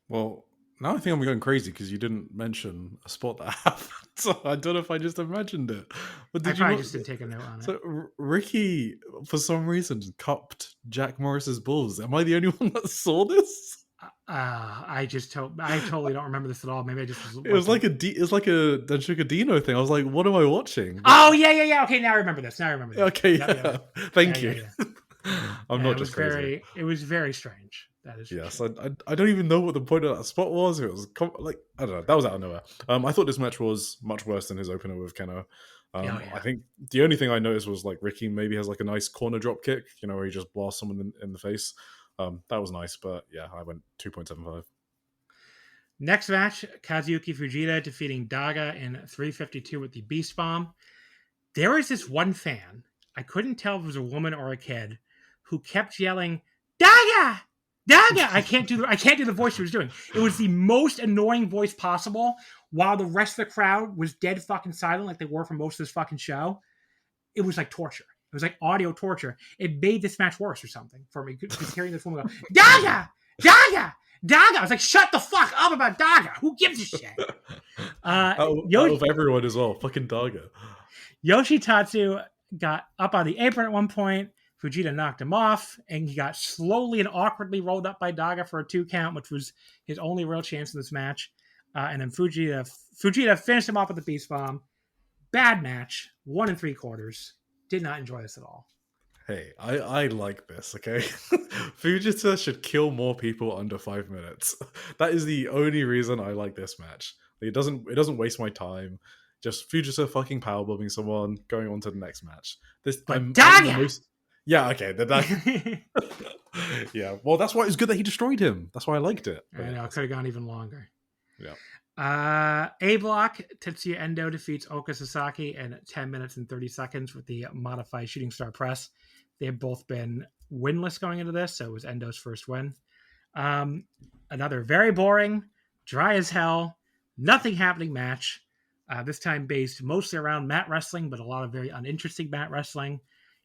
well, now I think I'm going crazy because you didn't mention a spot that happened. So I don't know if I just imagined it. But I probably just didn't take a note on it. So Ricky, for some reason, cupped Jack Morris's balls. Am I the only one that saw this? I totally don't remember this at all. Maybe I just was. It was like a Danshuka Dino thing. I was like, what am I watching? Oh yeah. Okay, now I remember this. Okay, yeah. Thank you. Yeah. I'm not just crazy. It was very strange. That is Yes, true. I don't even know what the point of that spot was. It was like, I don't know. That was out of nowhere. I thought this match was much worse than his opener with Keno. I think the only thing I noticed was like Ricky maybe has like a nice corner drop kick, where he just blasts someone in the face. That was nice, but yeah, I went 2.75. Next match, Kazuyuki Fujita defeating Daga in 352 with the Beast Bomb. There was this one fan, I couldn't tell if it was a woman or a kid, who kept yelling, Daga! Daga! I can't do the voice she was doing. It was the most annoying voice possible while the rest of the crowd was dead fucking silent like they were for most of this fucking show. It was like torture. It was like audio torture. It made this match worse or something for me. Just hearing this woman go, Daga! Daga! Daga! I was like, shut the fuck up about Daga. Who gives a shit? Out of everyone as well. Fucking Daga. Yoshitatsu got up on the apron at one point. Fujita knocked him off, and he got slowly and awkwardly rolled up by Daga for a 2 count, which was his only real chance in this match. And then Fujita finished him off with the Beast Bomb. Bad match. 1 3/4. Did not enjoy this at all. Hey, I like this, okay? Fujita should kill more people under 5 minutes. That is the only reason I like this match. It doesn't waste my time. Just Fujita fucking powerbombing someone, going on to the next match. Yeah, okay. Yeah, well, that's why it was good that he destroyed him. That's why I liked it. I know, it could have gone even longer. Yeah. A block, Tetsuya Endo defeats Oka Sasaki in 10 minutes and 30 seconds with the modified shooting star press. They have both been winless going into this, so it was Endo's first win. Another very boring, dry as hell, nothing happening match. This time based mostly around mat wrestling, but a lot of very uninteresting mat wrestling.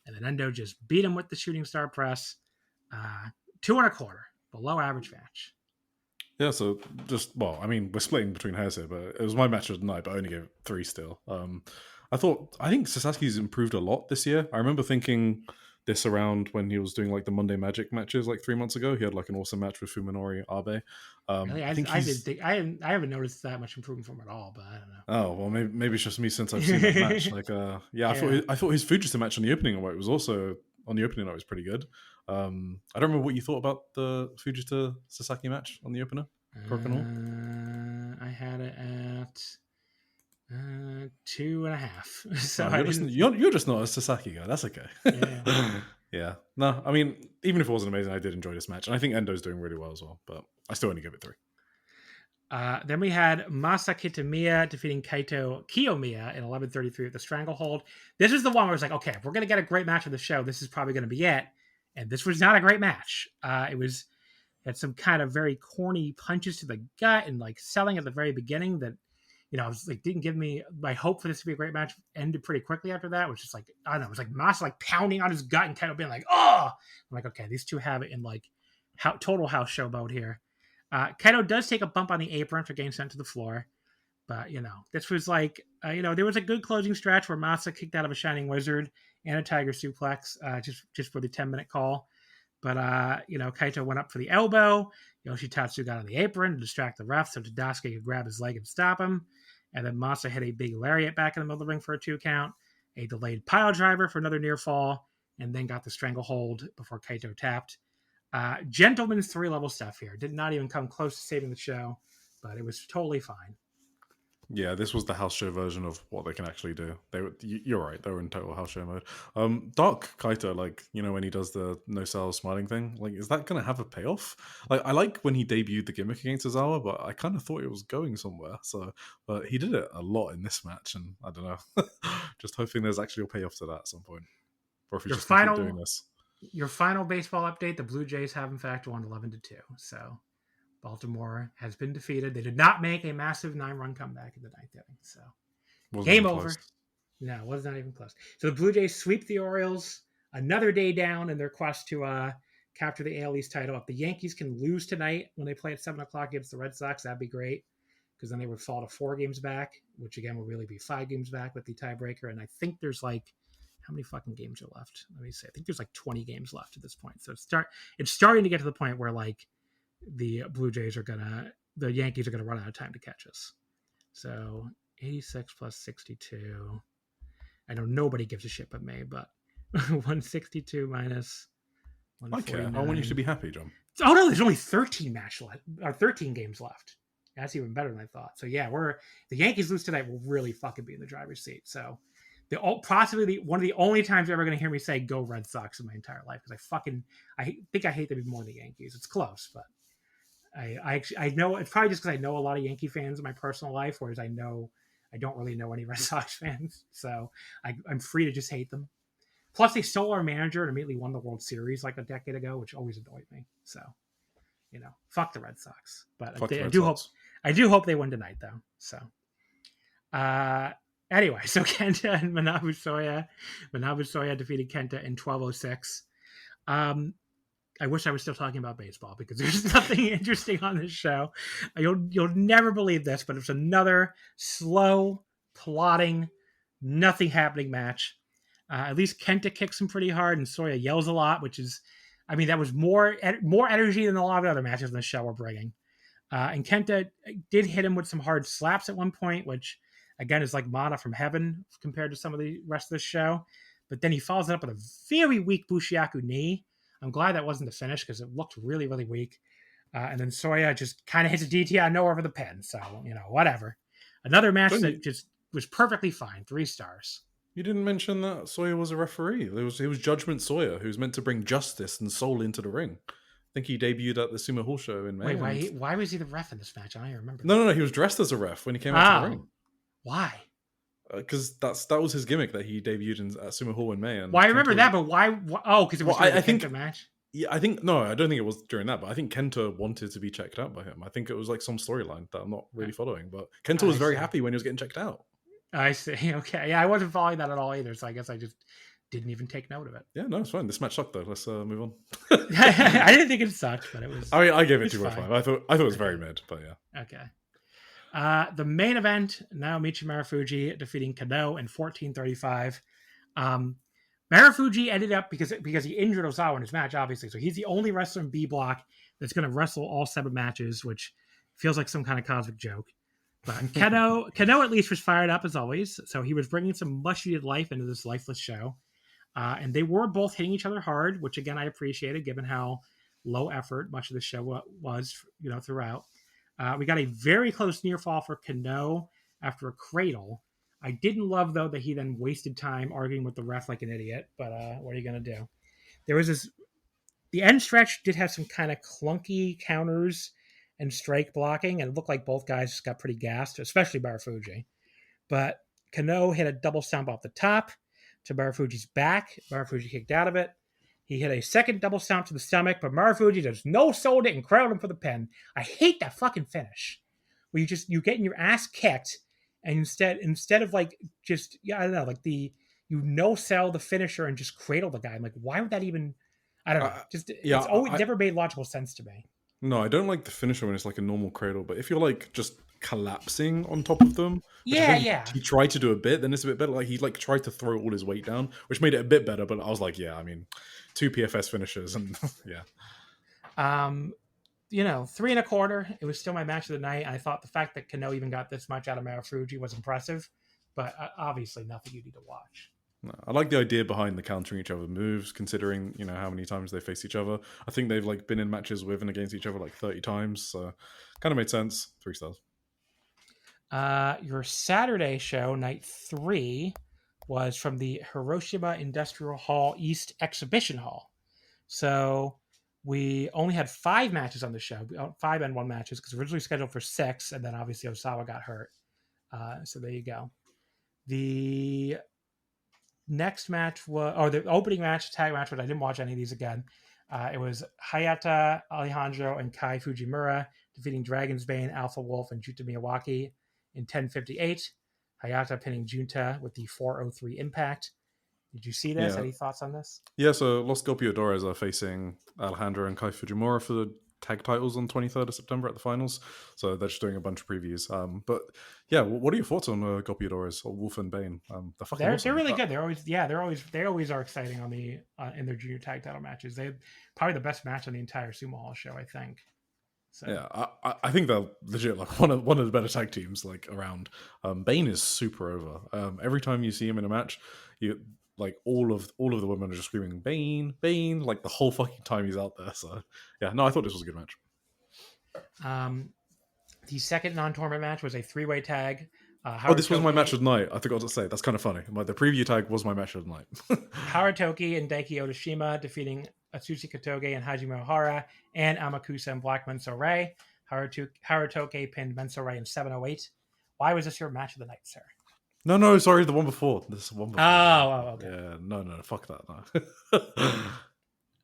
And then Endo just beat him with the shooting star press. 2 1/4, below average match. Yeah, so we're splitting between hairs here, but it was my match of the night, but I only gave it 3 still. I think Sasaki's improved a lot this year. I remember thinking this around when he was doing like the Monday Magic matches like 3 months ago. He had like an awesome match with Fuminori Abe. Really? I haven't noticed that much improvement from him at all, but I don't know. Oh well, maybe it's just me since I've seen that match. Like, I thought his Fujita match on the opening night was also on the opening night was pretty good. I don't remember what you thought about the Fujita Sasaki match on the opener. I had it at 2.5. So you're just not a Sasaki guy. That's okay. Yeah. Yeah. No, I mean, even if it wasn't amazing, I did enjoy this match, and I think Endo's doing really well as well. But I still only give it 3. Then we had Masa Kitamiya defeating Kaito Kiyomiya in 11:33 with the Stranglehold. This is the one where it's like, okay, if we're going to get a great match of the show, this is probably going to be it. And this was not a great match. It had some kind of very corny punches to the gut and like selling at the very beginning that, didn't give me my hope for this to be a great match. Ended pretty quickly after that, which is like, I don't know, it was like Masa like pounding on his gut and kind of being like, oh! I'm like, okay, these two have it in like total house show mode here. Kaito does take a bump on the apron for getting sent to the floor. But, this was like, there was a good closing stretch where Masa kicked out of a Shining Wizard and a Tiger Suplex just for the 10-minute call. But, Kaito went up for the elbow. Yoshitatsu got on the apron to distract the ref so Tadasuke could grab his leg and stop him. And then Masa hit a big lariat back in the middle of the ring for a 2 count, a delayed pile driver for another near fall, and then got the stranglehold before Kaito tapped. Gentleman's 3-level stuff here. Did not even come close to saving the show, but it was totally fine. Yeah, this was the house show version of what they can actually do. You're right, they were in total house show mode. Dark Kaito, when he does the no sales smiling thing, is that going to have a payoff? I like when he debuted the gimmick against Ozawa, but I kind of thought it was going somewhere. But he did it a lot in this match, and I don't know. Just hoping there's actually a payoff to that at some point. Or if he's just keep doing this. Your final baseball update, the Blue Jays have in fact won 11-2. So Baltimore has been defeated. They did not make a massive 9-run comeback in the 9th inning. So game over. No, it was not even close. So the Blue Jays sweep the Orioles. Another day down in their quest to capture the AL East title. If the Yankees can lose tonight when they play at 7 o'clock against the Red Sox, that'd be great. Because then they would fall to 4 games back, which again will really be 5 games back with the tiebreaker. And I think there's how many fucking games are left? Let me see. I think there's 20 games left at this point. So it's starting to get to the point where the the Yankees are gonna run out of time to catch us. So 86 plus 62. I know nobody gives a shit but me, but 162 minus 149. Okay, I want you to be happy, John. Oh no, there's only 13 games left. That's even better than I thought. So yeah, the Yankees lose tonight, we'll really fucking be in the driver's seat. So possibly one of the only times you're ever going to hear me say "Go Red Sox" in my entire life, because I think I hate them even more than the Yankees. It's close, but I know it's probably just because I know a lot of Yankee fans in my personal life, whereas I don't really know any Red Sox fans, so I'm free to just hate them. Plus, they stole our manager and immediately won the World Series like a decade ago, which always annoyed me. So, fuck the Red Sox. But I do hope they win tonight, though. So, anyway, so Kenta and Manabu Soya defeated Kenta in 12:06. I wish I was still talking about baseball because there's nothing interesting on this show. You'll never believe this, but it's another slow, plodding, nothing happening match. At least Kenta kicks him pretty hard, and Soya yells a lot, which is, that was more energy than a lot of other matches in the show were bringing. And Kenta did hit him with some hard slaps at one point, which again is like mana from heaven compared to some of the rest of the show. But then he follows it up with a very weak Bushiaku knee. I'm glad that wasn't the finish because it looked really, really weak. And then Soya just kind of hits a DT out of nowhere over the pin. So, whatever. Another match that just was perfectly fine. 3 stars. You didn't mention that Sawyer was a referee. He was Judgment Sawyer, who's meant to bring justice and soul into the ring. I think he debuted at the Sumo Hall show in May. Wait, why was he the ref in this match? I don't even remember. No. He was dressed as a ref when he came out to the ring. Why? Because that was his gimmick that he debuted at Sumo Hall in May. And well, I remember that, but why? Oh, because it was I think the match. Yeah, I don't think it was during that, but I think Kenta wanted to be checked out by him. I think it was like some storyline that I'm not really following, but Kenta was very happy when he was getting checked out. I see. Okay. Yeah, I wasn't following that at all either, so I guess I just didn't even take note of it. Yeah, no, it's fine. This match sucked though. Let's move on. I didn't think it sucked, but it was. I gave it 2.5. I thought it was very mid, but yeah. Okay. The main event, Naomichi Marufuji defeating Kano in 14:35. Marufuji ended up because he injured Ozawa in his match, obviously. So he's the only wrestler in B block that's going to wrestle all 7 matches, which feels like some kind of cosmic joke. But Kano at least was fired up as always. So he was bringing some much-needed life into this lifeless show. And they were both hitting each other hard, which again, I appreciated given how low effort much of the show was, throughout. We got a very close near fall for Kano after a cradle. I didn't love, though, that he then wasted time arguing with the ref like an idiot. But what are you going to do? There was the end stretch did have some kind of clunky counters and strike blocking, and it looked like both guys just got pretty gassed, especially Marufuji. But Kano hit a double stomp off the top to Marufuji's back. Marufuji kicked out of it. He hit a second double stomp to the stomach, but Marufuji just no-sold it and cradled him for the pin. I hate that fucking finish. Where you're getting your ass kicked, and instead of like just, I don't know, like you no-sell the finisher and just cradle the guy. I'm like, why would that even, I don't know. It's always never made logical sense to me. No, I don't like the finisher when it's like a normal cradle, but if you're like just collapsing on top of them, he tried to do a bit, then it's a bit better. Like he tried to throw all his weight down, which made it a bit better, but I was like, 2 PFS finishers and yeah. 3.25. It was still my match of the night. I thought the fact that Kano even got this much out of Marufuji was impressive, but obviously nothing you need to watch. No, I like the idea behind the countering each other's moves, considering how many times they face each other. I think they've been in matches with and against each other 30 times, so kind of made sense. 3 stars. Your Saturday show, night 3, was from the Hiroshima Industrial Hall East Exhibition Hall. So we only had 5 matches on the show, 5 N-1 matches, because originally scheduled for 6, and then obviously Osawa got hurt. So there you go. The next match was, the opening match, tag match, but I didn't watch any of these again. It was Hayata Alejandro and Kai Fujimura defeating Dragon's Bane, Alpha Wolf, and Junta Miyawaki in 10:58. Hayata pinning Junta with the 403 impact. Did you see this? Yeah. Any thoughts on this? Yeah, so Los Golpeadores are facing Alejandro and Kai Fujimura for the tag titles on 23rd of September at the finals. So they're just doing a bunch of previews. But yeah, what are your thoughts on Golpeadores or Wolf and Bane? They're really good. They always are exciting on the in their junior tag title matches. They probably the best match on the entire Sumo Hall show, I think. So. Yeah, I think they're legit one of the better tag teams around. Bane is super over. Every time you see him in a match, like all of the women are just screaming Bane, Bane, like the whole fucking time he's out there. So yeah, no, I thought this was a good match. The second non-tournament match was a three-way tag. This was my match of the night. I forgot to say. That's kind of funny. The preview tag was my match of the night. Haratoki and Daiki Otoshima defeating Atsushi Kotoge and Hajime Ohara, and Amakusa and Black Menso-Ray. Haratoki pinned Menso-Ray in 7:08. Why was this your match of the night, sir? No, sorry, the one before. This one before. Oh, okay. Yeah, no, fuck that. No.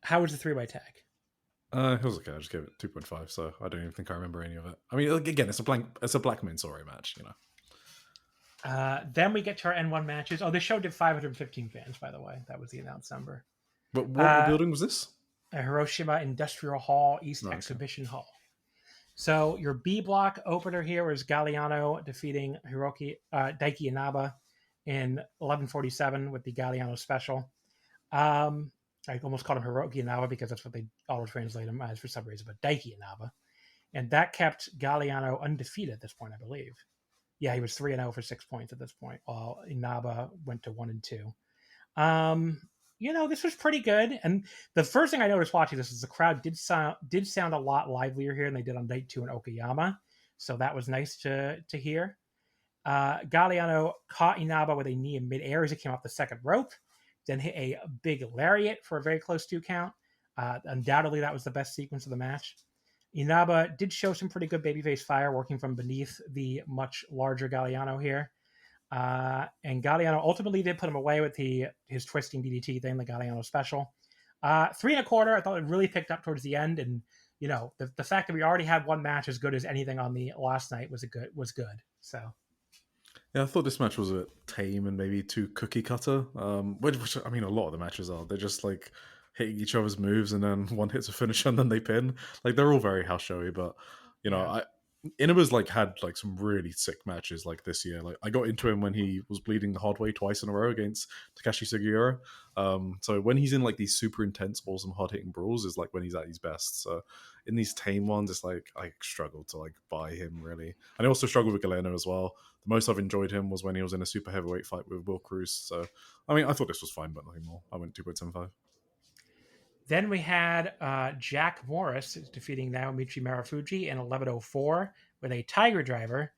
How was the three-way tag? It was okay. I just gave it 2.5, so I don't even think I remember any of it. I mean, again, it's a Black Menso-Ray match, you know. Then we get to our N1 matches. Oh, this show did 515 fans, by the way. That was the announced number. But what building was this? Hiroshima Industrial Hall, East Exhibition Hall. So your B block opener here was Galliano defeating Daiki Inaba in 11:47 with the Galliano special. I almost called him Hiroki Inaba because that's what they auto-translate him as for some reason, but Daiki Inaba. And that kept Galliano undefeated at this point, I believe. Yeah, he was 3-0 for 6 points at this point, while Inaba went to 1-2. This was pretty good. And the first thing I noticed watching this is the crowd did sound a lot livelier here than they did on night 2 in Okayama. So that was nice to hear. Galliano caught Inaba with a knee in midair as he came off the second rope, then hit a big lariat for a very close 2 count. Undoubtedly, that was the best sequence of the match. Inaba did show some pretty good babyface fire working from beneath the much larger Galliano here. And Galliano ultimately did put him away with his twisting DDT thing, the Galliano special. 3 1/4, I thought it really picked up towards the end. And, the fact that we already had one match as good as anything on the last night was good. So. Yeah, I thought this match was a bit tame and maybe too cookie cutter. Which I mean, a lot of the matches are. They're just like hitting each other's moves and then one hits a finisher and then they pin. Like they're all very house showy, but Inaba's had some really sick matches like this year. Like I got into him when he was bleeding the hard way twice in a row against Takashi Sugiura. So when he's in these super intense, awesome, hard hitting brawls is when he's at his best. So in these tame ones, it's I struggled to buy him really. And I also struggled with Galeno as well. The most I've enjoyed him was when he was in a super heavyweight fight with Will Cruz. So I mean, I thought this was fine, but nothing more. I went 2.75. Then we had Jack Morris defeating Naomichi Marufuji in 11:04 with a Tiger Driver.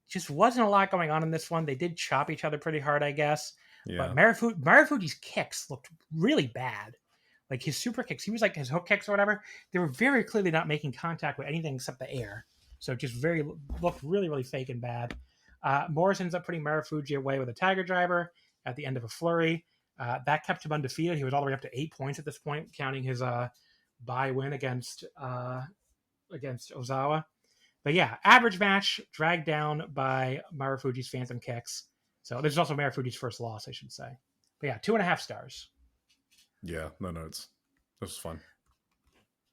Just wasn't a lot going on in this one. They did chop each other pretty hard, I guess. Yeah. But Marufuji's kicks looked really bad. Like his super kicks, he was his hook kicks or whatever, they were very clearly not making contact with anything except the air. So it just looked really, really fake and bad. Morris ends up putting Marufuji away with a Tiger Driver at the end of a flurry. That kept him undefeated. He was all the way up to 8 points at this point, counting his bye win against Ozawa. But yeah, average match, dragged down by Marufuji's phantom kicks. So this is also Marufuji's first loss, I should say. But yeah, 2.5 stars. Yeah, no, this was fun.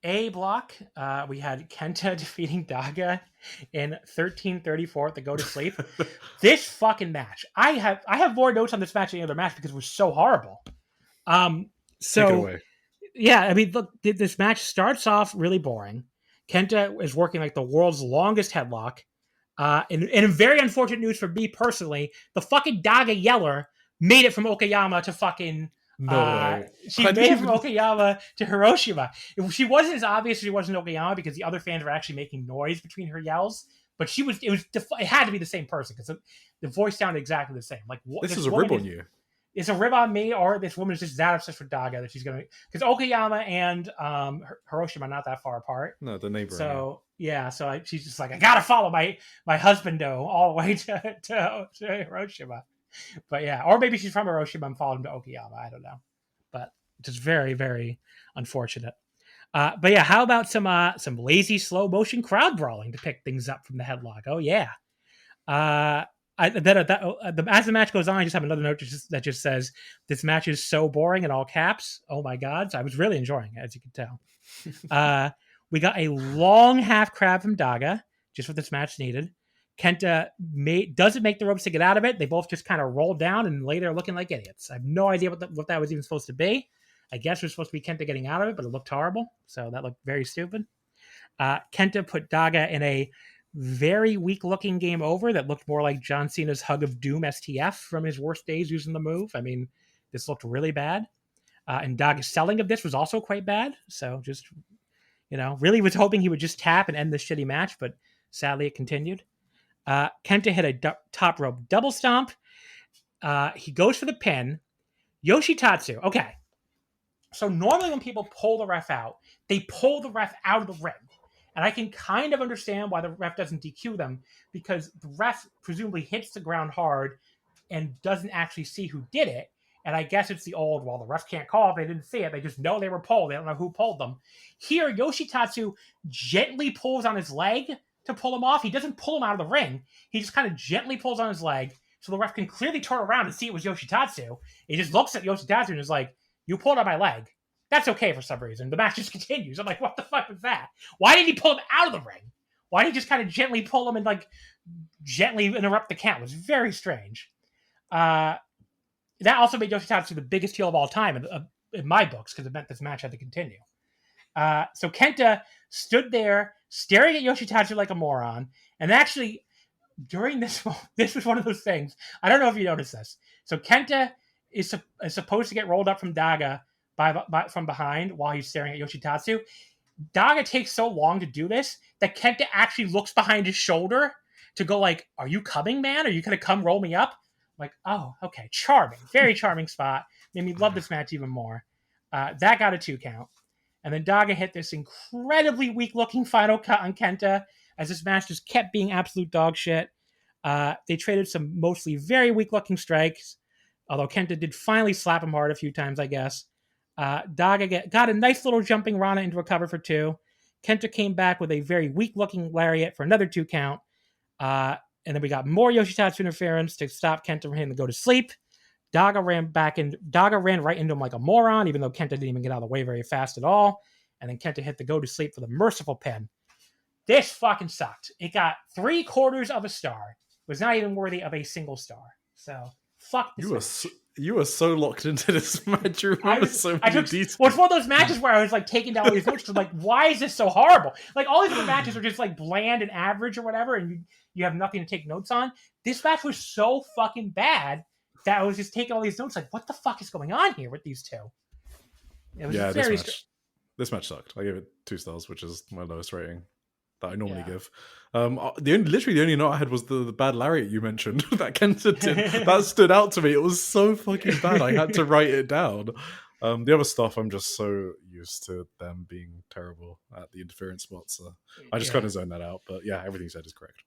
A block, we had Kenta defeating Daga in 13:34 at the go to sleep. This fucking match, I have more notes on this match than any other match because it was so horrible. Take it away. Yeah, I mean, look, this match starts off really boring. Kenta is working the world's longest headlock. And very unfortunate news for me personally, the fucking Daga Yeller made it from Okayama to fucking. She made it from Okayama to Hiroshima. She wasn't as obvious as she was in Okayama because the other fans were actually making noise between her yells. But it had to be the same person because the voice sounded exactly the same. This is a rib on you. It's a rib on me, or this woman is just that obsessed with Daga that she's gonna. Because Okayama and Hiroshima are not that far apart. No, the neighbor. So yeah, she's just I gotta follow my husband all the way to Hiroshima. But yeah, or maybe she's from Hiroshima and followed him to Okayama. I don't know, but just very, very unfortunate. But yeah, how about some lazy slow motion crowd brawling to pick things up from the headlock? Oh yeah. As the match goes on, I just have another note that just says this match is so boring in all caps. Oh my god! So I was really enjoying it, as you can tell. We got a long half crab from Daga, just what this match needed. Kenta doesn't make the ropes to get out of it. They both just kind of roll down and lay there looking like idiots. I have no idea what that was even supposed to be. I guess it was supposed to be Kenta getting out of it, but it looked horrible. So that looked very stupid. Kenta put Daga in a very weak-looking game over that looked more like John Cena's Hug of Doom STF from his worst days using the move. I mean, this looked really bad. And Daga's selling of this was also quite bad. So just, really was hoping he would just tap and end this shitty match, but sadly it continued. Kenta hit a top rope double stomp. He goes for the pin. Yoshitatsu. Okay. So normally when people pull the ref out, they pull the ref out of the ring. And I can kind of understand why the ref doesn't DQ them, because the ref presumably hits the ground hard and doesn't actually see who did it. And I guess it's the old, well, the ref can't call if they didn't see it. They just know they were pulled. They don't know who pulled them. Here, Yoshitatsu gently pulls on his leg to pull him off. He doesn't pull him out of the ring. He just kind of gently pulls on his leg so the ref can clearly turn around and see it was Yoshitatsu. He just looks at Yoshitatsu and is like, you pulled on my leg. That's okay for some reason. The match just continues. I'm like, what the fuck was that? Why didn't he pull him out of the ring? Why did he just kind of gently pull him and like gently interrupt the count? It was very strange. That also made Yoshitatsu the biggest heel of all time in my books, because it meant this match had to continue. So Kenta stood there staring at Yoshitatsu like a moron. And actually, during this was one of those things. I don't know if you noticed this. So Kenta is supposed to get rolled up from Daga from behind while he's staring at Yoshitatsu. Daga takes so long to do this that Kenta actually looks behind his shoulder to go like, are you coming, man? Are you going to come roll me up? I'm like, oh, okay. Charming. Very charming spot. Made me love this match even more. That got a 2 count. And then Daga hit this incredibly weak-looking final cut on Kenta as this match just kept being absolute dog shit. They traded some mostly very weak-looking strikes, although Kenta did finally slap him hard a few times, I guess. Daga got a nice little jumping Rana into a cover for 2. Kenta came back with a very weak-looking lariat for another 2 count. And then we got more Yoshitatsu interference to stop Kenta from hitting the go to sleep. Daga ran right into him like a moron, even though Kenta didn't even get out of the way very fast at all. And then Kenta hit the go to sleep for the merciful pin. This fucking sucked. It got 3/4 of a star. It was not even worthy of a single star. So fuck this. You were so locked into this match. You remember so many details. Well, it's one of those matches where I was like taking down all these notes. Like, why is this so horrible? Like all these other matches are just like bland and average or whatever, and you have nothing to take notes on. This match was so fucking bad that I was just taking all these notes. Like, what the fuck is going on here with these two? It was this match sucked. I gave it 2 stars, which is my lowest rating that I normally give. The only note I had was the bad lariat you mentioned that Kenta did. That stood out to me. It was so fucking bad. I had to write it down. The other stuff, I'm just so used to them being terrible at the interference spots. So I just kind of zoned that out. But yeah, everything you said is correct.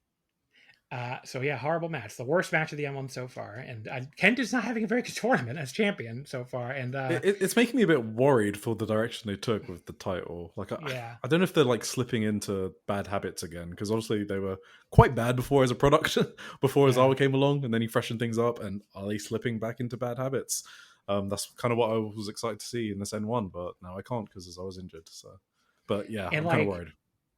Horrible match. The worst match of the N-1 so far. And Kenta's not having a very good tournament as champion so far. And it's making me a bit worried for the direction they took with the title. Like, I don't know if they're like slipping into bad habits again, because obviously they were quite bad before as a product, before Ozawa came along, and then he freshened things up. And are they slipping back into bad habits? That's kind of what I was excited to see in this N1, but now I can't because I was injured. So, but yeah, I'm kind of worried.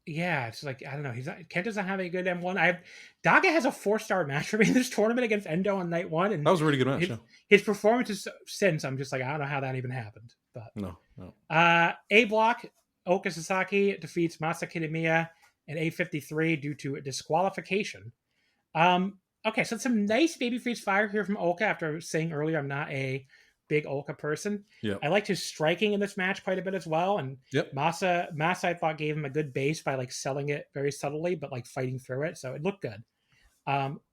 Yeah, it's like, I don't know. Kent doesn't have a good M1. Daga has a 4-star match for me in this tournament against Endo on night 1. And that was a really good match. His performances since, I'm just like, I don't know how that even happened. But no. A block, Oka Sasaki defeats Masa Kitamiya in A53 due to a disqualification. Okay, so some nice babyface fire here from Oka after saying earlier I'm not a big Oka person. Yep. I liked his striking in this match quite a bit as well. And Masa I thought gave him a good base by like selling it very subtly, but like fighting through it. So it looked good.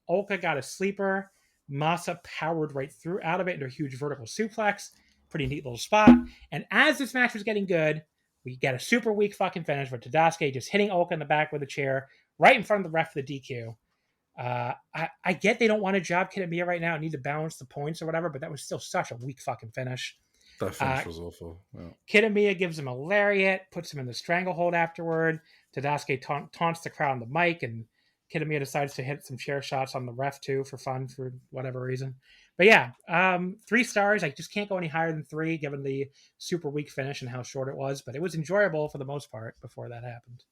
Oka got a sleeper. Masa powered right through out of it into a huge vertical suplex. Pretty neat little spot. And as this match was getting good, we get a super weak fucking finish with Tadasuke just hitting Oka in the back with a chair right in front of the ref for the DQ. I get they don't want to job Kitamiya right now and need to balance the points or whatever, but that was still such a weak fucking finish. That finish was awful. Yeah. Kitamiya gives him a lariat, puts him in the stranglehold afterward. Tadasuke taunts the crowd on the mic, and Kitamiya decides to hit some chair shots on the ref too for fun for whatever reason. But yeah, 3 stars. I just can't go any higher than 3 given the super weak finish and how short it was, but it was enjoyable for the most part before that happened.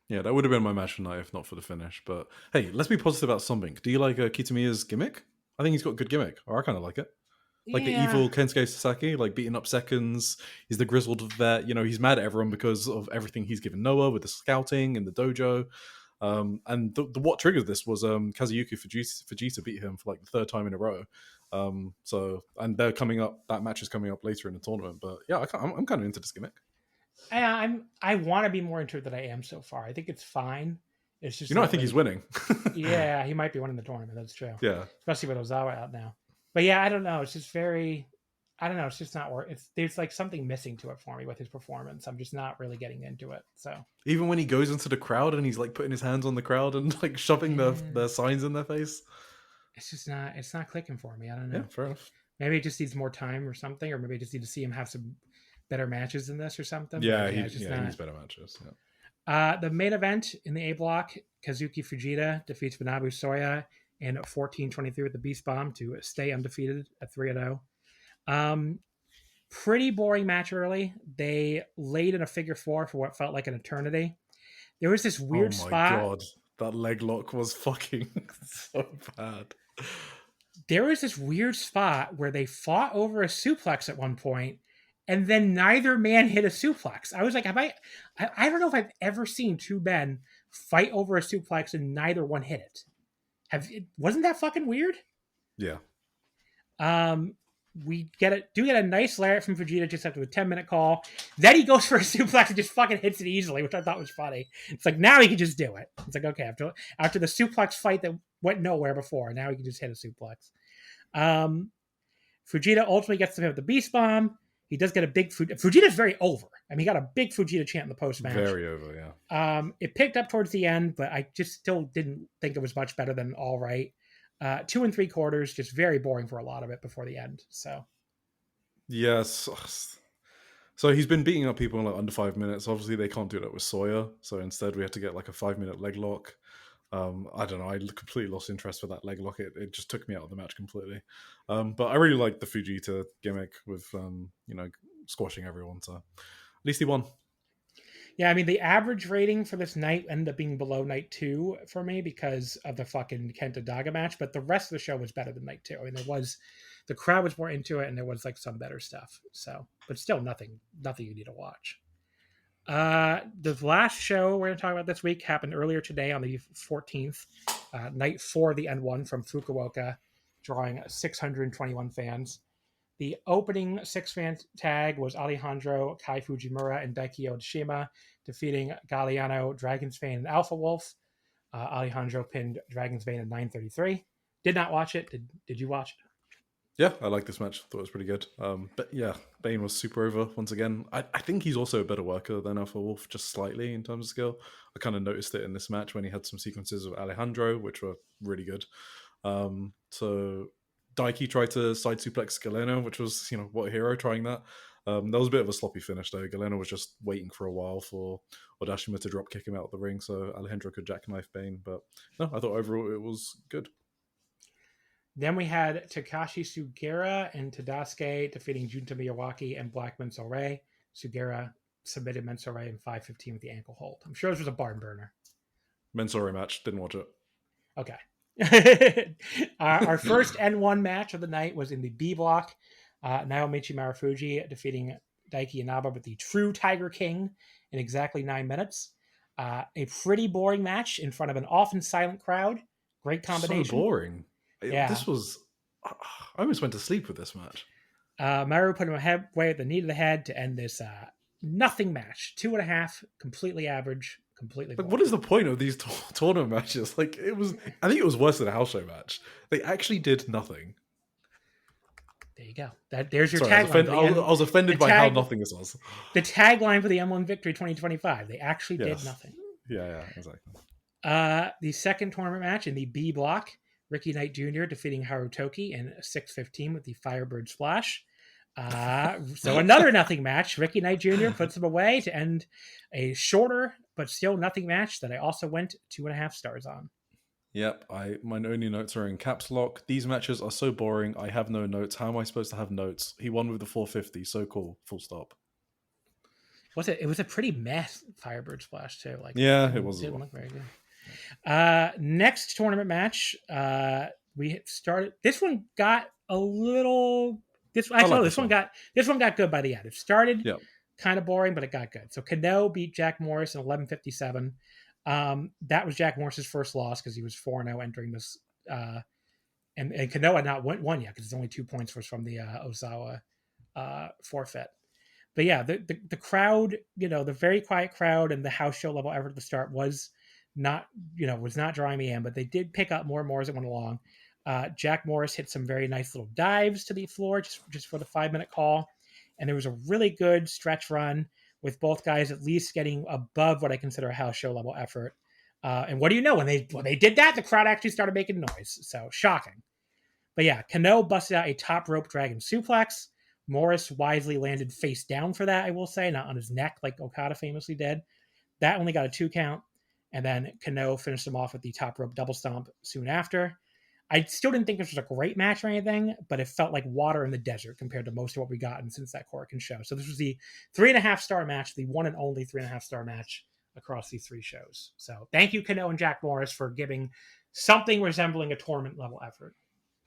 Yeah, that would have been my match tonight if not for the finish. But hey, let's be positive about something. Do you like Kitamiya's gimmick? I think he's got a good gimmick, or I kind of like it. Like the evil Kensuke Sasaki, like beating up seconds. He's the grizzled vet. You know, he's mad at everyone because of everything he's given Noah with the scouting and the dojo. And what triggered this was Kazuyuki Fujita beat him for like the 3rd time in a row. So, and they're coming up. That match is coming up later in the tournament. But yeah, I'm kind of into this gimmick. I want to be more into it than I am so far. I think it's fine. It's just I think he's winning. Yeah, he might be winning the tournament. That's true. Yeah, especially with Ozawa out now. But yeah, I don't know. It's just very. I don't know. It's just not work. There's like something missing to it for me with his performance. I'm just not really getting into it. So even when he goes into the crowd and he's like putting his hands on the crowd and like shoving the signs in their face, it's just not. It's not clicking for me. I don't know. Yeah, fair enough. Maybe it just needs more time or something, or maybe I just need to see him have some better matches than this or something. Yeah, he needs better matches. Yeah. The main event in the A block, Kazuki Fujita defeats Manabu Soya in 14-23 with the Beast Bomb to stay undefeated at 3-0. Pretty boring match early. They laid in a figure four for what felt like an eternity. There was this weird spot. Oh my god, that leg lock was fucking so bad. There was this weird spot where they fought over a suplex at one point, and then neither man hit a suplex. I was like, I don't know if I've ever seen two men fight over a suplex and neither one hit it. Wasn't that fucking weird? Yeah. We get a nice lariat from Fujita just after a 10-minute call. Then he goes for a suplex and just fucking hits it easily, which I thought was funny. It's like, now he can just do it. It's like, okay, after the suplex fight that went nowhere before, now he can just hit a suplex. Fujita ultimately gets to hit with the Beast Bomb. He does get a big Fujita's very over. I mean, he got a big Fujita chant in the post-match. Very over, yeah. It picked up towards the end, but I just still didn't think it was much better than all right. 2 3/4, just very boring for a lot of it before the end. So, yes. So he's been beating up people in like under 5 minutes. Obviously, they can't do that with Sawyer. So instead, we have to get like a 5-minute leg lock. I don't know. I completely lost interest for that leg lock. It just took me out of the match completely. But I really like the Fujita gimmick with squashing everyone. So at least he won. Yeah, I mean, the average rating for this night ended up being below night 2 for me because of the fucking Kenta Daga match, but the rest of the show was better than night 2. I mean, the crowd was more into it, and there was like some better stuff. So, but still nothing you need to watch. The last show we're going to talk about this week happened earlier today on the 14th, night 4 of the N-1 from Fukuoka, drawing 621 fans. The opening 6-fan tag was Alejandro, Kai Fujimura, and Daiki Odashima, defeating Galliano, Dragon's Bane, and Alpha Wolf. Alejandro pinned Dragon's Bane at 9:33. Did not watch it. Did you watch it? Yeah, I like this match. Thought it was pretty good. But yeah, Bane was super over once again. I think he's also a better worker than Alpha Wolf, just slightly in terms of skill. I kind of noticed it in this match when he had some sequences of Alejandro, which were really good. So Daiki tried to side suplex Galeno, which was, what a hero trying that. That was a bit of a sloppy finish though. Galeno was just waiting for a while for Odashima to drop kick him out of the ring so Alejandro could jackknife Bane. But no, I thought overall it was good. Then we had Takashi Sugera and Tadasuke defeating Junta Miyawaki and Black Mensore. Sugera submitted Mensore in 5:15 with the ankle hold. I'm sure this was a barn burner. Mensore match, didn't watch it. Okay. Our first N1 match of the night was in the B block. Naomichi Marufuji defeating Daiki Inaba with the true Tiger King in exactly 9 minutes. A pretty boring match in front of an often silent crowd. Great combination. So boring. Yeah. This was... I almost went to sleep with this match. Maru put him away at the knee to the head to end this nothing match. 2.5, completely average, completely boring. What is the point of these tournament matches? I think it was worse than a house show match. They actually did nothing. There you go. There's your Sorry, tagline. I was offended by how nothing this was. The tagline for the M1 Victory 2025. They actually did nothing. Yeah, exactly. The second tournament match in the B block, Ricky Knight Jr. defeating Harutoki in 6:15 with the Firebird Splash. So another nothing match. Ricky Knight Jr. puts him away to end a shorter but still nothing match that I also went 2.5 stars on. Yep, my only notes are in caps lock. These matches are so boring. I have no notes. How am I supposed to have notes? He won with the 450. So cool. Full stop. It was a pretty mess Firebird Splash too. It was. Didn't look very good. Next tournament match, we started. This one got a little. This one got good by the end. It started kind of boring, but it got good. So Kano beat Jack Morris in 11:57. That was Jack Morris's first loss because he was 4-0 entering this and Kanoa not won yet because it's only 2 points from the Ozawa forfeit. But yeah, the crowd, the very quiet crowd and the house show level effort at the start was not drawing me in, but they did pick up more and more as it went along. Jack Morris hit some very nice little dives to the floor just for the 5-minute call. And there was a really good stretch run with both guys at least getting above what I consider a house show level effort. And what do you know? When they did that, the crowd actually started making noise. So shocking. But yeah, Kano busted out a top rope dragon suplex. Morris wisely landed face down for that, I will say, not on his neck like Okada famously did. That only got a 2 count. And then Kano finished him off with the top rope double stomp soon after. I still didn't think this was a great match or anything, but it felt like water in the desert compared to most of what we've gotten since that Korakuen show. So this was the 3.5-star match, the one and only 3.5-star match across these 3 shows. So thank you, Kano and Jack Morris, for giving something resembling a tournament level effort.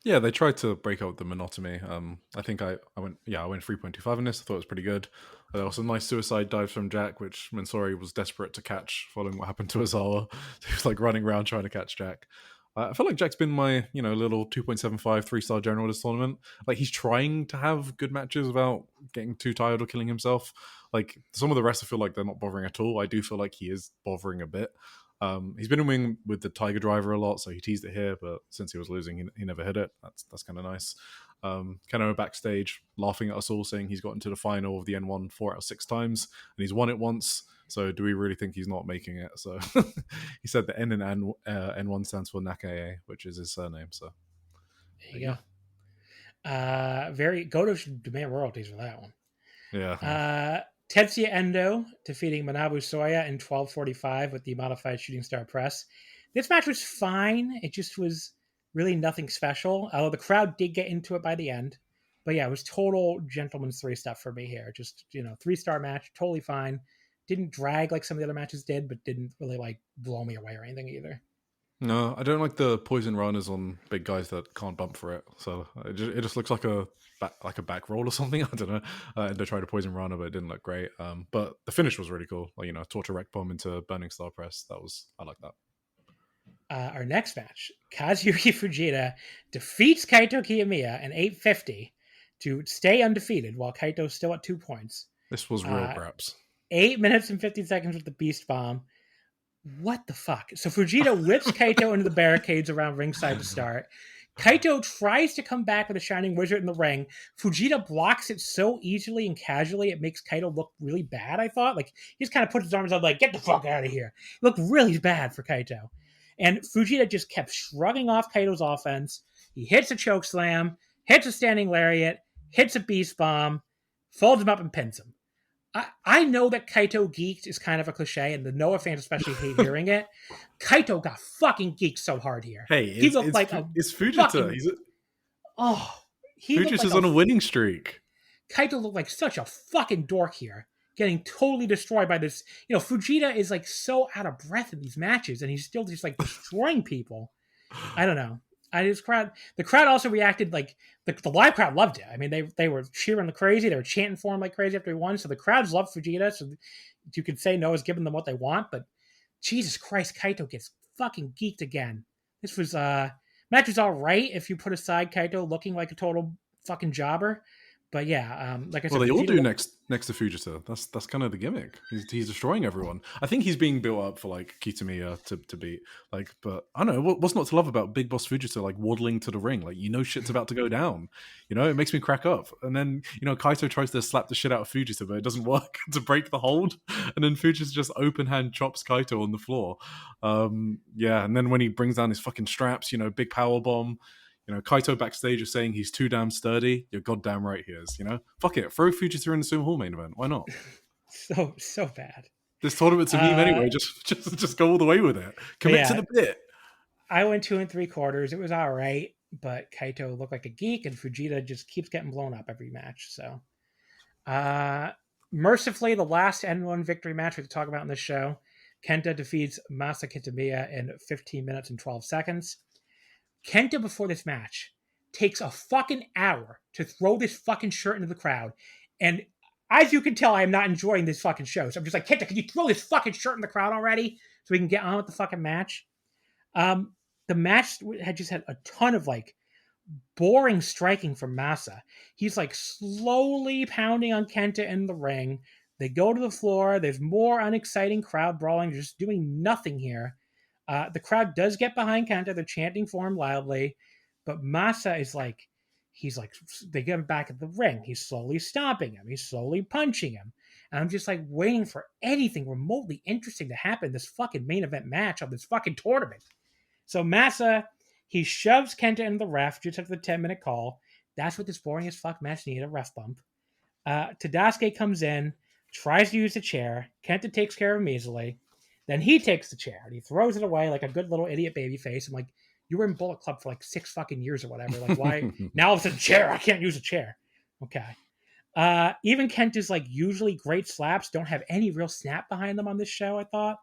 Yeah, they tried to break up the monotony. I think I went 3.25 in this. I thought it was pretty good. There was some nice suicide dives from Jack, which Mansouri was desperate to catch following what happened to Ozawa. He was like running around trying to catch Jack. I feel like Jack's been my, little 2.75, 3-star general this tournament. Like, he's trying to have good matches without getting too tired or killing himself. Like, some of the rest I feel like they're not bothering at all. I do feel like he is bothering a bit. He's been winning with the Tiger Driver a lot, so he teased it here, but since he was losing, he never hit it. That's kind of nice. Kano backstage laughing at us all, saying he's gotten to the final of the N-1 4 out of 6 times, and he's won it once. So do we really think he's not making it? So he said the N in N1 stands for Nakae, which is his surname. So there you go. Goto should demand royalties for that one. Yeah. Tetsuya Endo defeating Manabu Soya in 12:45 with the modified shooting star press. This match was fine. It just was really nothing special, although the crowd did get into it by the end. But yeah, it was total gentleman's 3 stuff for me here. Just, 3-star match, totally fine. Didn't drag like some of the other matches did, but didn't really like blow me away or anything either. No, I don't like the poison runners on big guys that can't bump for it. So it just looks like a back roll or something. I don't know. And they tried a poison runner, but it didn't look great. But the finish was really cool. Like, torture wreck bomb into burning star press. I like that. Our next match, Kazuyuki Fujita defeats Kaito Kiyomiya in 8:50 to stay undefeated while Kaito's still at 2 points. This was real craps. 8 minutes and 50 seconds with the Beast Bomb. What the fuck? So Fujita whips Kaito into the barricades around ringside to start. Kaito tries to come back with a Shining Wizard in the ring. Fujita blocks it so easily and casually, it makes Kaito look really bad, I thought. Like, he just kind of puts his arms out like, get the fuck out of here. It looked really bad for Kaito. And Fujita just kept shrugging off Kaito's offense. He hits a choke slam, hits a standing lariat, hits a Beast Bomb, folds him up and pins him. I know that Kaito geeked is kind of a cliche, and the Noah fans especially hate hearing it. Kaito got fucking geeked so hard here. Hey, he looked like it's Fujita. Fujita's on a winning streak. Kaito looked like such a fucking dork here, getting totally destroyed by this. Fujita is like so out of breath in these matches, and he's still just like destroying people. I don't know. The crowd also reacted like the live crowd loved it. I mean, they were cheering like crazy. They were chanting for him like crazy after he won. So the crowds loved Fujita. So you could say Noah's giving them what they want, but Jesus Christ, Kaito gets fucking geeked again. This was match was all right if you put aside Kaito looking like a total fucking jobber. But yeah, like I said, well, they all do next to Fujita. That's kind of the gimmick. He's destroying everyone. I think he's being built up for like Kitamiya to beat. Like, but I don't know what's not to love about Big Boss Fujita like waddling to the ring. Like, shit's about to go down. It makes me crack up. And then Kaito tries to slap the shit out of Fujita, but it doesn't work to break the hold. And then Fujita just open hand chops Kaito on the floor. Yeah, and then when he brings down his fucking straps, big power bomb. Kaito backstage is saying he's too damn sturdy. You're goddamn right he is, Fuck it. Throw Fujita in the Sumo Hall main event. Why not? So bad. This tournament's a meme anyway. Just go all the way with it. Commit to the bit. I went 2 3/4. It was all right, but Kaito looked like a geek, and Fujita just keeps getting blown up every match. So, mercifully, the last N-1 victory match we talk about in this show, Kenta defeats Masa Kitamiya in 15 minutes and 12 seconds. Kenta, before this match, takes a fucking hour to throw this fucking shirt into the crowd. And as you can tell, I am not enjoying this fucking show. So I'm just like, Kenta, can you throw this fucking shirt in the crowd already so we can get on with the fucking match? The match had just had a ton of like boring striking from Masa. He's like slowly pounding on Kenta in the ring. They go to the floor. There's more unexciting crowd brawling. They're just doing nothing here. The crowd does get behind Kenta. They're chanting for him loudly. But Masa is like, they get him back at the ring. He's slowly stomping him. He's slowly punching him. And I'm just like waiting for anything remotely interesting to happen in this fucking main event match of this fucking tournament. So Masa, he shoves Kenta in the ref just after the 10-minute call. That's what this boring as fuck match needed, a ref bump. Tadasuke comes in, tries to use the chair. Kenta takes care of him easily. Then he takes the chair and he throws it away like a good little idiot baby face. I'm like, you were in Bullet Club for like 6 fucking years or whatever. Like, why? Now it's a chair. I can't use a chair. Okay. Even Kenta's like usually great slaps don't have any real snap behind them on this show, I thought.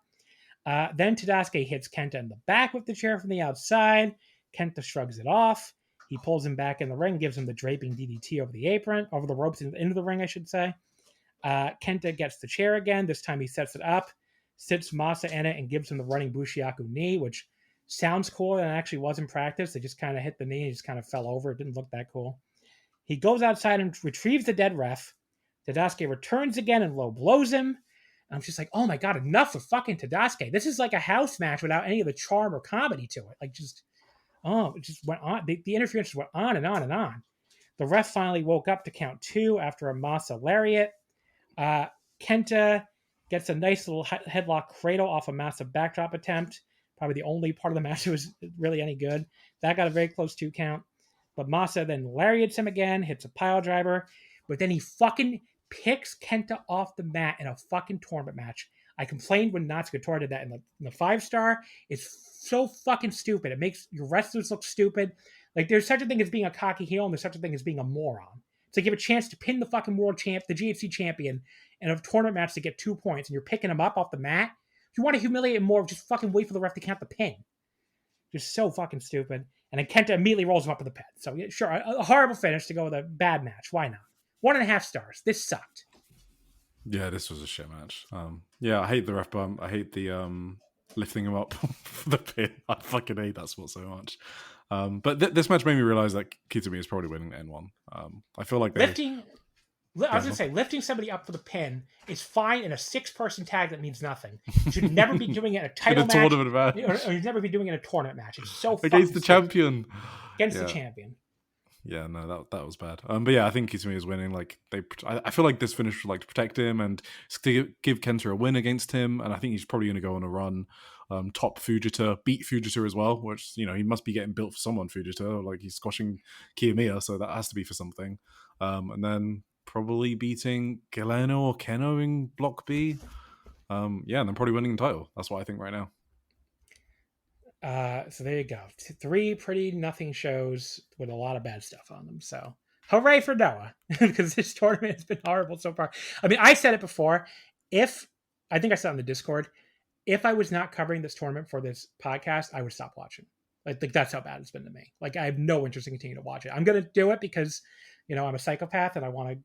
Then Tadasuke hits Kenta in the back with the chair from the outside. Kenta shrugs it off. He pulls him back in the ring, gives him the draping DDT over the apron, over the ropes into the ring, I should say. Kenta gets the chair again. This time he sets it up, sits Masa in it, and gives him the running Bushiaku knee, which sounds cool and actually was in practice. They just kind of hit the knee and just kind of fell over. It didn't look that cool. He goes outside and retrieves the dead ref. Tadasuke returns again and low blows him. And I'm just like, oh my God, enough of fucking Tadasuke. This is like a house match without any of the charm or comedy to it. Like it just went on. The interference went on and on and on. The ref finally woke up to count 2 after a Masa lariat. Kenta gets a nice little headlock cradle off a Masa backdrop attempt. Probably the only part of the match that was really any good. That got a very close 2 count. But Masa then lariats him again, hits a pile driver. But then he fucking picks Kenta off the mat in a fucking tournament match. I complained when Natsukatora did that in the 5-star. It's so fucking stupid. It makes your wrestlers look stupid. Like, there's such a thing as being a cocky heel, and there's such a thing as being a moron. It's like you have a chance to pin the fucking world champ, the GHC champion, in a tournament match to get 2 points, and you're picking him up off the mat. If you want to humiliate him more, just fucking wait for the ref to count the pin. Just so fucking stupid. And then Kenta immediately rolls him up in the pin. So, yeah, sure, a horrible finish to go with a bad match. Why not? 1.5 stars. This sucked. Yeah, this was a shit match. Yeah, I hate the ref bump. I hate the lifting him up for the pin. I fucking hate that spot so much. But this match made me realize that Kitami is probably winning N1. I feel like lifting somebody up for the pin is fine in a 6-person tag that means nothing. You should never be doing it in a title match. Or you'd never be doing it in a tournament match. It's so against the champion. Against the champion. Yeah, no, that was bad. But yeah, I think Kitami is winning. Like I feel like this finish would like to protect him and to give Kenta a win against him. And I think he's probably going to go on a run. Top Fujita, beat Fujita as well, which, you know, he must be getting built for someone, Fujita. Like, he's squashing Kiyomiya, so that has to be for something. And then probably beating Galeno or Keno in Block B. And then probably winning the title. That's what I think right now. So there you go. 3 pretty nothing shows with a lot of bad stuff on them. So hooray for Noah, because this tournament has been horrible so far. I mean, I said it before. I think I said on the Discord, if I was not covering this tournament for this podcast, I would stop watching. Like that's how bad it's been to me. Like, I have no interest in continuing to watch it. I'm going to do it because, you know, I'm a psychopath and I want to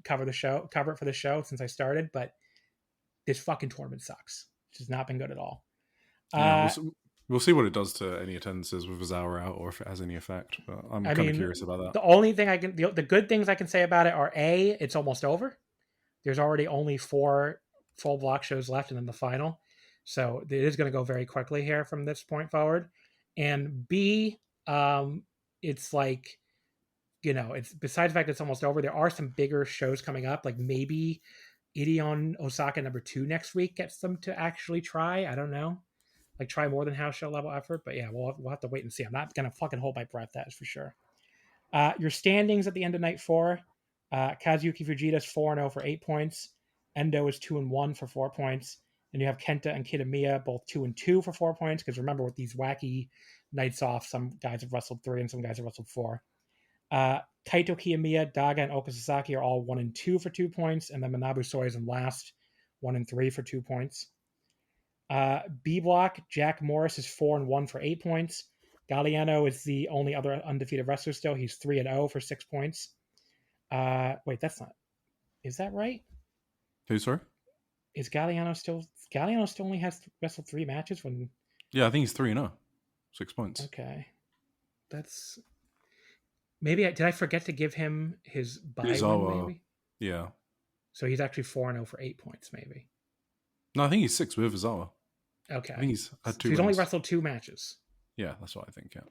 cover it for the show since I started. But this fucking tournament sucks. It's just not been good at all. We'll see what it does to any attendances with Zawa out, or if it has any effect. But I'm kind of curious about that. The only thing the good things I can say about it are it's almost over. There's already only 4 full block shows left, and then the final. So it is going to go very quickly here from this point forward. And B, it's like, you know, it's besides the fact that it's almost over, there are some bigger shows coming up. Like maybe Ideon Osaka number 2 next week gets them to actually try. I don't know. Like, try more than house show level effort. But yeah, we'll have to wait and see. I'm not going to fucking hold my breath, that is for sure. Your standings at the end of night 4. Kazuyuki Fujita's 4-0 for 8 points. Endo is 2-1 for 4 points. And you have Kenta and Kitamiya both 2-2 for 4 points. Because remember, with these wacky nights off, some guys have wrestled 3 and some guys have wrestled 4. Kaito Kiyomiya, Daga, and Oka Sasaki are all 1-2 for 2 points. And then Manabu Soy is in last, 1-3 for 2 points. B block, Jack Morris is 4-1 for 8 points. Galliano is the only other undefeated wrestler still. He's 3-0 for 6 points. Wait, that's not. Is that right? Who, sorry? Is Galliano still only has wrestled 3 matches when? Yeah, I think he's 3-0. 6 points. Okay. That's Maybe did I forget to give him his bye win? Maybe. Yeah. So he's actually 4-0 for 8 points. Maybe. No, I think he's 6 with Ozawa. Okay. I think he's had 2 So he's wins. only wrestled 2 matches. Yeah, that's what I think. Yeah.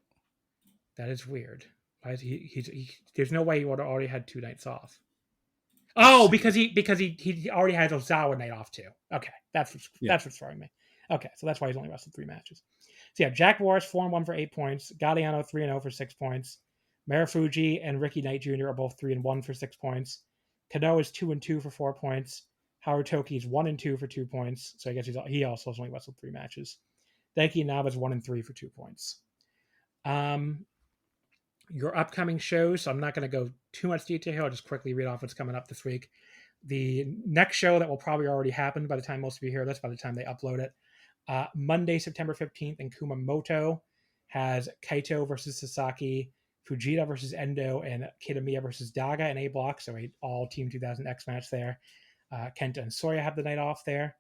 That is weird. Why is he there's no way he would have already had 2 nights off. Oh, because he already had Ozawa night off too. Okay, that's what's throwing me. Okay, so that's why he's only wrestled 3 matches. So yeah, Jack Morris 4-1 for 8 points. Galliano 3-0 for 6 points. Marufuji and Ricky Knight Jr. are both 3-1 for 6 points. Kano is 2-2 for 4 points. Howard Toki is 1-2 for 2 points. So I guess he also has only wrestled 3 matches. Daiki Inaba is 1-3 for 2 points. Your upcoming shows, so I'm not going to go too much detail here. I'll just quickly read off what's coming up this week. The next show that will probably already happen by the time most of you hear this, by the time they upload it. Monday, September 15th in Kumamoto has Kaito versus Sasaki, Fujita versus Endo, and Kitamiya versus Daga in A block, so a all Team 2000 X match there. Kenta and Soya have the night off there.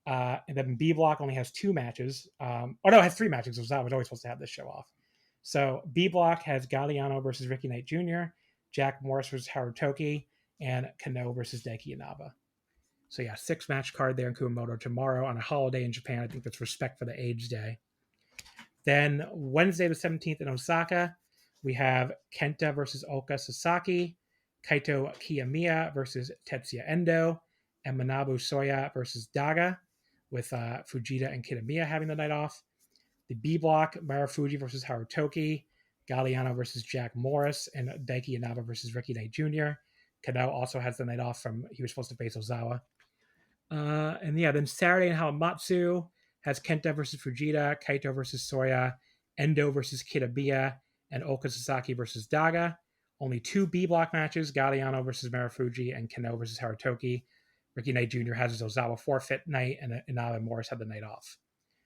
And then B block only has 2 matches. It has 3 matches. So I was always supposed to have this show off. So B block has Galliano versus Ricky Knight Jr., Jack Morris versus Howard Toki, and Kano versus Daiki Inaba. So yeah, 6 match card there in Kumamoto tomorrow on a holiday in Japan. I think that's respect for the Age Day. Then Wednesday the 17th in Osaka, we have Kenta versus Oka Sasaki, Kaito Kiyomiya versus Tetsuya Endo, and Manabu Soya versus Daga, with Fujita and Kitamiya having the night off. The B block, Marufuji versus Howard Toki, Galliano versus Jack Morris, and Daiki Inaba versus Ricky Knight Jr. Kano also has the night off he was supposed to face Ozawa. Then Saturday in Hamamatsu has Kenta versus Fujita, Kaito versus Soya, Endo versus Kitamiya, and Oka Sasaki versus Daga. Only 2 B block matches, Galliano versus Marufuji and Kano versus Howard Toki. Ricky Knight Jr. has his Ozawa forfeit night, and Inaba and Morris had the night off.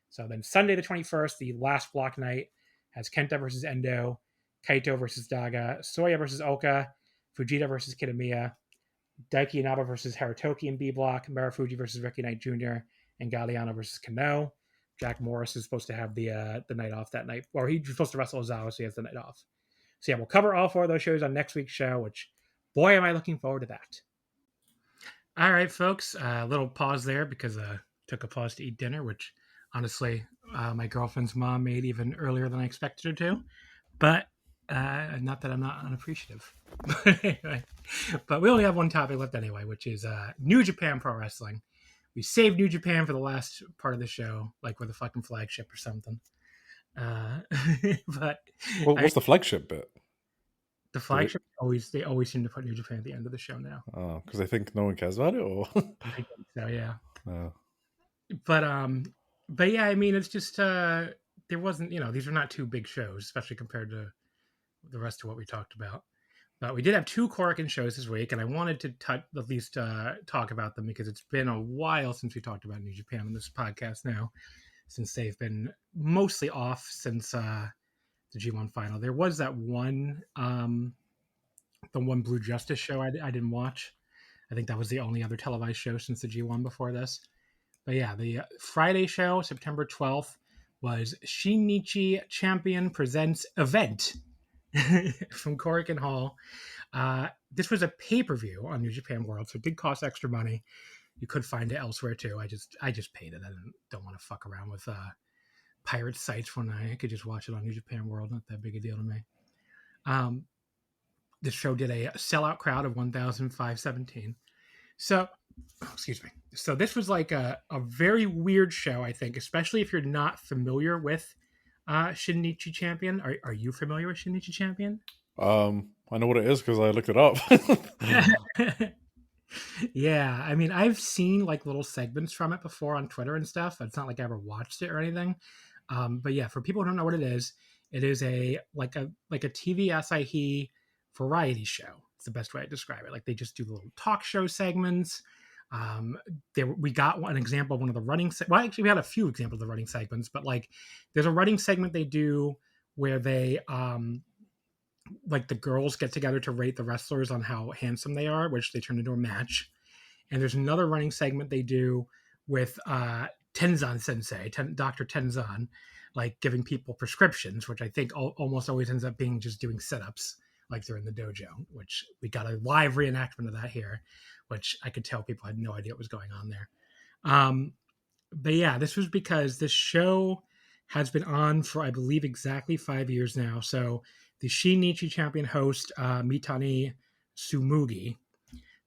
So then Sunday the 21st, the last block night, has Kenta versus Endo, Kaito versus Daga, Soya versus Oka, Fujita versus Kitamiya, Daiki Inaba versus Haritoki in B block, Marufuji versus Ricky Knight Jr., and Galliano versus Kano. Jack Morris is supposed to have the night off that night. Or he's supposed to wrestle Ozawa, so he has the night off. So yeah, we'll cover all 4 of those shows on next week's show, which, boy, am I looking forward to that. All right, folks, a little pause there because I took a pause to eat dinner, which honestly, my girlfriend's mom made even earlier than I expected her to. But not that I'm not unappreciative. Anyway, but we only have one topic left anyway, which is New Japan Pro Wrestling. We saved New Japan for the last part of the show, like we're the fucking flagship or something. But what's the flagship bit? The flagship they always seem to put New Japan at the end of the show now. Oh, because they think no one cares about it, or I think so, yeah. Oh. But yeah, I mean, it's just there wasn't, these are not 2 big shows, especially compared to the rest of what we talked about. But we did have 2 Korakuen shows this week, and I wanted to at least talk about them because it's been a while since we talked about New Japan on this podcast now, since they've been mostly off since the G1 final. There was that one, the one Blue Justice show I didn't watch. I think that was the only other televised show since the G1 before this. But yeah, the Friday show, September 12th, was Shinichi Champion Presents Event from Korakuen Hall. This was a pay-per-view on New Japan World, so it did cost extra money. You could find it elsewhere too. I just paid it. I don't want to fuck around with pirate sites when I could just watch it on New Japan World. Not that big a deal to me. This show did a sellout crowd of 1,517. So, excuse me. So this was like a very weird show, I think, especially if you're not familiar with Shinichi Champion. Are you familiar with Shinichi Champion? I know what it is because I looked it up. Yeah, I mean, I've seen like little segments from it before on Twitter and stuff. It's not like I ever watched it or anything. But yeah, for people who don't know what it is a like a TV Asahi variety show. It's the best way to describe it. Like they just do little talk show segments. We got an example of one of the running well, actually we had a few examples of the running segments, but like there's a running segment they do where they like the girls get together to rate the wrestlers on how handsome they are, which they turn into a match. And there's another running segment they do with Tenzan Sensei, Dr. Tenzan, like giving people prescriptions, which I think almost always ends up being just doing sit-ups like they're in the dojo, which we got a live reenactment of that here, which I could tell people had no idea what was going on there. But yeah, this was because this show has been on for, I believe, exactly 5 years now. So the Shinichi champion host, Mitani Sumugi,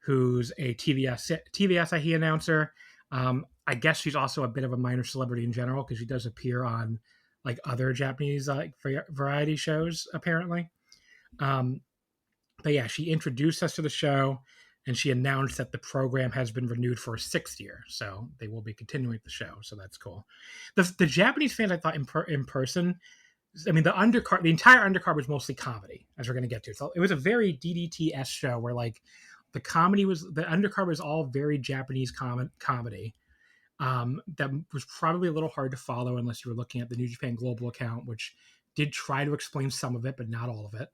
who's a TV Asahi announcer. I guess she's also a bit of a minor celebrity in general because she does appear on like other Japanese like variety shows, apparently. But yeah, she introduced us to the show, and she announced that the program has been renewed for a 6th year. So they will be continuing the show. So that's cool. The Japanese fans, I thought in person, I mean, the entire undercard was mostly comedy, as we're going to get to. So it was a very DDT-esque show where like the undercard was all very Japanese comedy. That was probably a little hard to follow unless you were looking at the New Japan Global account, which did try to explain some of it, but not all of it.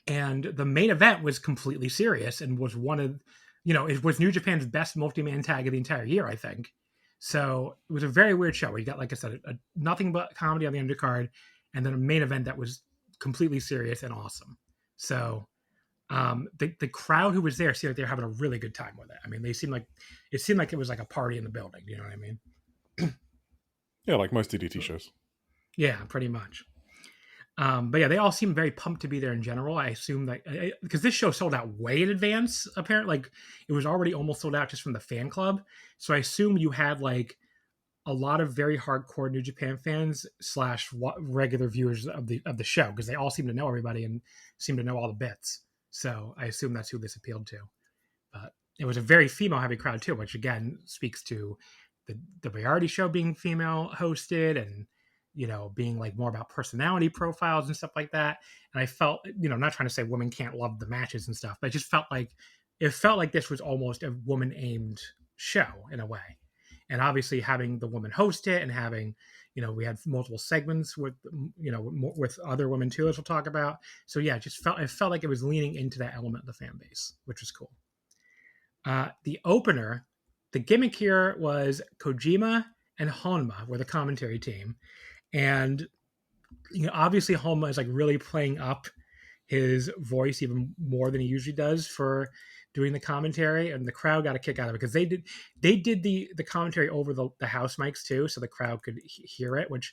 And the main event was completely serious and was one of, it was New Japan's best multi-man tag of the entire year, I think. So it was a very weird show where you got, like I said, nothing but comedy on the undercard, and then a main event that was completely serious and awesome. So the crowd who was there seemed like they were having a really good time with it. I mean, it seemed like it was like a party in the building. You know what I mean? Yeah, like most DDT shows. Yeah, pretty much. But yeah, they all seem very pumped to be there in general. I assume that because this show sold out way in advance, apparently, like it was already almost sold out just from the fan club. So I assume you had like a lot of very hardcore New Japan fans / regular viewers of the show, because they all seem to know everybody and seem to know all the bits. So I assume that's who this appealed to. But it was a very female heavy crowd too, which again speaks to the variety show being female hosted and, being like more about personality profiles and stuff like that. And I felt, not trying to say women can't love the matches and stuff, but I just felt like this was almost a woman aimed show in a way. And obviously having the woman host it and having, we had multiple segments with, with other women too, as we'll talk about. So yeah, it felt like it was leaning into that element of the fan base, which was cool. The opener, the gimmick here was Kojima and Honma were the commentary team. And, obviously Honma is like really playing up his voice even more than he usually does for doing the commentary, and the crowd got a kick out of it because they did the commentary over the house mics too, so the crowd could hear it, which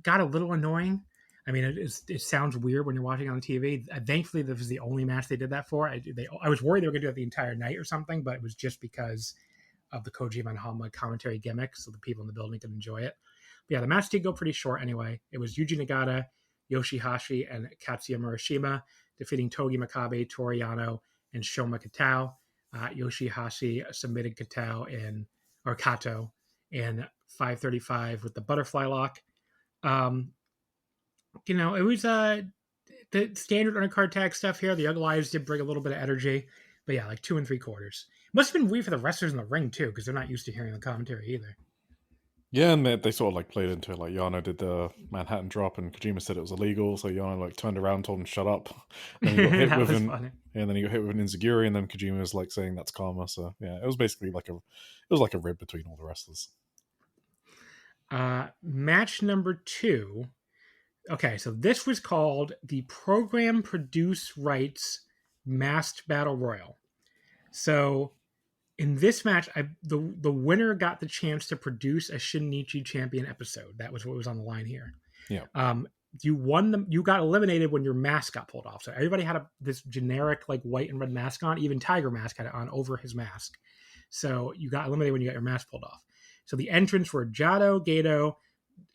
got a little annoying. I mean, it sounds weird when you're watching on TV. Thankfully, this was the only match they did that for. I was worried they were going to do it the entire night or something, but it was just because of the Kojima and Honma commentary gimmick, so the people in the building could enjoy it. But yeah, the match did go pretty short anyway. It was Yuji Nagata, Yoshihashi, and Katsuya Murashima defeating Togi Makabe, Toru Yano, and Shoma Katao. Yoshihashi submitted Kato in 5:35 with the butterfly lock. It was the standard undercard tag stuff here. The Young Lions did bring a little bit of energy, but yeah, like 2 3/4. Must have been weird for the wrestlers in the ring too, because they're not used to hearing the commentary either. Yeah, and they sort of like played into it. Like Yano did the Manhattan drop, and Kojima said it was illegal, so Yano like turned around and told him shut up. And he got hit with and then he got hit with an enziguri, and then Kojima was like saying that's karma. So yeah, it was basically like a rib between all the wrestlers. Match number 2. Okay, so this was called the Program Produce Rights Masked Battle Royal. So in this match, the winner got the chance to produce a Shinichi champion episode. That was what was on the line here. Yeah. You won you got eliminated when your mask got pulled off. So everybody had this generic like white and red mask on. Even Tiger Mask had it on over his mask. So you got eliminated when you got your mask pulled off. So the entrants were Jado, Gato,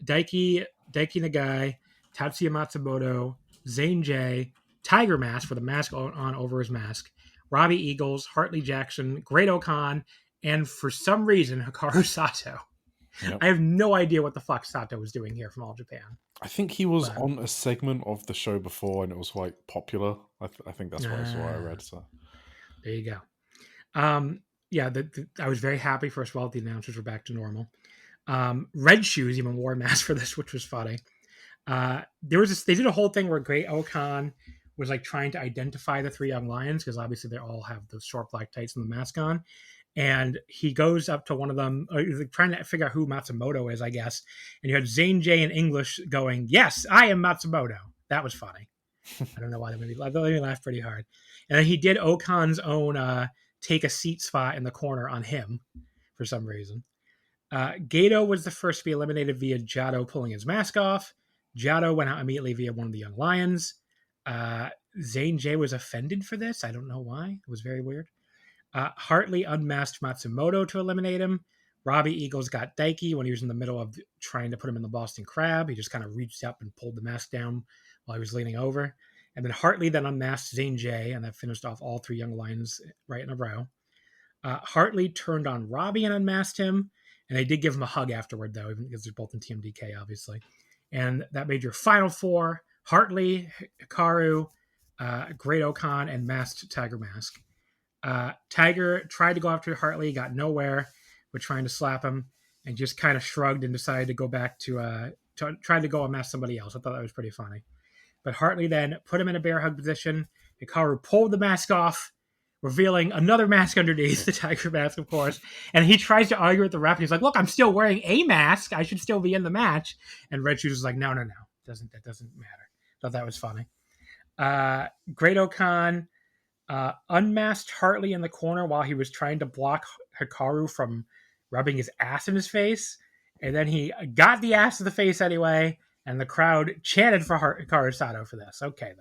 Daiki Nagai, Tatsuya Matsumoto, Zane J, Tiger Mask with a mask on over his mask, Robbie Eagles, Hartley Jackson, Great Okan, and for some reason, Hikaru Sato. Yep. I have no idea what the fuck Sato was doing here from All Japan. I think he was on a segment of the show before, and it was like popular. I think that's what I read. So there you go. Yeah, I was very happy. First of all, the announcers were back to normal. Red Shoes even wore a mask for this, which was funny. They did a whole thing where Great Okan was like trying to identify the 3 young lions, because obviously they all have the short black tights and the mask on. And he goes up to one of them, trying to figure out who Matsumoto is, I guess. And you had Zane J in English going, "Yes, I am Matsumoto." That was funny. I don't know why that made me laugh. That made me laugh pretty hard. And then he did Okan's own take a seat spot in the corner on him for some reason. Gato was the first to be eliminated via Jado pulling his mask off. Jado went out immediately via one of the Young Lions. Zane J was offended for this. I don't know why. It was very weird. Hartley unmasked Matsumoto to eliminate him. Robbie Eagles got Daiki when he was in the middle of trying to put him in the Boston Crab. He just kind of reached up and pulled the mask down while he was leaning over. And then Hartley then unmasked Zane J, and that finished off all three Young Lions right in a row. Hartley turned on Robbie and unmasked him. And they did give him a hug afterward, though, even because they're both in TMDK, obviously. And that made your final four: Hartley, Hikaru, Great Okan, and Masked Tiger Mask. Tiger tried to go after Hartley, got nowhere with trying to slap him, and just kind of shrugged and decided to go back to try to go unmask somebody else. I thought that was pretty funny. But Hartley then put him in a bear hug position. Hikaru pulled the mask off, revealing another mask underneath, the tiger mask, of course. And he tries to argue with the ref. He's like, look, I'm still wearing a mask. I should still be in the match. And Red Shoes is like, no. That doesn't matter. Thought that was funny. Great Okan unmasked Hartley in the corner while he was trying to block Hikaru from rubbing his ass in his face. And then he got the ass to the face anyway. And the crowd chanted for Hikaru Sato for this. Okay,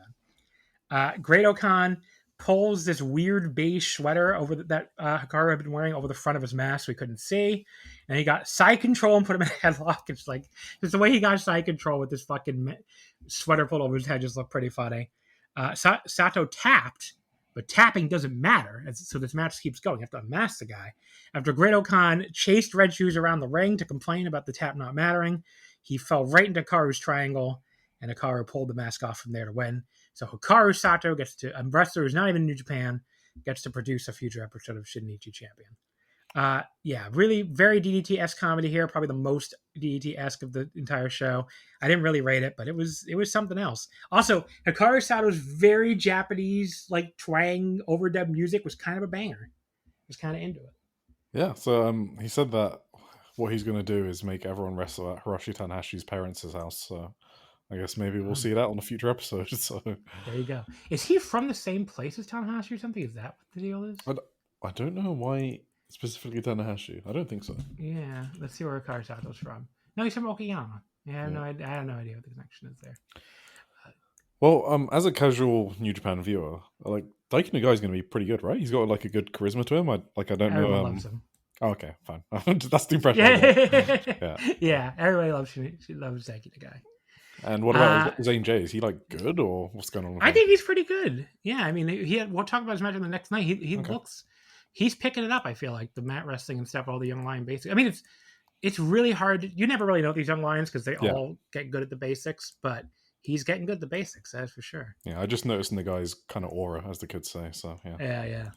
then. Great Okan pulls this weird beige sweater over that Hikaru had been wearing over the front of his mask so he couldn't see. And he got side control and put him in a headlock. It's like, just the way he got side control with this fucking sweater pulled over his head just looked pretty funny. Sato tapped, but tapping doesn't matter. So this match keeps going. You have to unmask the guy. After Great Okan chased Red Shoes around the ring to complain about the tap not mattering, he fell right into Hikaru's triangle, and Hikaru pulled the mask off from there to win. So Hikaru Sato gets to, a wrestler who's not even in New Japan, gets to produce a future episode of Shinichi Champion. Yeah, really very DDT-esque comedy here. Probably the most DDT-esque of the entire show. I didn't really rate it, but it was something else. Also, Hikaru Sato's very Japanese, like twang overdub music was kind of a banger. I was kind of into it. Yeah, so he said that what he's going to do is make everyone wrestle at Hiroshi Tanahashi's parents' house. So I guess maybe we'll see that on a future episode. So there you go. Is he from the same place as Tanahashi or something? Is that what the deal is? I don't know why specifically Tanahashi. I don't think so. Yeah, let's see where Hikaru Sato's from. No, he's from Okayama. Yeah, I have no idea what the connection is there. Well, as a casual New Japan viewer, like Daiki Nagai is going to be pretty good, right? He's got like a good charisma to him. I don't know. Everyone loves him. Oh, okay, fine. That's the impression. Yeah, everybody loves Daiki Nagai. And what about Zane J? Is he like good or what's going on with him? I think he's pretty good. Yeah, I mean, we'll talk about his match on the next night. He looks, he's picking it up. I feel like the mat wrestling and stuff, all the Young Lion basics. I mean, it's really hard. You never really know these Young Lions because they all get good at the basics, but he's getting good at the basics. That's for sure. Yeah, I just noticed in the guy's kind of aura, as the kids say. So yeah.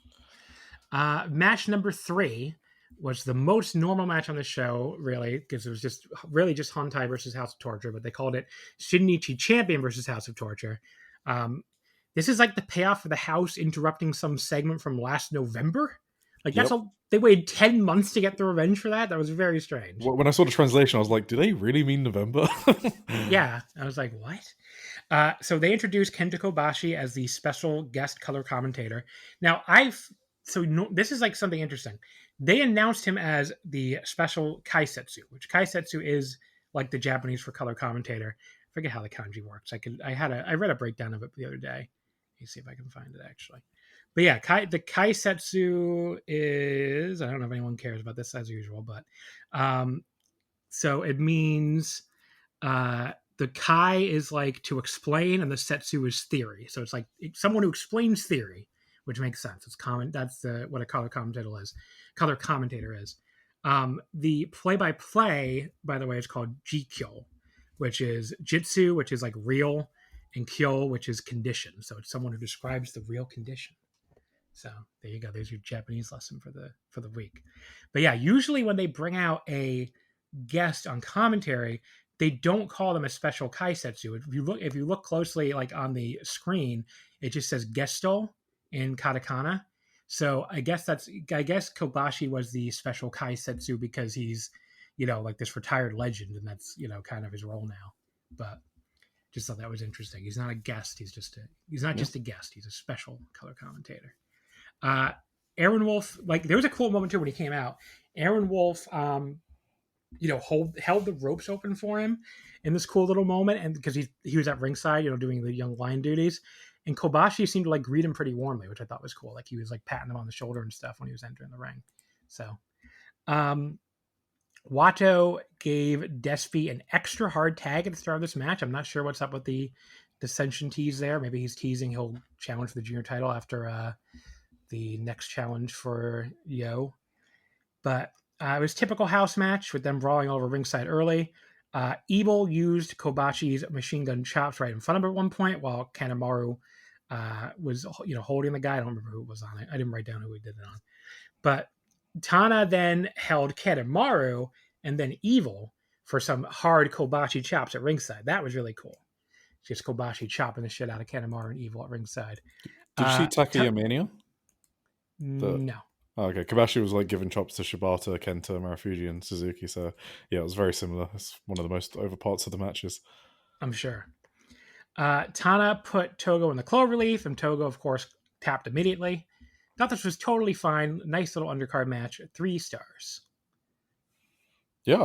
Match number 3 was the most normal match on the show, really, because it was just Hontai versus House of Torture, but they called it Shinichi Champion versus House of Torture. This is like the payoff for the House interrupting some segment from last November. Like they waited 10 months to get the revenge for that. That was very strange. When I saw the translation, I was like, do they really mean November? Yeah. I was like, what? So they introduced Kenta Kobashi as the special guest color commentator. Now, this is like something interesting. They announced him as the special Kaisetsu, which Kaisetsu is like the Japanese for color commentator. I forget how the kanji works. I read a breakdown of it the other day. Let me see if I can find it actually. But yeah, the Kaisetsu is, I don't know if anyone cares about this as usual, but so it means the Kai is like to explain and the Setsu is theory. So it's like someone who explains theory, which makes sense. It's common. That's what a color commentator is. The play-by-play, by the way, is called Jikyo, which is Jitsu, which is like real, and Kyo, which is condition. So it's someone who describes the real condition. So there you go. There's your Japanese lesson for the week. But yeah, usually when they bring out a guest on commentary, they don't call them a special Kaisetsu. If you look closely, like on the screen, it just says Gesto in katakana. So I guess Kobashi was the special Kaisetsu because he's, like this retired legend, and that's, kind of his role now. But Just thought that was interesting. He's not a guest. He's not just a guest. He's a special color commentator. Aaron Wolf, like there was a cool moment too when he came out. Aaron Wolf, held the ropes open for him in this cool little moment, and because he was at ringside, doing the young lion duties, and Kobashi seemed to like greet him pretty warmly, which I thought was cool. Like he was like patting him on the shoulder and stuff when he was entering the ring. So, Wato gave Despy an extra hard tag at the start of this match. I'm not sure what's up with the dissension tease there. Maybe he's teasing he'll challenge for the junior title after the next challenge for Yo. But it was typical house match with them brawling over ringside early. Evil used Kobashi's machine gun chops right in front of him at one point while Kanemaru was holding the guy. I don't remember who was on it. I didn't write down who he did it on. But Tana then held Kanemaru and then Evil for some hard Kobashi chops at ringside. That was really cool. Just Kobashi chopping the shit out of Kanemaru and Evil at ringside. Did you see Takeya Mania? No. Oh, okay, Kobashi was like giving chops to Shibata, Kenta, Marufuji, and Suzuki. So yeah, it was very similar. It's one of the most over parts of the matches. I'm sure. Tana put Togo in the cloverleaf, and Togo, of course, tapped immediately. Thought this was totally fine. Nice little undercard match. 3 stars. Yeah,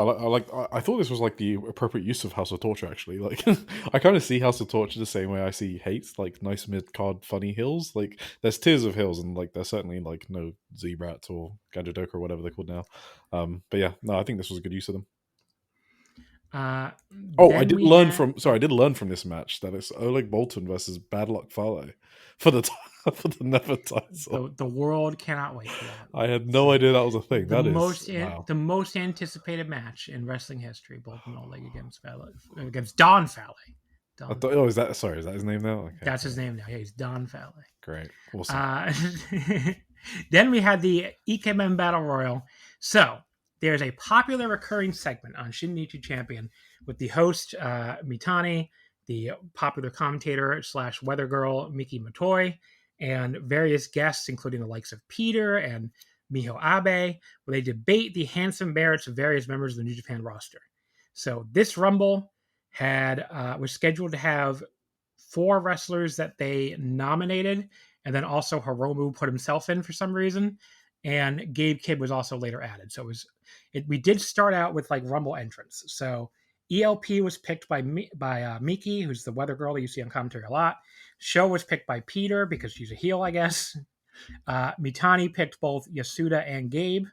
I thought this was like the appropriate use of House of Torture. Actually, like I kind of see House of Torture the same way I see Hate, like nice mid card funny heels. Like there's tiers of heels, and like there's certainly like no Z-Brat or Gajadoka or whatever they're called now. But yeah, no, I think this was a good use of them. I did learn from this match that it's Oleg Bolton versus Bad Luck Fale for the Never title. The world cannot wait for that. I had no idea that was a thing. The most anticipated match in wrestling history. Bolton Oleg against Don Fale. Is that his name now? Okay. That's his name now. Yeah, he's Don Fale. Great, awesome. Then we had the Ikemen Battle Royal. So there's a popular recurring segment on Shin-Nichi Champion with the host, Mitani, the popular commentator / weather girl, Miki Matoi, and various guests, including the likes of Peter and Miho Abe, where they debate the handsome merits of various members of the New Japan roster. So this Rumble was scheduled to have 4 wrestlers that they nominated, and then also Hiromu put himself in for some reason, and Gabe Kidd was also later added. So we did start out with like Rumble entrants. So ELP was picked by Miki, who's the weather girl that you see on commentary a lot. Sho was picked by Peter because she's a heel, I guess. Mitani picked both Yasuda and Gabe.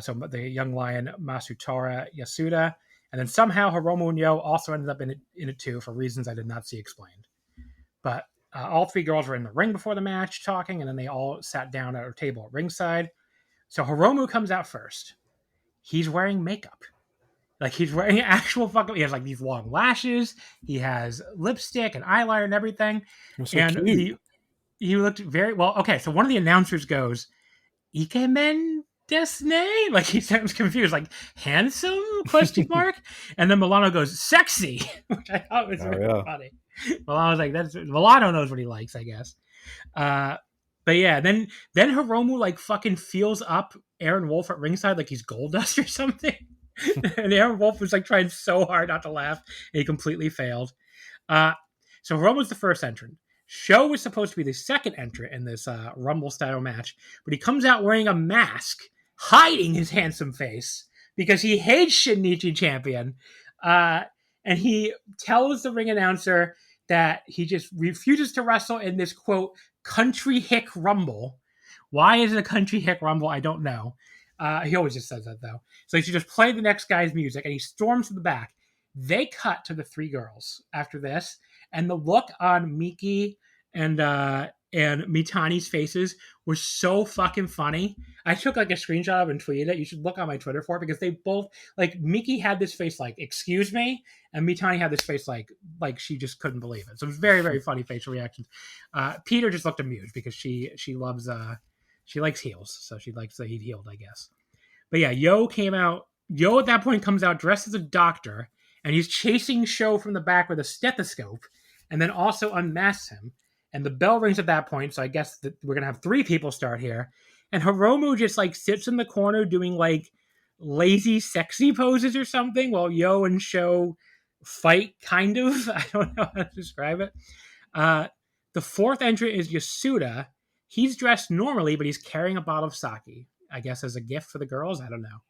So the young lion Masutara Yasuda. And then somehow Hiromu and Yo also ended up in it too for reasons I did not see explained. But all 3 girls were in the ring before the match talking, and then they all sat down at a table at ringside. So Hiromu comes out first. He's wearing makeup. Like he's wearing actual fucking. He has like these long lashes. He has lipstick and eyeliner and everything. So and he looked very well. Okay, so one of the announcers goes, "Ikemen desu ne?" Like he sounds confused, like handsome ? And then Milano goes, "Sexy," which I thought was really funny. Milano was like, Milano knows what he likes, I guess. But yeah, then Hiromu like fucking feels up Aaron Wolf at ringside like he's Goldust or something. And Aaron Wolf was like trying so hard not to laugh, and he completely failed. So Hiromu was the first entrant. Sho was supposed to be the second entrant in this Rumble style match, but he comes out wearing a mask, hiding his handsome face because he hates Shin-Nichi Champion. And he tells the ring announcer that he just refuses to wrestle in this, quote, country hick rumble. Why is it a country hick rumble? I don't know. He always just says that, though. So he should just play the next guy's music, and he storms to the back. They cut to the 3 girls after this, and the look on Miki and Mitani's faces was so fucking funny. I took like a screenshot of it and tweeted it. You should look on my Twitter for it because they both, like, Miki had this face like, excuse me, and Mitani had this face like she just couldn't believe it. So it was very, very funny facial reactions. Peter just looked amused because she loves she likes heels, so she likes that he'd healed, I guess. But yeah, Yo came out. Yo at that point comes out dressed as a doctor, and he's chasing Sho from the back with a stethoscope, and then also unmasks him. And the bell rings at that point, so I guess that we're gonna have 3 people start here. And Hiromu just like sits in the corner doing like lazy, sexy poses or something, while Yo and Sho fight, kind of. I don't know how to describe it. The fourth entrant is Yasuda. He's dressed normally, but he's carrying a bottle of sake, I guess as a gift for the girls. I don't know.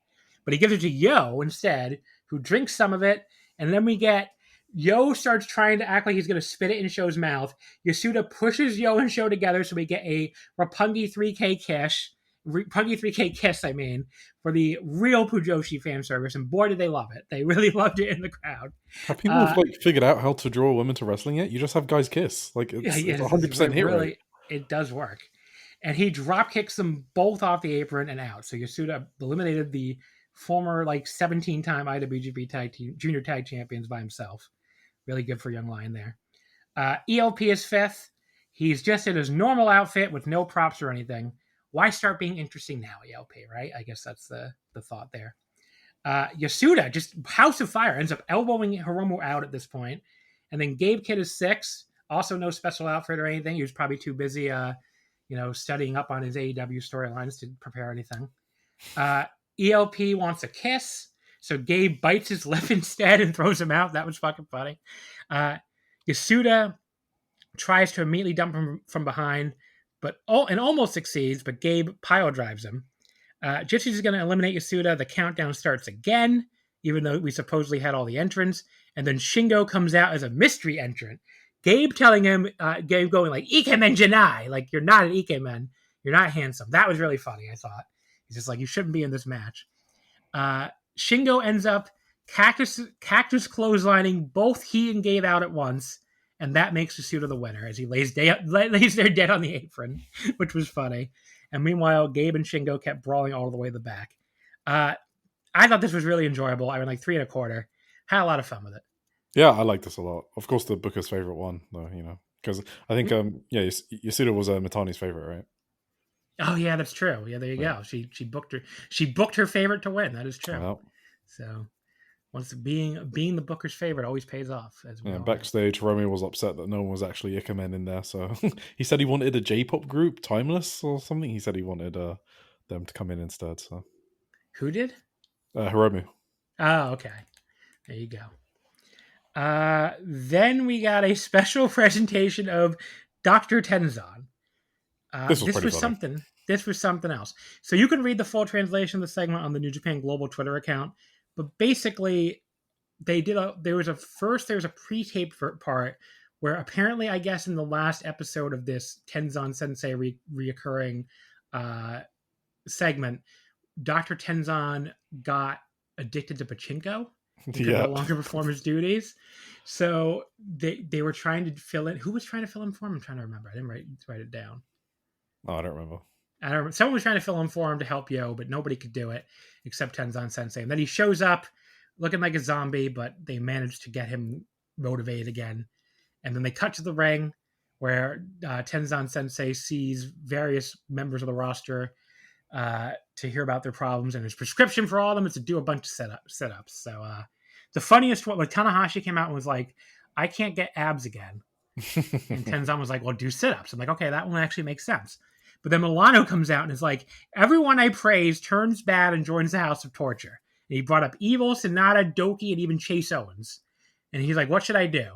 But he gives it to Yo instead, who drinks some of it. And then we get Yo starts trying to act like he's going to spit it in Sho's mouth. Yasuda pushes Yo and Sho together, so we get a Roppongi 3K kiss, I mean, for the real Pujoshi fan service. And boy, did they love it. They really loved it in the crowd. Have people like figured out how to draw women to wrestling yet? You just have guys kiss. Like it's 100% hit rate. It does work. And he drop kicks them both off the apron and out. So Yasuda eliminated the former 17-time IWGP Junior Tag Champions by himself. Really good for Young Lion there. ELP is fifth. He's just in his normal outfit with no props or anything. Why start being interesting now, ELP, right? I guess that's the thought there. Yasuda, just house of fire, ends up elbowing Hiromu out at this point. And then Gabe Kidd is sixth. Also no special outfit or anything. He was probably too busy studying up on his AEW storylines to prepare anything. ELP wants a kiss, so Gabe bites his lip instead and throws him out. That was fucking funny. Yasuda tries to immediately dump him from behind, and almost succeeds, but Gabe pile drives him. Joshi is going to eliminate Yasuda. The countdown starts again, even though we supposedly had all the entrants. And then Shingo comes out as a mystery entrant. Gabe telling him, Gabe going like, Ikemen Janai, like, you're not an Ikemen. You're not handsome. That was really funny, I thought. He's just like, you shouldn't be in this match. Shingo ends up cactus clotheslining both he and Gabe out at once, and that makes Yasuda the winner as he lays there dead on the apron, which was funny. And meanwhile, Gabe and Shingo kept brawling all the way to the back. I thought this was really enjoyable. I went 3 1/4. Had a lot of fun with it. Yeah, I like this a lot. Of course, the Booker's favorite one, though, because I think Yasuda was Mitani's favorite, right? Oh yeah, that's true. Yeah, there you go. She booked her favorite to win. That is true. Yep. So once being the Booker's favorite always pays off. As well. Backstage, Romeo was upset that no one was actually Ikemen in there. So he said he wanted a J-pop group, Timeless or something. He said he wanted them to come in instead. So who did? Hiromu. Oh, okay. There you go. Then we got a special presentation of Dr. Tenzan. This was something else. So you can read the full translation of the segment on the New Japan Global Twitter account. But basically, there was a pre-taped part where apparently, I guess, in the last episode of this Tenzan Sensei reoccurring segment, Dr. Tenzan got addicted to pachinko. He could no longer perform his duties. So they were trying to fill in. Who was trying to fill in for him? I'm trying to remember. I didn't write it down. Oh, I don't remember. Someone was trying to fill in for him to help Yo, but nobody could do it except Tenzan Sensei. And then he shows up looking like a zombie, but they managed to get him motivated again. And then they cut to the ring where Tenzan Sensei sees various members of the roster to hear about their problems. And his prescription for all of them is to do a bunch of sit-ups. So the funniest one, when Tanahashi came out and was like, I can't get abs again. And Tenzan was like, well, do sit-ups. I'm like, okay, that one actually makes sense. But then Milano comes out and is like, everyone I praise turns bad and joins the House of Torture. And he brought up Evil, Sonata, Doki, and even Chase Owens. And he's like, what should I do?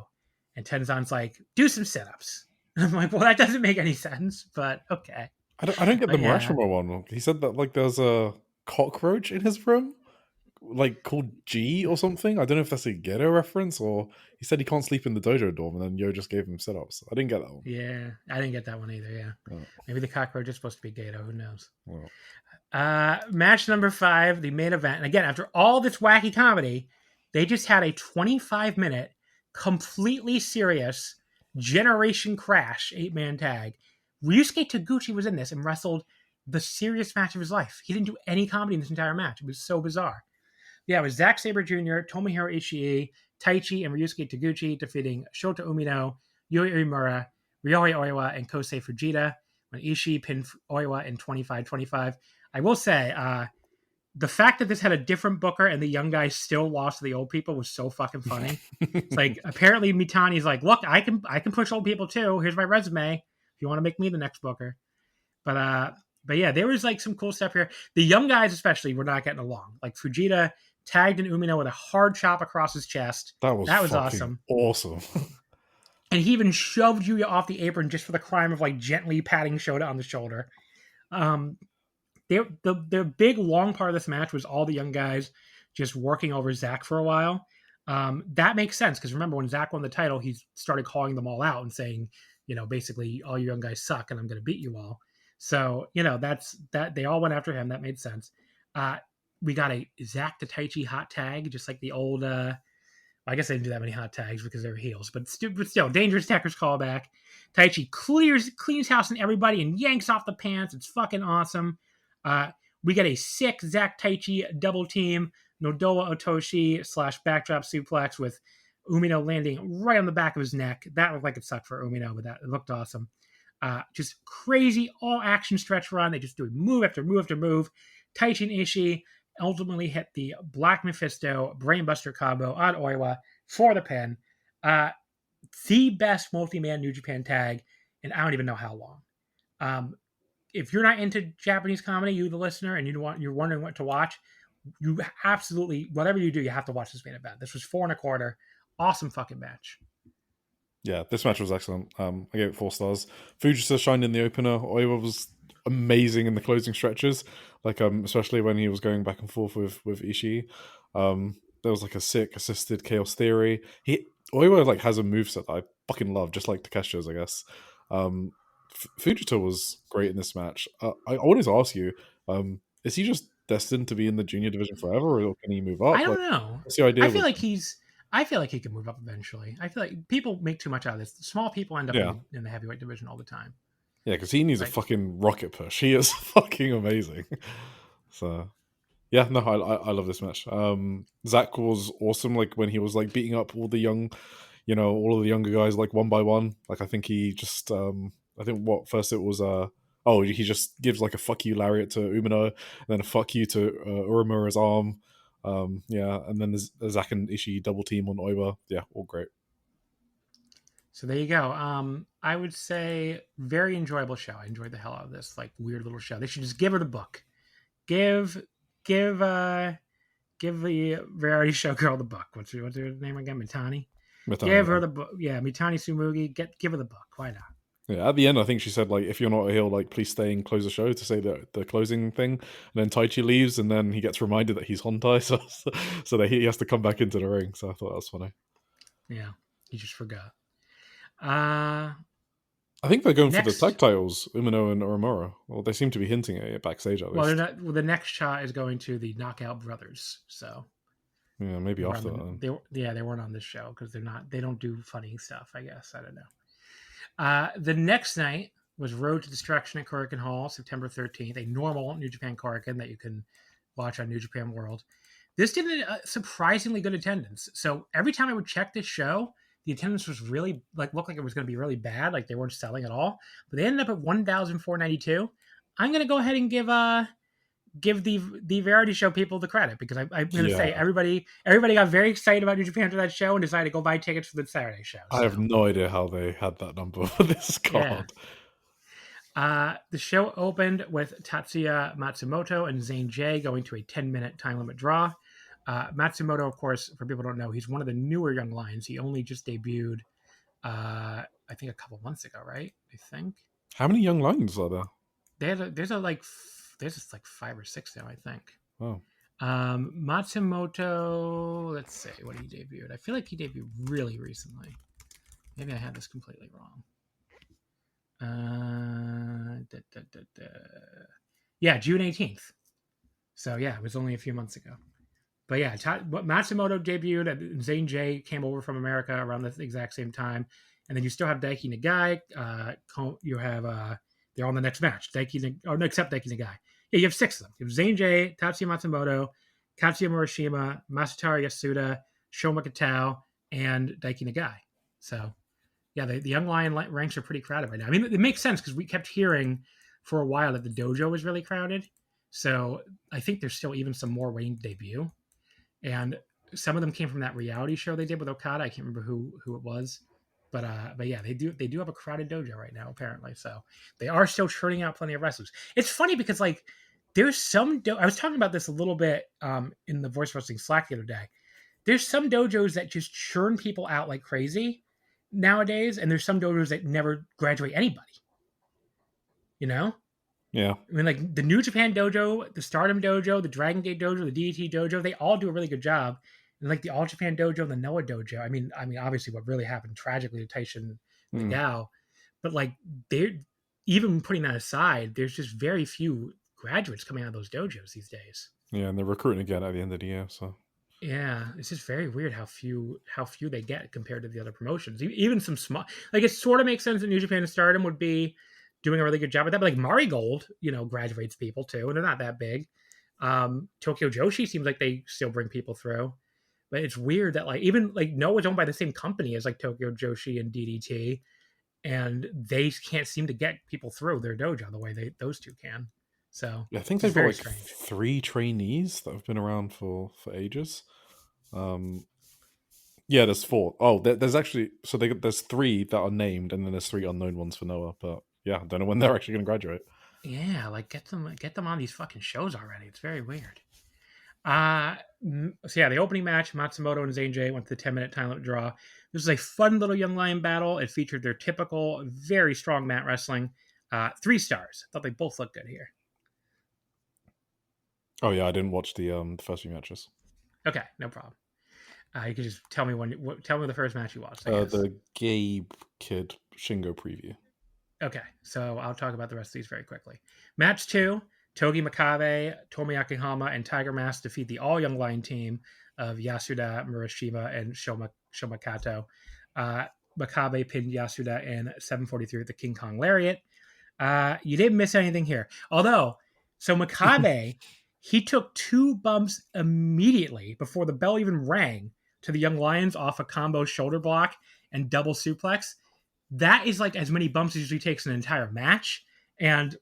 And Tenzan's like, do some sit-ups. And I'm like, well, that doesn't make any sense, but okay. I don't get the Murashima one. He said that there's a cockroach in his room, called G or something. I don't know if that's a Gedo reference, or he said he can't sleep in the dojo dorm, and then Yo just gave him sit-ups. I didn't get that one. Yeah, I didn't get that one either. Yeah, Maybe the cockroach is supposed to be Gedo. Who knows? Match number 5, the main event. And again, after all this wacky comedy, they just had a 25-minute, completely serious Generation Crash 8-man tag. Ryusuke Taguchi was in this and wrestled the serious match of his life. He didn't do any comedy in this entire match. It was so bizarre. Yeah, it was Zack Sabre Jr., Tomohiro Ishii, Taichi, and Ryusuke Taguchi defeating Shota Umino, Yui Uemura, Ryohei Oiwa, and Kosei Fujita when Ishii pinned Oiwa in 25-25. I will say, the fact that this had a different booker and the young guys still lost to the old people was so fucking funny. It's like, apparently Mitani's like, look, I can push old people too. Here's my resume if you want to make me the next booker. But yeah, there was some cool stuff here. The young guys especially were not getting along. Like Fujita, tagged in Umino with a hard chop across his chest. That was awesome. Awesome. And he even shoved Yuya off the apron just for the crime of like gently patting Shota on the shoulder. The big long part of this match was all the young guys just working over Zack for a while. That makes sense because remember when Zack won the title, he started calling them all out and saying, basically all you young guys suck and I'm going to beat you all. So, that's that they all went after him. That made sense. We got a Zack to Taichi hot tag, just like the old, I guess they didn't do that many hot tags because they were heels, but still, Dangerous Techers callback. Taichi cleans house on everybody and yanks off the pants. It's fucking awesome. We get a sick Zack Taichi double team, Nodowa Otoshi / backdrop suplex with Umino landing right on the back of his neck. That looked like it sucked for Umino, but it looked awesome. Just crazy all action stretch run. They just do move after move after move. Taichi and Ishii ultimately hit the Black Mephisto Brainbuster combo on Oiwa for the pin. The best multi-man New Japan tag, and I don't even know how long. If you're not into Japanese comedy, you the listener, and you're wondering what to watch, you absolutely, whatever you do, you have to watch this main event. This was 4.25. Awesome fucking match. Yeah, this match was excellent. I gave it 4 stars. Fujita shined in the opener. Oiwa was amazing in the closing stretches, like especially when he was going back and forth with Ishii. There was like a sick assisted Chaos Theory. Oiwa like has a moveset that I fucking love, just like Takesha's, I guess. Fujita was great in this match. I wanted to ask you, is he just destined to be in the junior division forever, or can he move up? I don't know. What's the idea? I feel like he can move up eventually. I feel like people make too much out of this. Small people end up in the heavyweight division all the time. Yeah, because he needs a fucking rocket push. He is fucking amazing. So, yeah, no, I love this match. Zack was awesome. Like when he was like beating up all the young, all of the younger guys like one by one. Like I think he just, I think first it was he just gives like a fuck you lariat to Umino, and then a fuck you to Urumura's arm. And then there's Zack and Ishii double team on Oiwa. Yeah, all great. So there you go. I would say very enjoyable show. I enjoyed the hell out of this like weird little show. They should just give her the book. Give the variety show girl the book. What's her name again? Mitani. Give her the book. Yeah, Mitani Sumugi. Give her the book. Why not? Yeah, at the end, I think she said, like, if you're not a heel, like, please stay and close the show to say the closing thing. And then Taichi leaves, and then he gets reminded that he's Hontai, so that he has to come back into the ring. So I thought that was funny. Yeah, he just forgot. I think they're going for the tag titles, Umino and Urumura. Well, they seem to be hinting at it backstage, at least. Well, the next shot is going to the Knockout Brothers, so... Yeah, maybe after that. They weren't on this show, because they don't do funny stuff, I guess. I don't know. The next night was Road to Destruction at Korakuen Hall, September 13th, a normal New Japan Korakuen that you can watch on New Japan World. This did a surprisingly good attendance. So every time I would check this show, the attendance was really looked like it was going to be really bad, like they weren't selling at all. But they ended up at 1,492. I'm going to go ahead and give the variety show people the credit, because I'm going to say everybody got very excited about New Japan after that show and decided to go buy tickets for the Saturday show. So. I have no idea how they had that number for this card. Yeah. The show opened with Tatsuya Matsumoto and Zane J going to a 10-minute time limit draw. Matsumoto, of course, for people who don't know, he's one of the newer young lions. He only just debuted, I think, a couple months ago, right? I think. How many young lions are there? There's just like 5 or 6 now, I think. Oh. Matsumoto, let's see what he debuted. I feel like he debuted really recently. Maybe I had this completely wrong. Yeah, June 18th. So yeah, it was only a few months ago. But yeah, Matsumoto debuted, and Zane J came over from America around the exact same time. And then you still have Daiki Nagai. You have they're on the next match. Except Daiki Nagai. Yeah, you have 6 of them. You have Zane J, Tatsuya Matsumoto, Katsuya Murashima, Masataro Yasuda, Shoma Katao, and Daiki Nagai. So, yeah, the Young Lion ranks are pretty crowded right now. I mean, it makes sense because we kept hearing for a while that the dojo was really crowded. So I think there's still even some more waiting to debut. And some of them came from that reality show they did with Okada. I can't remember who it was. But yeah, they do have a crowded dojo right now, apparently. So they are still churning out plenty of wrestlers. It's funny because there's some. I was talking about this a little bit in the Voice Wrestling Slack the other day. There's some dojos that just churn people out like crazy nowadays, and there's some dojos that never graduate anybody. You know? Yeah. I mean, like the New Japan Dojo, the Stardom Dojo, the Dragon Gate Dojo, the DDT Dojo, they all do a really good job. And like the All Japan Dojo, the Noah Dojo. I mean, obviously, what really happened tragically to Taishin Nagao, but like they're even putting that aside, there's just very few graduates coming out of those dojos these days. Yeah, and they're recruiting again at the end of the year, so. Yeah, it's just very weird how few they get compared to the other promotions. Even some small, like it sort of makes sense that New Japan and Stardom would be doing a really good job at that. But like Marigold, graduates people too, and they're not that big. Tokyo Joshi seems like they still bring people through, but it's weird that like even like Noah's owned by the same company as like Tokyo Joshi and DDT, and they can't seem to get people through their dojo the way those two can. So yeah, I think they've got like 3 trainees that have been around for ages. Yeah, there's 4. Oh, there's actually there's 3 that are named, and then there's 3 unknown ones for Noah. But yeah, I don't know when they're actually going to graduate. Yeah, like get them on these fucking shows already. It's very weird. So yeah, the opening match, Matsumoto and Zane J went to the 10-minute time limit draw. This was a fun little Young Lion battle. It featured their typical, very strong mat wrestling. 3 stars. I thought they both looked good here. Oh yeah, I didn't watch the first few matches. Okay, no problem. You could just tell me the first match you watched. The Gabe Kid Shingo preview. Okay, so I'll talk about the rest of these very quickly. Match 2, Togi Makabe, Tomoyaki Hama, and Tiger Mask defeat the all Young Lion team of Yasuda, Murashima, and Shoma Kato. Makabe pinned Yasuda in 7:43 with the King Kong Lariat. You didn't miss anything here. Although, so Makabe, he took 2 bumps immediately before the bell even rang to the Young Lions off a combo shoulder block and double suplex. That is like as many bumps as usually takes an entire match. And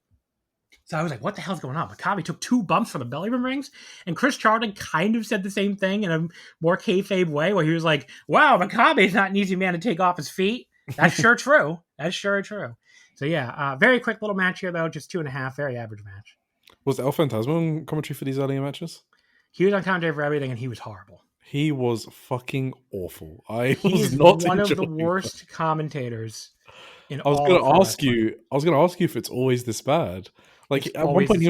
so I was like, what the hell's going on? Makabe took 2 bumps for the bell even rings. And Chris Charlton kind of said the same thing in a more kayfabe way where he was like, wow, Makabe is not an easy man to take off his feet. That's sure true. That's sure true. So yeah, very quick little match here though. Just 2.5, very average match. Was El Fantasma on commentary for these earlier matches? He was on commentary for everything, and he was horrible. He was fucking awful. He's one of the worst commentators in all. I was going to ask you if it's always this bad. Like at one point,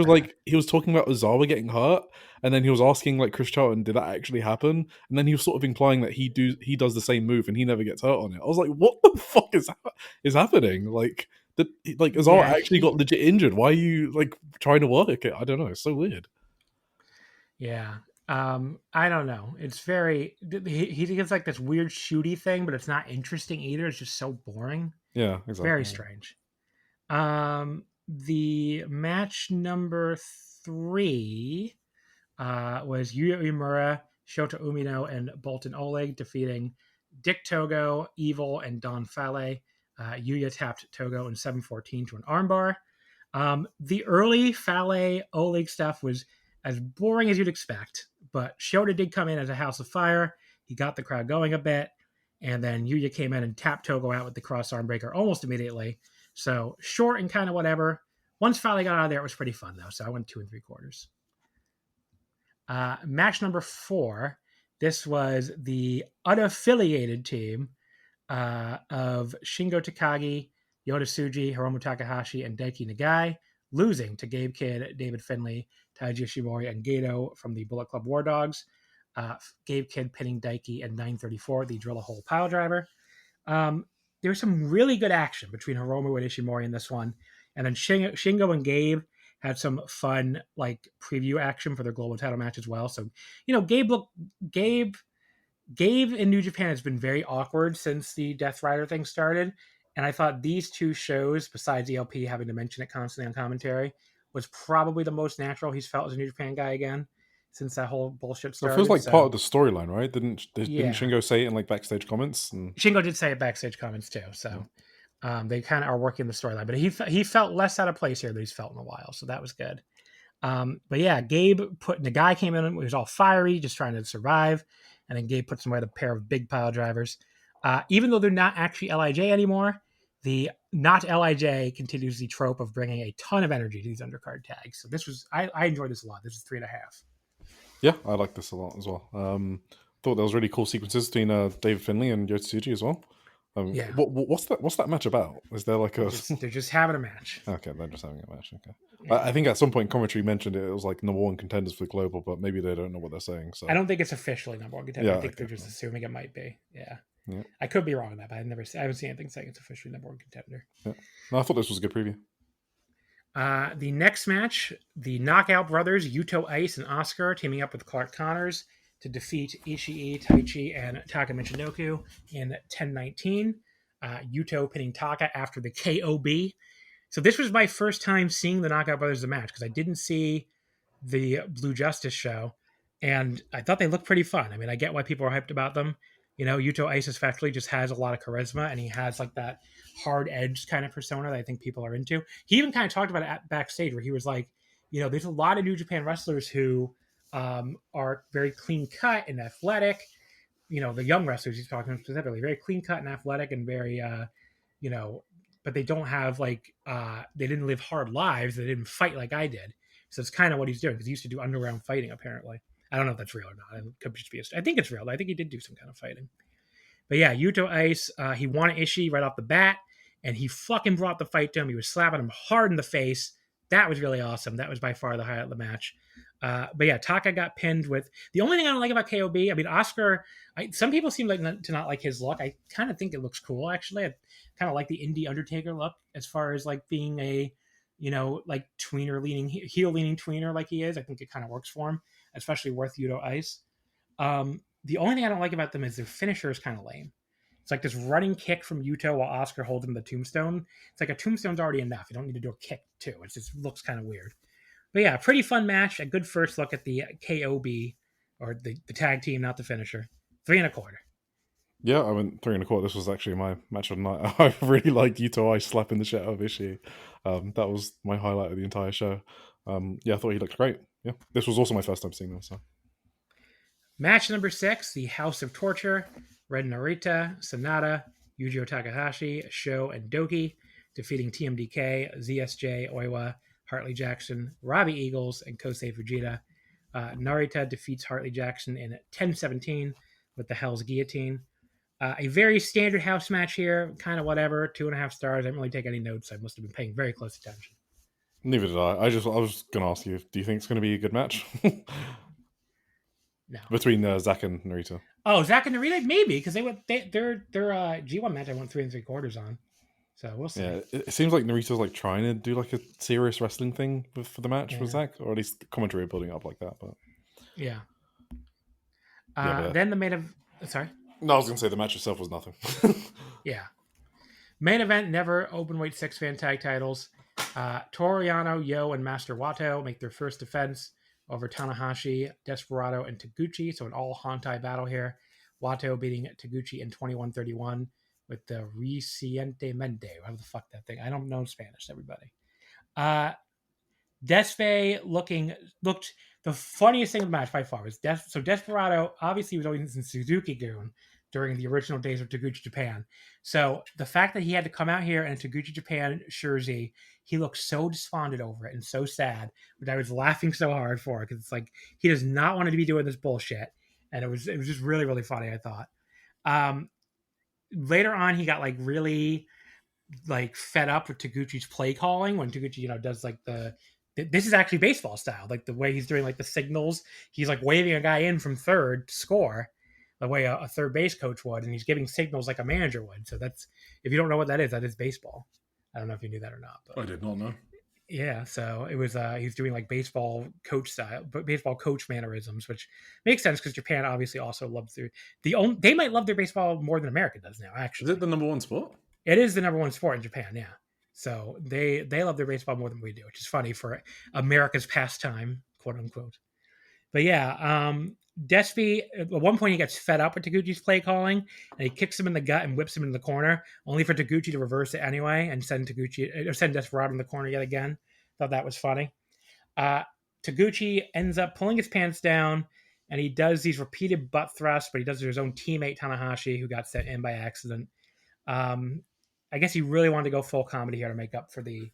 he was talking about Ozawa getting hurt, and then he was asking like Chris Charlton, "Did that actually happen?" And then he was sort of implying that he does the same move and he never gets hurt on it. I was like, "What the fuck is happening?" Like Ozawa actually got legit injured. Why are you like trying to work it? I don't know. It's so weird. Yeah. I don't know. It's very he gets like this weird shooty thing, but it's not interesting either. It's just so boring. Yeah, exactly. Very strange. The match number 3 was Yuya Uemura, Shota Umino, and Bolton Oleg defeating Dick Togo, Evil, and Don Fale. Yuya tapped Togo in 7:14 to an armbar. The early Fale Oleg stuff was as boring as you'd expect, but Shota did come in as a house of fire. He got the crowd going a bit, and then Yuya came in and tapped Togo out with the cross arm breaker almost immediately. So short and kind of whatever. Once Fale got out of there, it was pretty fun though. So I went 2 3/4. Match number 4. This was the unaffiliated team of Shingo Takagi, Yota Tsuji, Hiromu Takahashi, and Daiki Nagai, losing to Gabe Kidd, David Finlay, Taiji Ishimori, and Gato from the Bullet Club War Dogs. Gabe Kidd pinning Daiki in 9:34, the drill a hole pile driver. There was some really good action between Hiromu and Ishimori in this one. And then Shingo and Gabe had some fun like preview action for their global title match as well. So, Gabe in New Japan has been very awkward since the Death Rider thing started. And I thought these 2 shows, besides ELP having to mention it constantly on commentary, was probably the most natural he's felt as a New Japan guy again since that whole bullshit started. It feels like part of the storyline, right? Didn't Shingo say it in like backstage comments? Shingo did say it backstage comments too. So they kind of are working the storyline, but he felt less out of place here than he's felt in a while. So that was good. But yeah, Nagai came in, he was all fiery, just trying to survive. And then Gabe puts him with a pair of big pile drivers. Even though they're not actually LIJ anymore, the not LIJ continues the trope of bringing a ton of energy to these undercard tags. So this was I enjoyed this a lot. This is 3.5. Yeah, I like this a lot as well. Thought there was really cool sequences between David Finlay and Yota Tsuji as well. Yeah. What's that match about? Is there like they're just having a match? Okay, they're just having a match. Okay. Yeah. I think at some point commentary mentioned it was like number one contenders for global, but maybe they don't know what they're saying. So I don't think it's officially number one contender. Yeah, I think they're just assuming it might be. Yeah. Yeah. I could be wrong on that, but I haven't seen anything saying it's officially number one contender. Yeah. No, I thought this was a good preview. The next match, the Knockout Brothers, Yuto Ice and Oscar, teaming up with Clark Connors to defeat Ishii, Taichi, and Taka Michinoku in 10-19. Yuto pinning Taka after the KOB. So this was my first time seeing the Knockout Brothers the match because I didn't see the Blue Justice show, and I thought they looked pretty fun. I mean, I get why people are hyped about them. You know, Yuto Ice especially just has a lot of charisma, and he has like that hard edge kind of persona that I think people are into. He even kind of talked about it backstage where he was like, you know, there's a lot of New Japan wrestlers who are very clean cut and athletic. You know, the young wrestlers he's talking specifically, very clean cut and athletic and very, you know, but they don't have like, they didn't live hard lives. They didn't fight like I did. So it's kind of what he's doing because he used to do underground fighting apparently. I don't know if that's real or not. It could just be I think it's real. I think he did do some kind of fighting. But yeah, Yuto Ice, he won Ishii right off the bat, and he fucking brought the fight to him. He was slapping him hard in the face. That was really awesome. That was by far the highlight of the match. But yeah, Taka got pinned with... The only thing I don't like about KOB, I mean, Oscar, some people seem like to not like his look. I kind of think it looks cool, actually. I kind of like the indie Undertaker look as far as like being a, you know, like tweener-leaning, heel-leaning tweener like he is. I think it kind of works for him, especially with Yuto Ice. The only thing I don't like about them is their finisher is kind of lame. It's like this running kick from Yuto while Oscar holds him the tombstone. It's like a tombstone's already enough. You don't need to do a kick too. It just looks kind of weird. But yeah, pretty fun match. A good first look at the KOB, or the tag team, not the finisher. 3.25. Yeah, I went 3.25. This was actually my match of the night. I really liked Yuto Ice slapping the shit out of Ishii. That was my highlight of the entire show. Yeah, I thought he looked great. Yeah, this was also my first time seeing them. So. Match number 6, the House of Torture. Ren Narita, Sanada, Yujiro Takahashi, Sho, and Doki, defeating TMDK, ZSJ, Oiwa, Hartley Jackson, Robbie Eagles, and Kosei Fujita. Narita defeats Hartley Jackson in 10-17 with the Hell's Guillotine. A very standard house match here, kind of whatever, 2.5 stars. I didn't really take any notes. I must have been paying very close attention. Neither did I. I was going to ask you, do you think it's going to be a good match? No. Between Zack and Narita. Oh, Zack and Narita? Maybe, because their G1 match I went 3 3/4 on. So we'll see. Yeah, it seems like Narita's like trying to do like a serious wrestling thing for the match with Zack, or at least the commentary building up like that. But yeah. Yeah, then the main event. Sorry. No, I was going to say the match itself was nothing. Yeah. Main event, never openweight 6-man tag titles. Toru Yano, Yo, and Master Wato make their first defense over Tanahashi, Desperado, and Taguchi. So an all Hantai battle here. Wato beating Taguchi in 21-31 with the Reciente Mente. How the fuck that thing? I don't know Spanish, everybody. Despe looked the funniest thing in the match by far was so Desperado obviously was always in Suzuki-gun during the original days of Taguchi Japan. So the fact that he had to come out here and Taguchi Japan jersey, he looked so despondent over it and so sad, which I was laughing so hard for because it's like he does not want to be doing this bullshit, and it was just really, really funny. I thought. Later on, he got like really like fed up with Taguchi's play calling when Taguchi, does like this is actually baseball style, like the way he's doing like the signals. He's like waving a guy in from third to score the way a third base coach would, and he's giving signals like a manager would. So that's, if you don't know what that is baseball. I don't know if you knew that or not. But I did not know. Yeah, so it was he's doing like baseball coach style, but baseball coach mannerisms, which makes sense because Japan obviously also loves they might love their baseball more than America does now. Actually, is it the number one sport? It is the number one sport in Japan. Yeah, so they love their baseball more than we do, which is funny for America's pastime, quote unquote. But yeah, Despi, at one point he gets fed up with Taguchi's play calling, and he kicks him in the gut and whips him in the corner, only for Taguchi to reverse it anyway and send Desperado in the corner yet again. Thought that was funny. Taguchi ends up pulling his pants down, and he does these repeated butt thrusts, but he does it to his own teammate Tanahashi, who got sent in by accident. I guess he really wanted to go full comedy here to make up for the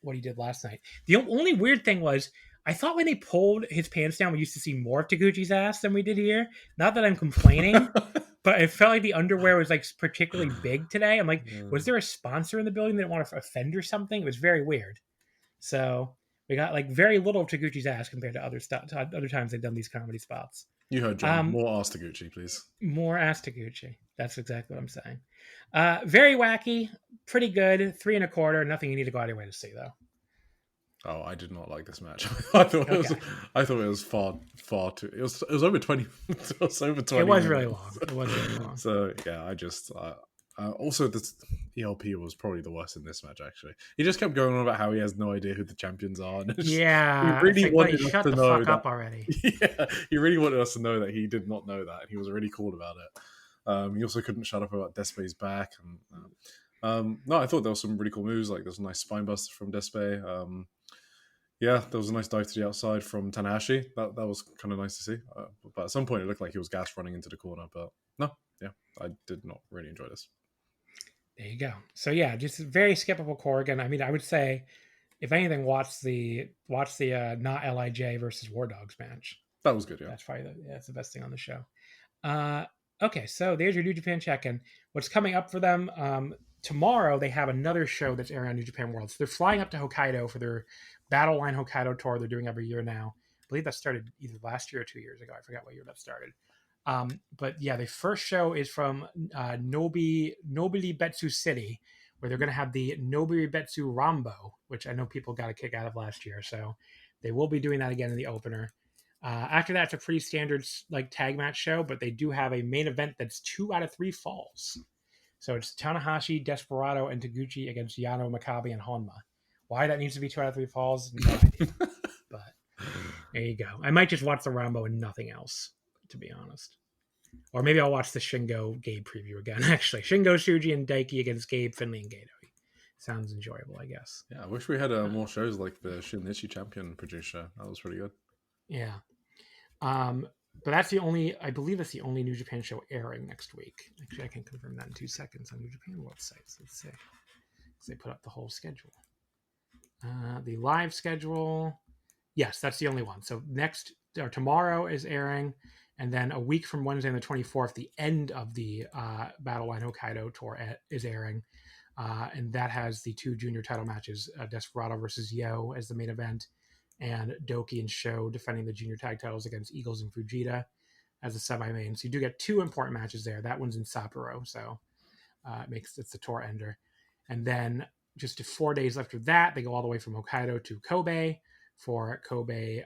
what he did last night. The only weird thing was, I thought when they pulled his pants down, we used to see more of Taguchi's ass than we did here. Not that I'm complaining, but it felt like the underwear was like particularly big today. I'm like, was there a sponsor in the building that didn't want to offend or something? It was very weird. So we got like very little of Taguchi's ass compared to other times they've done these comedy spots. You heard John. More ass Taguchi, please. More ass Taguchi. That's exactly what I'm saying. Very wacky, pretty good. 3 1/4. Nothing you need to go out of your way to see, though. Oh, I did not like this match. I thought it was far too. It was over 20. It was over 20. It was really long. It was really long. So yeah, I just also this ELP was probably the worst in this match. Actually, he just kept going on about how he has no idea who the champions are. And Yeah, he really wanted us shut to the know fuck that, up already. Yeah, he really wanted us to know that he did not know that, and he was really cool about it. He also couldn't shut up about Despe's back, and no, I thought there was some really cool moves. Like there was a nice spine buster from Despe. Yeah, there was a nice dive to the outside from Tanahashi. That was kind of nice to see. But at some point, it looked like he was gas running into the corner. But no, yeah, I did not really enjoy this. There you go. So yeah, just very skippable Korakuen. I mean, I would say, if anything, watch the not LIJ versus War Dogs match. That was good. Yeah, that's probably that's the best thing on the show. Okay, so there's your New Japan check-in. What's coming up for them? Tomorrow they have another show that's airing on New Japan World. So they're flying up to Hokkaido for their Battle Line Hokkaido tour they're doing every year now. I believe that started either last year or 2 years ago. I forgot what year that started. But yeah, the first show is from Nobili Betsu City, where they're going to have the Nobili Betsu Rambo, which I know people got a kick out of last year. So they will be doing that again in the opener. After that, it's a pretty standard like tag match show, but they do have a main event that's 2 out of 3 falls. So it's Tanahashi, Desperado, and Taguchi against Yano, Makabe, and Honma. Why that needs to be 2 out of 3 falls, no idea. But there you go. I might just watch the Rambo and nothing else, to be honest. Or maybe I'll watch the Shingo Gabe preview again, actually. Shingo, Shuji, and Daiki against Gabe, Finley, and Gato. Sounds enjoyable, I guess. Yeah, I wish we had more shows like the Shinichi Champion producer. That was pretty good. Yeah. But that's the only, I believe that's the only New Japan show airing next week. Actually, I can confirm that in 2 seconds on New Japan websites. Let's see. Because they put up the whole schedule. The live schedule. Yes, that's the only one. So tomorrow is airing. And then a week from Wednesday, the 24th, the end of the Battle Line Hokkaido tour is airing. And that has the 2 junior title matches, Desperado versus Yo as the main event, and Doki and Sho defending the junior tag titles against Eagles and Fujita as a semi-main. So you do get 2 important matches there. That one's in Sapporo, so it's the tour ender. And then just 4 days after that, they go all the way from Hokkaido to Kobe for Kobe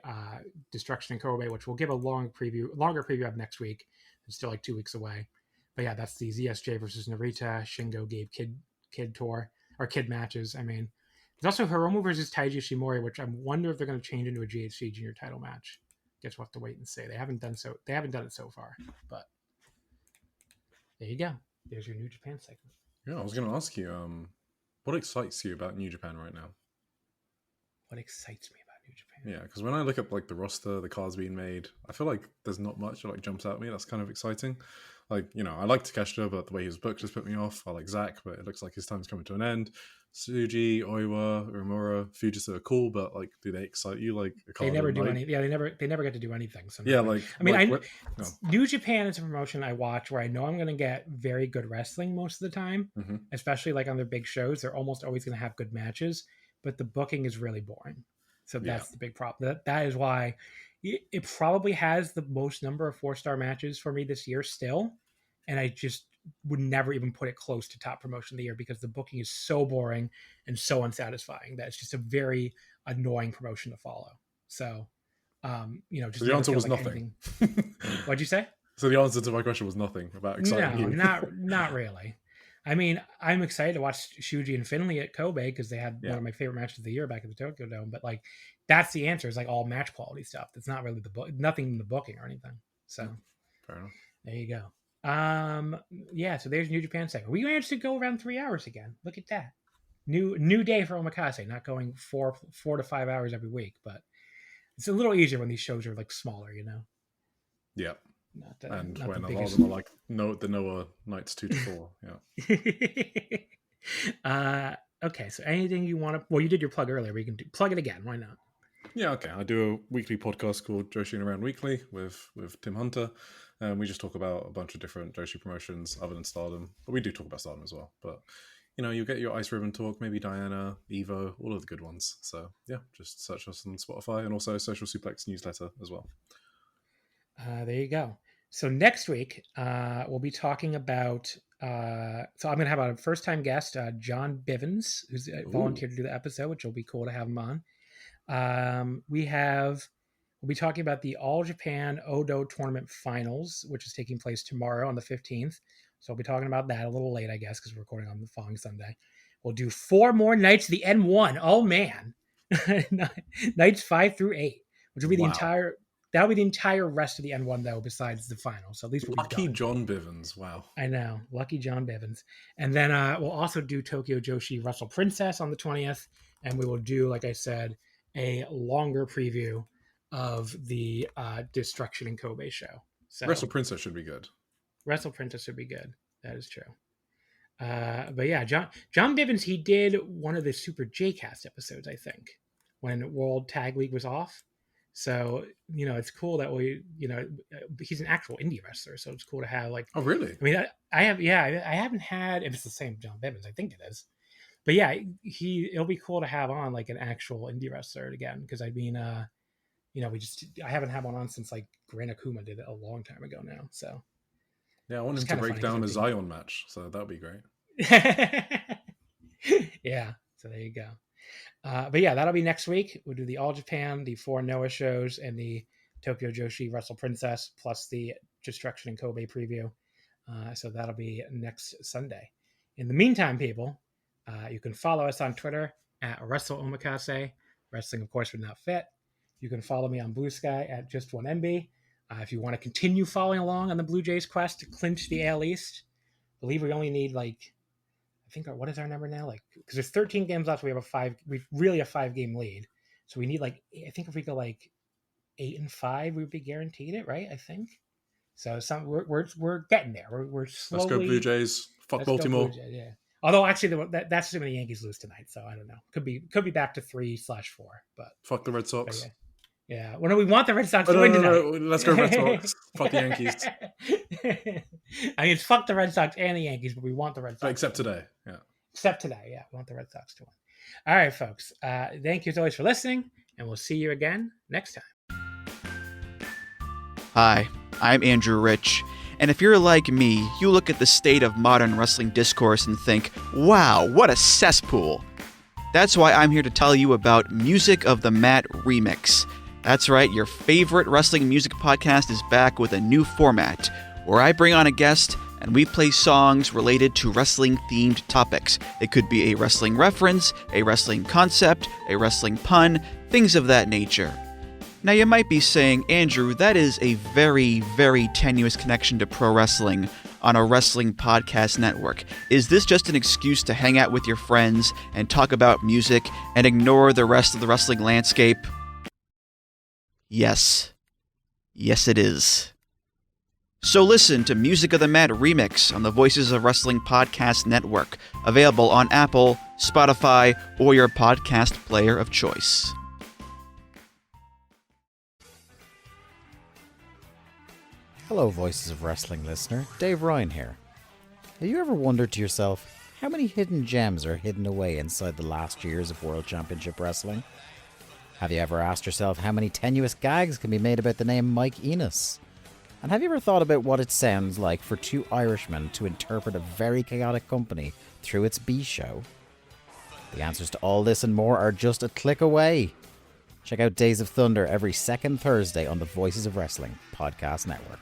Destruction in Kobe, which we'll give a longer preview of next week. It's still like 2 weeks away. But yeah, that's the ZSJ versus Narita, Shingo, Gabe, Kid tour, or Kid matches. I mean, there's also Hiromu versus Taiji Ishimori, which I wonder if they're going to change into a GHC junior title match. Guess we'll have to wait and see. They haven't done it so far, but there you go. There's your New Japan segment. Yeah, I was going to ask you, what excites you about New Japan right now? What excites me about New Japan? Yeah, because when I look at like the roster, the cards being made, I feel like there's not much that like jumps out at me. That's kind of exciting. Like, you know, I like Takeshita, but the way he was booked just put me off. I like Zack, but it looks like his time's coming to an end. Tsuji, Oiwa, Uemura, Fujita are cool, but like, do they excite you? Like, they never do anything. Yeah, they never get to do anything. So yeah, like, I mean, no. New Japan is a promotion I watch where I know I'm going to get very good wrestling most of the time, especially like on their big shows. They're almost always going to have good matches, but the booking is really boring. So that's the big problem. That is why it probably has the most number of 4-star matches for me this year still. And I just would never even put it close to top promotion of the year because the booking is so boring and so unsatisfying that it's just a very annoying promotion to follow. So, just so the answer was nothing. What'd you say? So the answer to my question was nothing about exciting you. not really. I mean, I'm excited to watch Shuji and Finley at Kobe because they had one of my favorite matches of the year back at the Tokyo Dome. But like, that's the answer. It's like all match quality stuff. It's not really nothing in the booking or anything. So fair enough. There you go. So there's New Japan segment. We managed to go around 3 hours again. Look at that. New day for Omakase, not going 4 to 5 hours every week, but it's a little easier when these shows are like smaller, you know? Yeah. Not when a lot of them are like the Noah nights 2 to 4. Yeah. Okay, so anything you want to... Well, you did your plug earlier. We can plug it again. Why not? Yeah, okay. I do a weekly podcast called Joshi and Around Weekly with Tim Hunter. We just talk about a bunch of different Joshi promotions other than Stardom. But we do talk about Stardom as well. But, you get your Ice Ribbon talk, maybe Diana, Evo, all of the good ones. So, yeah, just search us on Spotify and also Social Suplex newsletter as well. There you go. So next week, we'll be talking about... so I'm going to have a first-time guest, John Bivens, who's volunteered to do the episode, which will be cool to have him on. We'll be talking about the All Japan Odo Tournament Finals, which is taking place tomorrow on the 15th. So we'll be talking about that a little late, I guess, because we're recording on the following Sunday. We'll do 4 more nights of the N-1. Oh, man. Nights 5 through 8, which will be the entire... That'll be the entire rest of the N1, though, besides the final. So at least we'll Lucky John Bivens. Wow. I know. Lucky John Bivens. And then we'll also do Tokyo Joshi Wrestle Princess on the 20th. And we will do, like I said, a longer preview of the Destruction in Kobe show. So Wrestle Princess should be good. Wrestle Princess should be good. That is true. But yeah, John Bivens, he did one of the Super J-Cast episodes, I think, when World Tag League was off. So, it's cool that he's an actual indie wrestler. So it's cool to have Oh, really? I mean, I haven't had, if it's the same John Bivens, I think it is. But yeah, it'll be cool to have on like an actual indie wrestler again. Because I mean, I haven't had one on since like Gran Akuma did it a long time ago now. So yeah, I want him to break down a Zion match. So that'd be great. Yeah. So there you go. But yeah, that'll be next week. We'll do the All Japan, the 4 Noah shows, and the Tokyo Joshi Wrestle Princess, plus the Destruction in Kobe preview. So that'll be next Sunday. In the meantime, people, you can follow us on Twitter at Wrestle Omakase. Wrestling, of course, would not fit. You can follow me on Blue Sky at Just1MB. If you want to continue following along on the Blue Jays quest to clinch the AL East, I believe we only need what is our number now? Because there's 13 games left. We have a 5-game lead. So we need I think if we go 8-5, we'd be guaranteed it, right? I think. So we're getting there. We're slowly. Let's go Blue Jays. Fuck Baltimore. Jays, yeah. Although actually that's assuming the Yankees lose tonight. So I don't know. Could be back to 3/4, but fuck the Red Sox. Yeah. Well, no, we want the Red Sox to win tonight. No, let's go Red Sox. Fuck the Yankees. I mean, it's fuck the Red Sox and the Yankees, but we want the Red Sox. Except today, yeah. Except today, yeah. We want the Red Sox to win. All right, folks. Thank you as always for listening, and we'll see you again next time. Hi, I'm Andrew Rich, and if you're like me, you look at the state of modern wrestling discourse and think, wow, what a cesspool. That's why I'm here to tell you about Music of the Mat Remix. That's right, your favorite wrestling music podcast is back with a new format, where I bring on a guest and we play songs related to wrestling-themed topics. It could be a wrestling reference, a wrestling concept, a wrestling pun, things of that nature. Now you might be saying, Andrew, that is a very, very tenuous connection to pro wrestling on a wrestling podcast network. Is this just an excuse to hang out with your friends and talk about music and ignore the rest of the wrestling landscape? Yes. Yes, it is. So listen to Music of the Mat Remix on the Voices of Wrestling Podcast Network, available on Apple, Spotify, or your podcast player of choice. Hello, Voices of Wrestling listener. Dave Ryan here. Have you ever wondered to yourself how many hidden gems are hidden away inside the last years of World Championship Wrestling? Have you ever asked yourself how many tenuous gags can be made about the name Mike Enos? And have you ever thought about what it sounds like for 2 Irishmen to interpret a very chaotic company through its B show? The answers to all this and more are just a click away. Check out Days of Thunder every second Thursday on the Voices of Wrestling Podcast Network.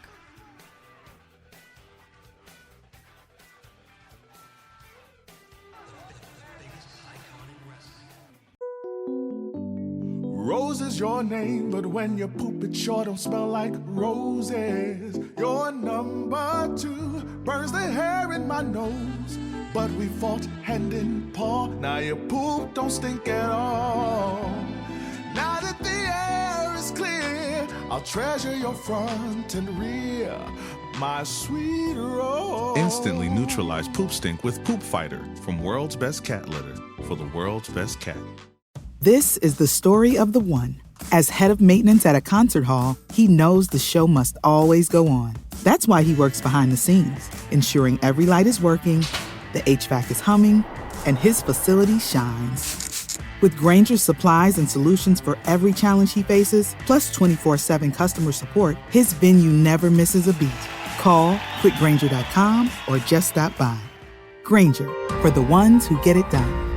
Rose is your name, but when you poop it sure don't smell like roses. Your number 2 burns the hair in my nose, but we fought hand in paw. Now your poop don't stink at all. Now that the air is clear, I'll treasure your front and rear. my sweet Rose. Instantly neutralize poop stink with Poop Fighter from World's Best Cat Litter for the world's best cat. This is the story of the one. As head of maintenance at a concert hall, he knows the show must always go on. That's why he works behind the scenes, ensuring every light is working, the HVAC is humming, and his facility shines. With Grainger's supplies and solutions for every challenge he faces, plus 24/7 customer support, his venue never misses a beat. Call quickgrainger.com or just stop by. Grainger, for the ones who get it done.